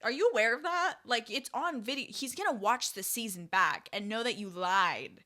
are you aware of that? Like, it's on video. He's gonna watch the season back and know that you lied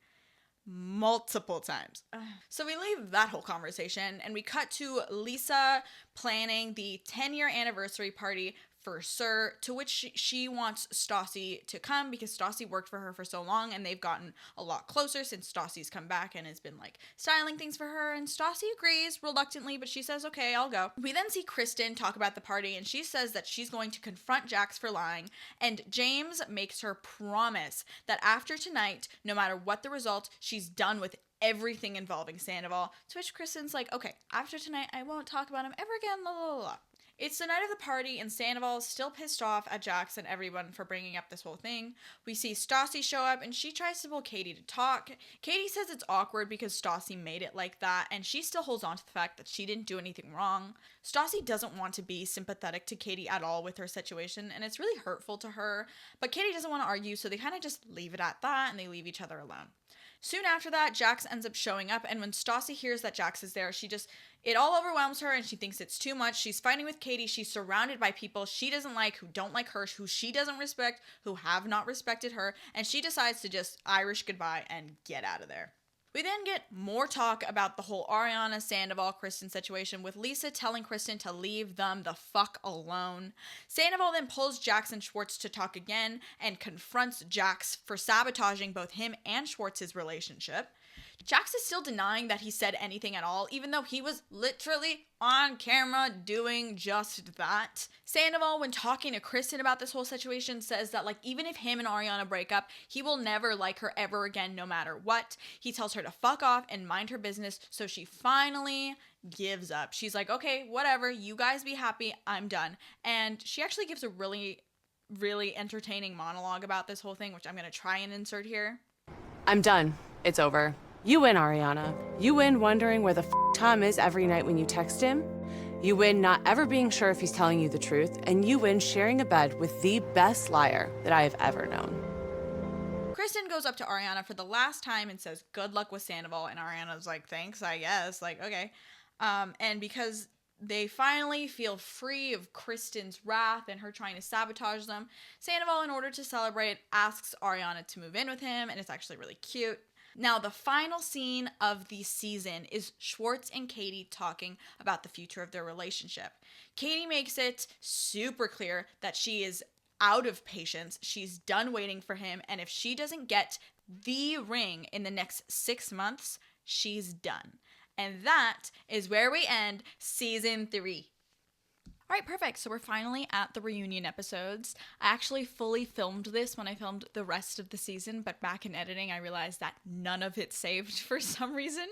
multiple times. So we leave that whole conversation and we cut to Lisa planning the 10-year anniversary party for Sir, to which she wants Stassi to come because Stassi worked for her for so long and they've gotten a lot closer since Stassi's come back and has been like styling things for her, and Stassi agrees reluctantly, but she says, okay, I'll go. We then see Kristen talk about the party and she says that she's going to confront Jax for lying, and James makes her promise that after tonight, no matter what the result, she's done with everything involving Sandoval, to which Kristen's like, okay, after tonight, I won't talk about him ever again, blah, blah, blah. It's the night of the party, and Sandoval's still pissed off at Jax and everyone for bringing up this whole thing. We see Stassi show up, and she tries to pull Katie to talk. Katie says it's awkward because Stassi made it like that, and she still holds on to the fact that she didn't do anything wrong. Stassi doesn't want to be sympathetic to Katie at all with her situation, and it's really hurtful to her, but Katie doesn't want to argue, so they kind of just leave it at that, and they leave each other alone. Soon after that, Jax ends up showing up, and when Stassi hears that Jax is there, it all overwhelms her and she thinks it's too much. She's fighting with Katie. She's surrounded by people she doesn't like, who don't like her, who she doesn't respect, who have not respected her, and she decides to just Irish goodbye and get out of there. We then get more talk about the whole Ariana, Sandoval, Kristen situation, with Lisa telling Kristen to leave them the fuck alone. Sandoval then pulls Jax and Schwartz to talk again and confronts Jax for sabotaging both him and Schwartz's relationship. Jax is still denying that he said anything at all, even though he was literally on camera doing just that. Sandoval, when talking to Kristen about this whole situation, says that, like, even if him and Ariana break up, he will never like her ever again, no matter what. He tells her to fuck off and mind her business, so she finally gives up. She's like, okay, whatever, you guys be happy, I'm done. And she actually gives a really, really entertaining monologue about this whole thing, which I'm gonna try and insert here. I'm done. It's over. You win, Ariana. You win wondering where the Tom is every night when you text him. You win not ever being sure if he's telling you the truth. And you win sharing a bed with the best liar that I have ever known. Kristen goes up to Ariana for the last time and says, good luck with Sandoval. And Ariana's like, thanks, I guess. Like, okay. And because they finally feel free of Kristen's wrath and her trying to sabotage them, Sandoval, in order to celebrate, asks Ariana to move in with him. And it's actually really cute. Now, the final scene of the season is Schwartz and Katie talking about the future of their relationship. Katie makes it super clear that she is out of patience. She's done waiting for him. And if she doesn't get the ring in the next 6 months, she's done. And that is where we end season 3. All right, perfect. So we're finally at the reunion episodes. I actually fully filmed this when I filmed the rest of the season, but back in editing, I realized that none of it's saved for some reason.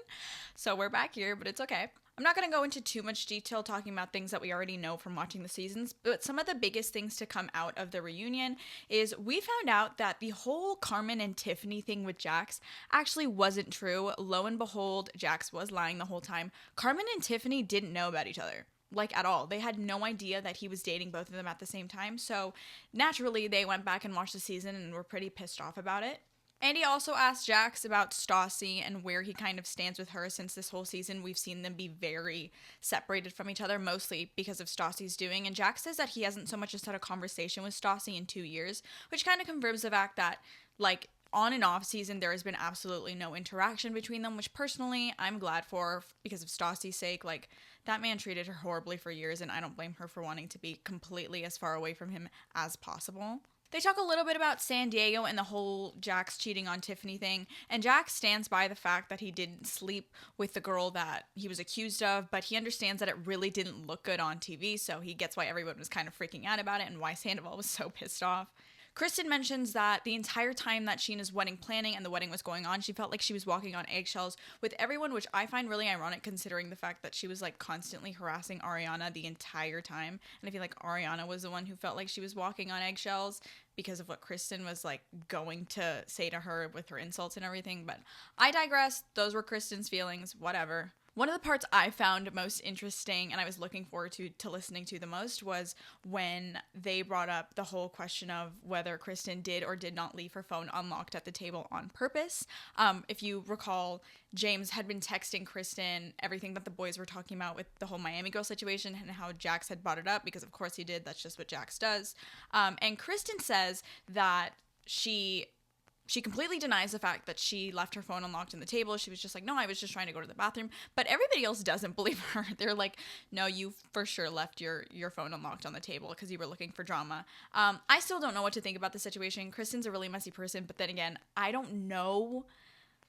So we're back here, but it's okay. I'm not going to go into too much detail talking about things that we already know from watching the seasons, but some of the biggest things to come out of the reunion is we found out that the whole Carmen and Tiffany thing with Jax actually wasn't true. Lo and behold, Jax was lying the whole time. Carmen and Tiffany didn't know about each other. Like, at all. They had no idea that he was dating both of them at the same time, so naturally they went back and watched the season and were pretty pissed off about it. Andy also asked Jax about Stassi and where he kind of stands with her, since this whole season we've seen them be very separated from each other, mostly because of Stassi's doing. And Jax says that he hasn't so much as had a conversation with Stassi in 2 years, which kind of confirms the fact that, like, on and off season, there has been absolutely no interaction between them, which personally I'm glad for because of Stassi's sake. Like, that man treated her horribly for years, and I don't blame her for wanting to be completely as far away from him as possible. They talk a little bit about San Diego and the whole Jax cheating on Tiffany thing, and Jax stands by the fact that he didn't sleep with the girl that he was accused of, but he understands that it really didn't look good on TV, so he gets why everyone was kind of freaking out about it and why Sandoval was so pissed off. Kristen mentions that the entire time that Sheena's wedding planning and the wedding was going on, she felt like she was walking on eggshells with everyone, which I find really ironic considering the fact that she was like constantly harassing Ariana the entire time. And I feel like Ariana was the one who felt like she was walking on eggshells because of what Kristen was like going to say to her with her insults and everything. But I digress. Those were Kristen's feelings, whatever. One of the parts I found most interesting and I was looking forward to listening to the most was when they brought up the whole question of whether Kristen did or did not leave her phone unlocked at the table on purpose. If you recall, James had been texting Kristen everything that the boys were talking about with the whole Miami girl situation and how Jax had brought it up because of course he did. That's just what Jax does. And Kristen says that she completely denies the fact that she left her phone unlocked on the table. She was just like, no, I was just trying to go to the bathroom. But everybody else doesn't believe her. They're like, no, you for sure left your phone unlocked on the table because you were looking for drama. I still don't know what to think about the situation. Kristen's a really messy person. But then again, I don't know.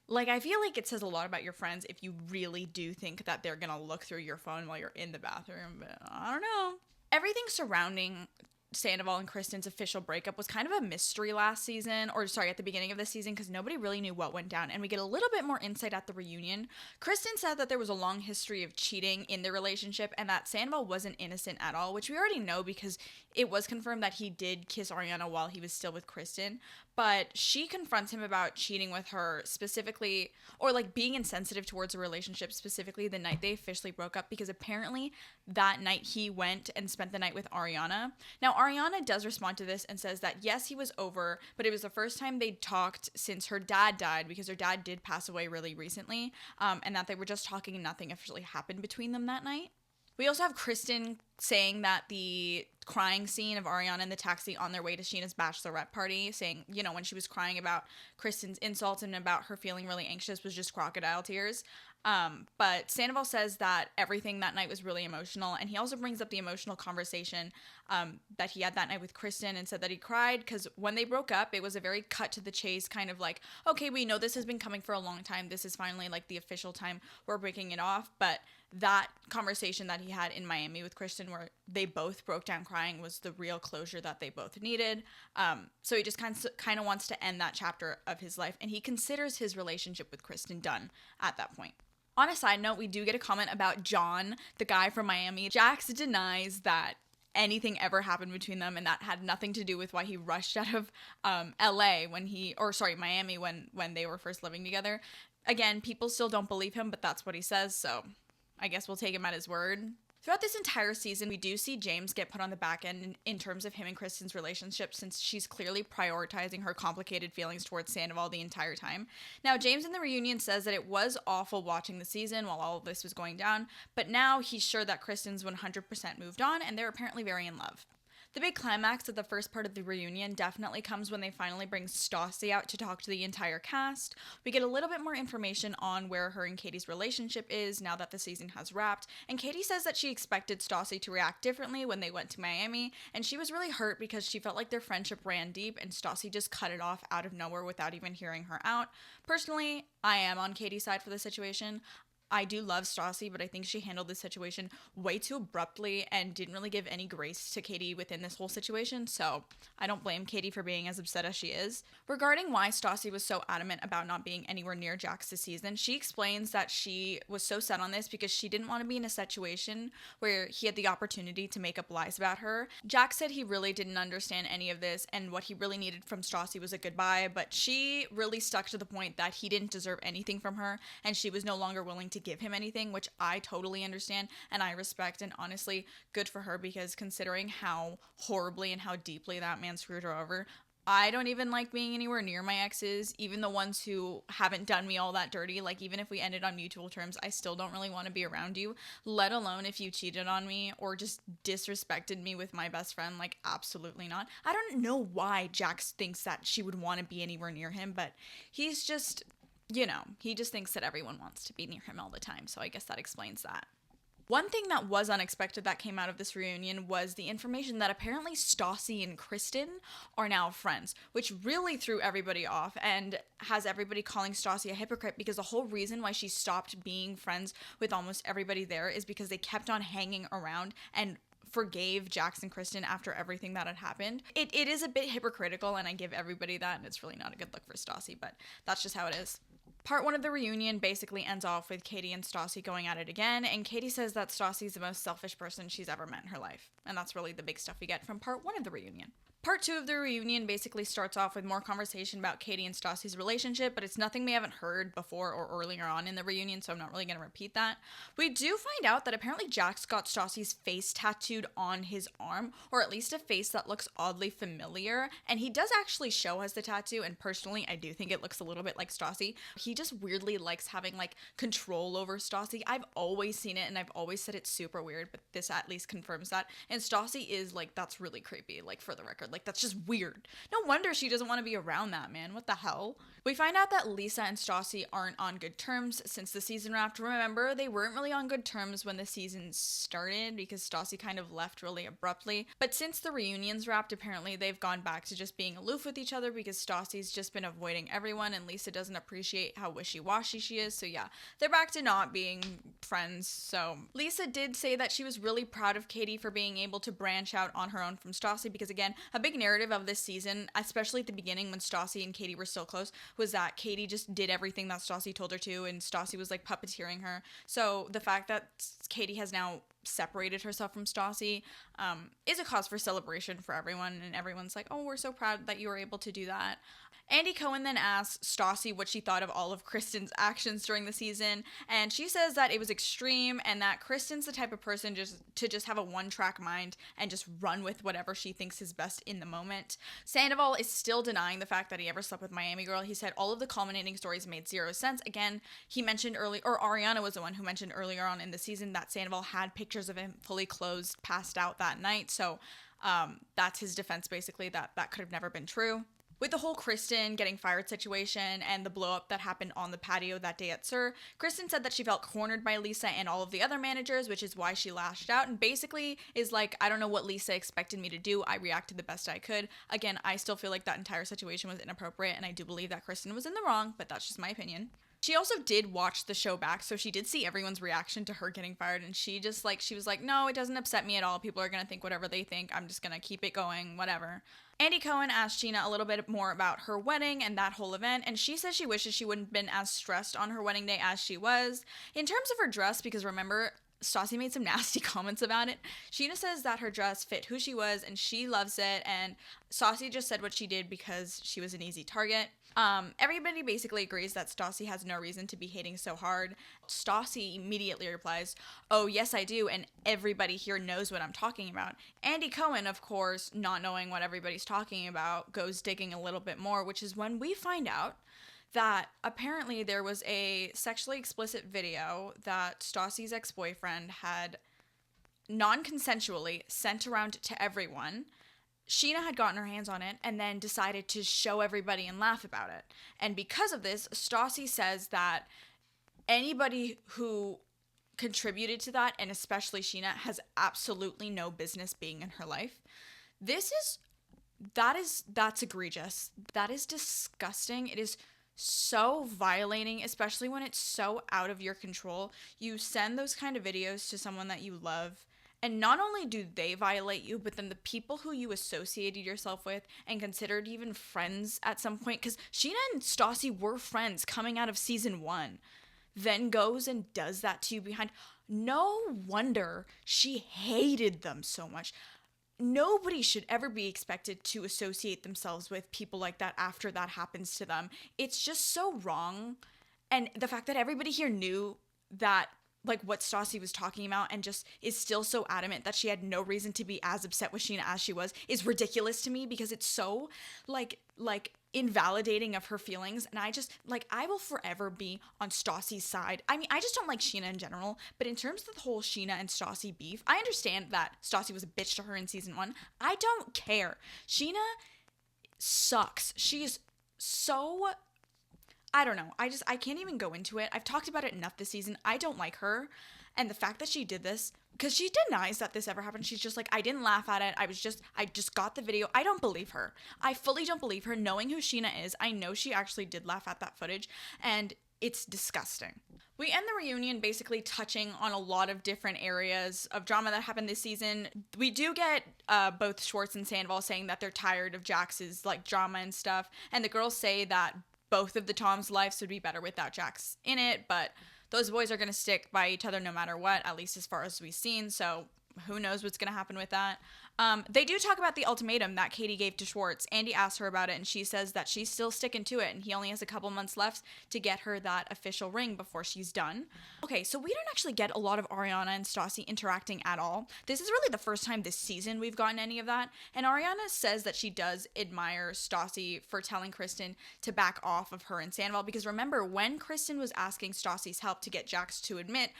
Like, I feel like it says a lot about your friends if you really do think that they're going to look through your phone while you're in the bathroom. But I don't know. Everything surrounding Sandoval and Kristen's official breakup was kind of a mystery last season, or sorry, at the beginning of the season, because nobody really knew what went down, and we get a little bit more insight at the reunion. Kristen said that there was a long history of cheating in their relationship, and that Sandoval wasn't innocent at all, which we already know because it was confirmed that he did kiss Ariana while he was still with Kristen, but she confronts him about cheating with her specifically, or like being insensitive towards a relationship specifically the night they officially broke up, because apparently that night he went and spent the night with Ariana. Now, Ariana does respond to this and says that yes, he was over, but it was the first time they'd talked since her dad died, because her dad did pass away really recently, and that they were just talking and nothing officially happened between them that night. We also have Kristen saying that the crying scene of Ariana in the taxi on their way to Sheena's bachelorette party, saying, you know, when she was crying about Kristen's insults and about her feeling really anxious, was just crocodile tears. But Sandoval says that everything that night was really emotional, and he also brings up the emotional conversation that he had that night with Kristen and said that he cried because when they broke up, it was a very cut to the chase kind of like, okay, we know this has been coming for a long time. This is finally like the official time we're breaking it off. But that conversation that he had in Miami with Kristen where they both broke down crying was the real closure that they both needed. So he just kind of wants to end that chapter of his life, and he considers his relationship with Kristen done at that point. On a side note, we do get a comment about John, the guy from Miami. Jax denies that anything ever happened between them, and that had nothing to do with why he rushed out of Miami when they were first living together. Again, people still don't believe him, but that's what he says, so I guess we'll take him at his word. Throughout this entire season, we do see James get put on the back end in terms of him and Kristen's relationship, since she's clearly prioritizing her complicated feelings towards Sandoval the entire time. Now, James in the reunion says that it was awful watching the season while all of this was going down, but now he's sure that Kristen's 100% moved on, and they're apparently very in love. The big climax of the first part of the reunion definitely comes when they finally bring Stassi out to talk to the entire cast. We get a little bit more information on where her and Katie's relationship is now that the season has wrapped, and Katie says that she expected Stassi to react differently when they went to Miami, and she was really hurt because she felt like their friendship ran deep and Stassi just cut it off out of nowhere without even hearing her out. Personally, I am on Katie's side for the situation. I do love Stassi, but I think she handled this situation way too abruptly and didn't really give any grace to Katie within this whole situation, so I don't blame Katie for being as upset as she is. Regarding why Stassi was so adamant about not being anywhere near Jax this season, she explains that she was so set on this because she didn't want to be in a situation where he had the opportunity to make up lies about her. Jax said he really didn't understand any of this, and what he really needed from Stassi was a goodbye, but she really stuck to the point that he didn't deserve anything from her, and she was no longer willing to give him anything, which I totally understand and I respect, and honestly, good for her, because considering how horribly and how deeply that man screwed her over, I don't even like being anywhere near my exes, even the ones who haven't done me all that dirty. Like, even if we ended on mutual terms, I still don't really want to be around you, let alone if you cheated on me or just disrespected me with my best friend. Like, absolutely not. I don't know why Jax thinks that she would want to be anywhere near him, but he's just, you know, he just thinks that everyone wants to be near him all the time. So I guess that explains that. One thing that was unexpected that came out of this reunion was the information that apparently Stassi and Kristen are now friends, which really threw everybody off and has everybody calling Stassi a hypocrite, because the whole reason why she stopped being friends with almost everybody there is because they kept on hanging around and forgave Jax and Kristen after everything that had happened. It is a bit hypocritical, and I give everybody that, and it's really not a good look for Stassi, but that's just how it is. Part 1 of the reunion basically ends off with Katie and Stassi going at it again, and Katie says that Stassi is the most selfish person she's ever met in her life, and that's really the big stuff we get from part 1 of the reunion. Part 2 of the reunion basically starts off with more conversation about Katie and Stassi's relationship, but it's nothing we haven't heard before or earlier on in the reunion, so I'm not really going to repeat that. We do find out that apparently Jax got Stassi's face tattooed on his arm, or at least a face that looks oddly familiar, and he does actually show us the tattoo, and personally I do think it looks a little bit like Stassi. He just weirdly likes having like control over Stassi. I've always seen it and I've always said it's super weird, but this at least confirms that, and Stassi is like, that's really creepy, like, for the record. Like, that's just weird. No wonder she doesn't want to be around that man. What the hell? We find out that Lisa and Stassi aren't on good terms since the season wrapped. Remember, they weren't really on good terms when the season started because Stassi kind of left really abruptly. But since the reunions wrapped, apparently they've gone back to just being aloof with each other because Stassi's just been avoiding everyone and Lisa doesn't appreciate how wishy-washy she is. So yeah, they're back to not being friends. So Lisa did say that she was really proud of Katie for being able to branch out on her own from Stassi, because again, a big narrative of this season, especially at the beginning when Stassi and Katie were still close, was that Katie just did everything that Stassi told her to, and Stassi was like puppeteering her. So the fact that Katie has now separated herself from Stassi is a cause for celebration for everyone, and everyone's like, oh, we're so proud that you were able to do that. Andy Cohen then asks Stassi what she thought of all of Kristen's actions during the season, and she says that it was extreme and that Kristen's the type of person just have a one-track mind and just run with whatever she thinks is best in the moment. Sandoval is still denying the fact that he ever slept with Miami Girl. He said all of the culminating stories made zero sense. Again, he mentioned or Ariana was the one who mentioned earlier on in the season that Sandoval had pictures of him fully clothed, passed out that night, so that's his defense basically, that could have never been true. With the whole Kristen getting fired situation and the blow up that happened on the patio that day at SUR, Kristen said that she felt cornered by Lisa and all of the other managers, which is why she lashed out and basically is like, I don't know what Lisa expected me to do. I reacted the best I could. Again, I still feel like that entire situation was inappropriate, and I do believe that Kristen was in the wrong, but that's just my opinion. She also did watch the show back, so she did see everyone's reaction to her getting fired, and she was like, no, it doesn't upset me at all. People are gonna think whatever they think. I'm just gonna keep it going, whatever. Andy Cohen asked Gina a little bit more about her wedding and that whole event, and she says she wishes she wouldn't have been as stressed on her wedding day as she was. In terms of her dress, because remember, Stassi made some nasty comments about it, Sheena says that her dress fit who she was and she loves it, and Stassi just said what she did because she was an easy target. Everybody basically agrees that Stassi has no reason to be hating so hard. Stassi immediately replies, oh, yes, I do, and everybody here knows what I'm talking about. Andy Cohen, of course, not knowing what everybody's talking about, goes digging a little bit more, which is when we find out that apparently there was a sexually explicit video that Stassi's ex-boyfriend had non-consensually sent around to everyone. Sheena had gotten her hands on it and then decided to show everybody and laugh about it. And because of this, Stassi says that anybody who contributed to that, and especially Sheena, has absolutely no business being in her life. That's egregious. That is disgusting. It is so violating, especially when it's so out of your control. You send those kind of videos to someone that you love, and not only do they violate you, but then the people who you associated yourself with and considered even friends at some point, because Sheena and Stassi were friends coming out of season 1, then goes and does that to you behind. No wonder she hated them so much. Nobody should ever be expected to associate themselves with people like that after that happens to them. It's just so wrong. And the fact that everybody here knew that like what Stassi was talking about and just is still so adamant that she had no reason to be as upset with Sheena as she was is ridiculous to me, because it's so like invalidating of her feelings. And I just like, I will forever be on Stassi's side. I mean, I just don't like Sheena in general, but in terms of the whole Sheena and Stassi beef, I understand that Stassi was a bitch to her in season 1. I don't care. Sheena sucks. She is so, I don't know. I can't even go into it. I've talked about it enough this season. I don't like her. And the fact that she did this, because she denies that this ever happened. She's just like, I didn't laugh at it. I just got the video. I don't believe her. I fully don't believe her. Knowing who Sheena is, I know she actually did laugh at that footage, and it's disgusting. We end the reunion basically touching on a lot of different areas of drama that happened this season. We do get both Schwartz and Sandoval saying that they're tired of Jax's like drama and stuff. And the girls say that both of the Toms' lives would be better without Jax in it, but those boys are going to stick by each other no matter what, at least as far as we've seen, so who knows what's going to happen with that. They do talk about the ultimatum that Katie gave to Schwartz. Andy asks her about it, and she says that she's still sticking to it, and he only has a couple months left to get her that official ring before she's done. Okay, so we don't actually get a lot of Ariana and Stassi interacting at all. This is really the first time this season we've gotten any of that, and Ariana says that she does admire Stassi for telling Kristen to back off of her and Sandoval, because remember, when Kristen was asking Stassi's help to get Jax to admit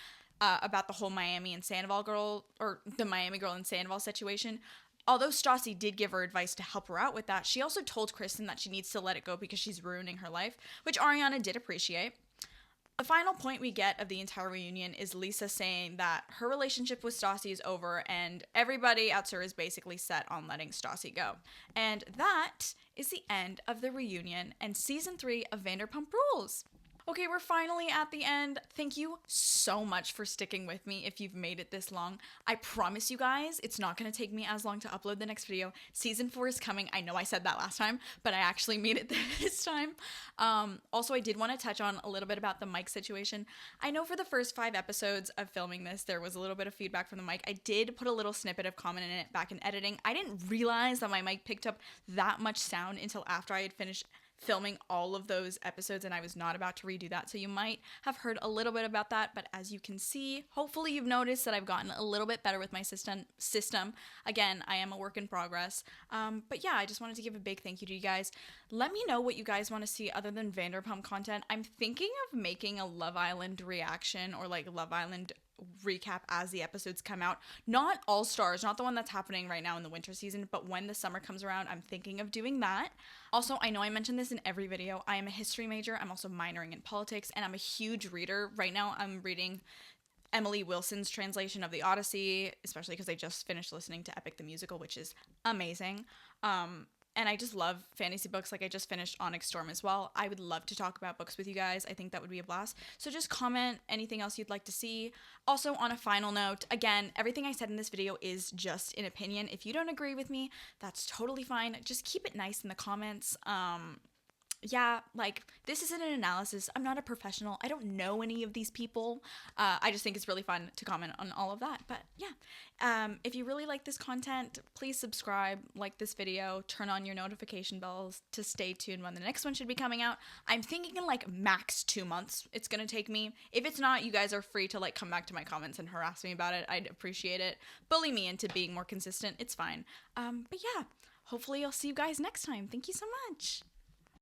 about the whole Miami and Sandoval girl, or the Miami girl and Sandoval situation, although Stassi did give her advice to help her out with that, she also told Kristen that she needs to let it go because she's ruining her life, which Ariana did appreciate. The final point we get of the entire reunion is Lisa saying that her relationship with Stassi is over and everybody outside is basically set on letting Stassi go. And that is the end of the reunion and season 3 of Vanderpump Rules. Okay, we're finally at the end. Thank you so much for sticking with me if you've made it this long. I promise you guys, it's not going to take me as long to upload the next video. Season 4 is coming. I know I said that last time, but I actually made it this time. Also, I did want to touch on a little bit about the mic situation. I know for the first 5 episodes of filming this, there was a little bit of feedback from the mic. I did put a little snippet of comment in it back in editing. I didn't realize that my mic picked up that much sound until after I had finished filming all of those episodes, and I was not about to redo that, so you might have heard a little bit about that, but as you can see, hopefully you've noticed that I've gotten a little bit better with my system. Again, I am a work in progress, but yeah, I just wanted to give a big thank you to you guys. Let me know what you guys want to see other than Vanderpump content. I'm thinking of making a Love Island reaction or like Love Island recap as the episodes come out. Not All Stars, not the one that's happening right now in the winter season, but when the summer comes around, I'm thinking of doing that. Also, I know I mentioned this in every video. I am a history major. I'm also minoring in politics, and I'm a huge reader. Right now, I'm reading Emily Wilson's translation of the Odyssey, especially because I just finished listening to Epic the Musical, which is amazing. And I just love fantasy books. Like I just finished Onyx Storm as well. I would love to talk about books with you guys. I think that would be a blast. So just comment anything else you'd like to see. Also, on a final note, again, everything I said in this video is just an opinion. If you don't agree with me, that's totally fine. Just keep it nice in the comments. Yeah, like, this isn't an analysis. I'm not a professional. I don't know any of these people. I just think it's really fun to comment on all of that. But yeah, if you really like this content, please subscribe, like this video, turn on your notification bells to stay tuned when the next one should be coming out. I'm thinking in like max 2 months it's gonna take me. If it's not, you guys are free to like come back to my comments and harass me about it. I'd appreciate it. Bully me into being more consistent. It's fine. But yeah, hopefully I'll see you guys next time. Thank you so much.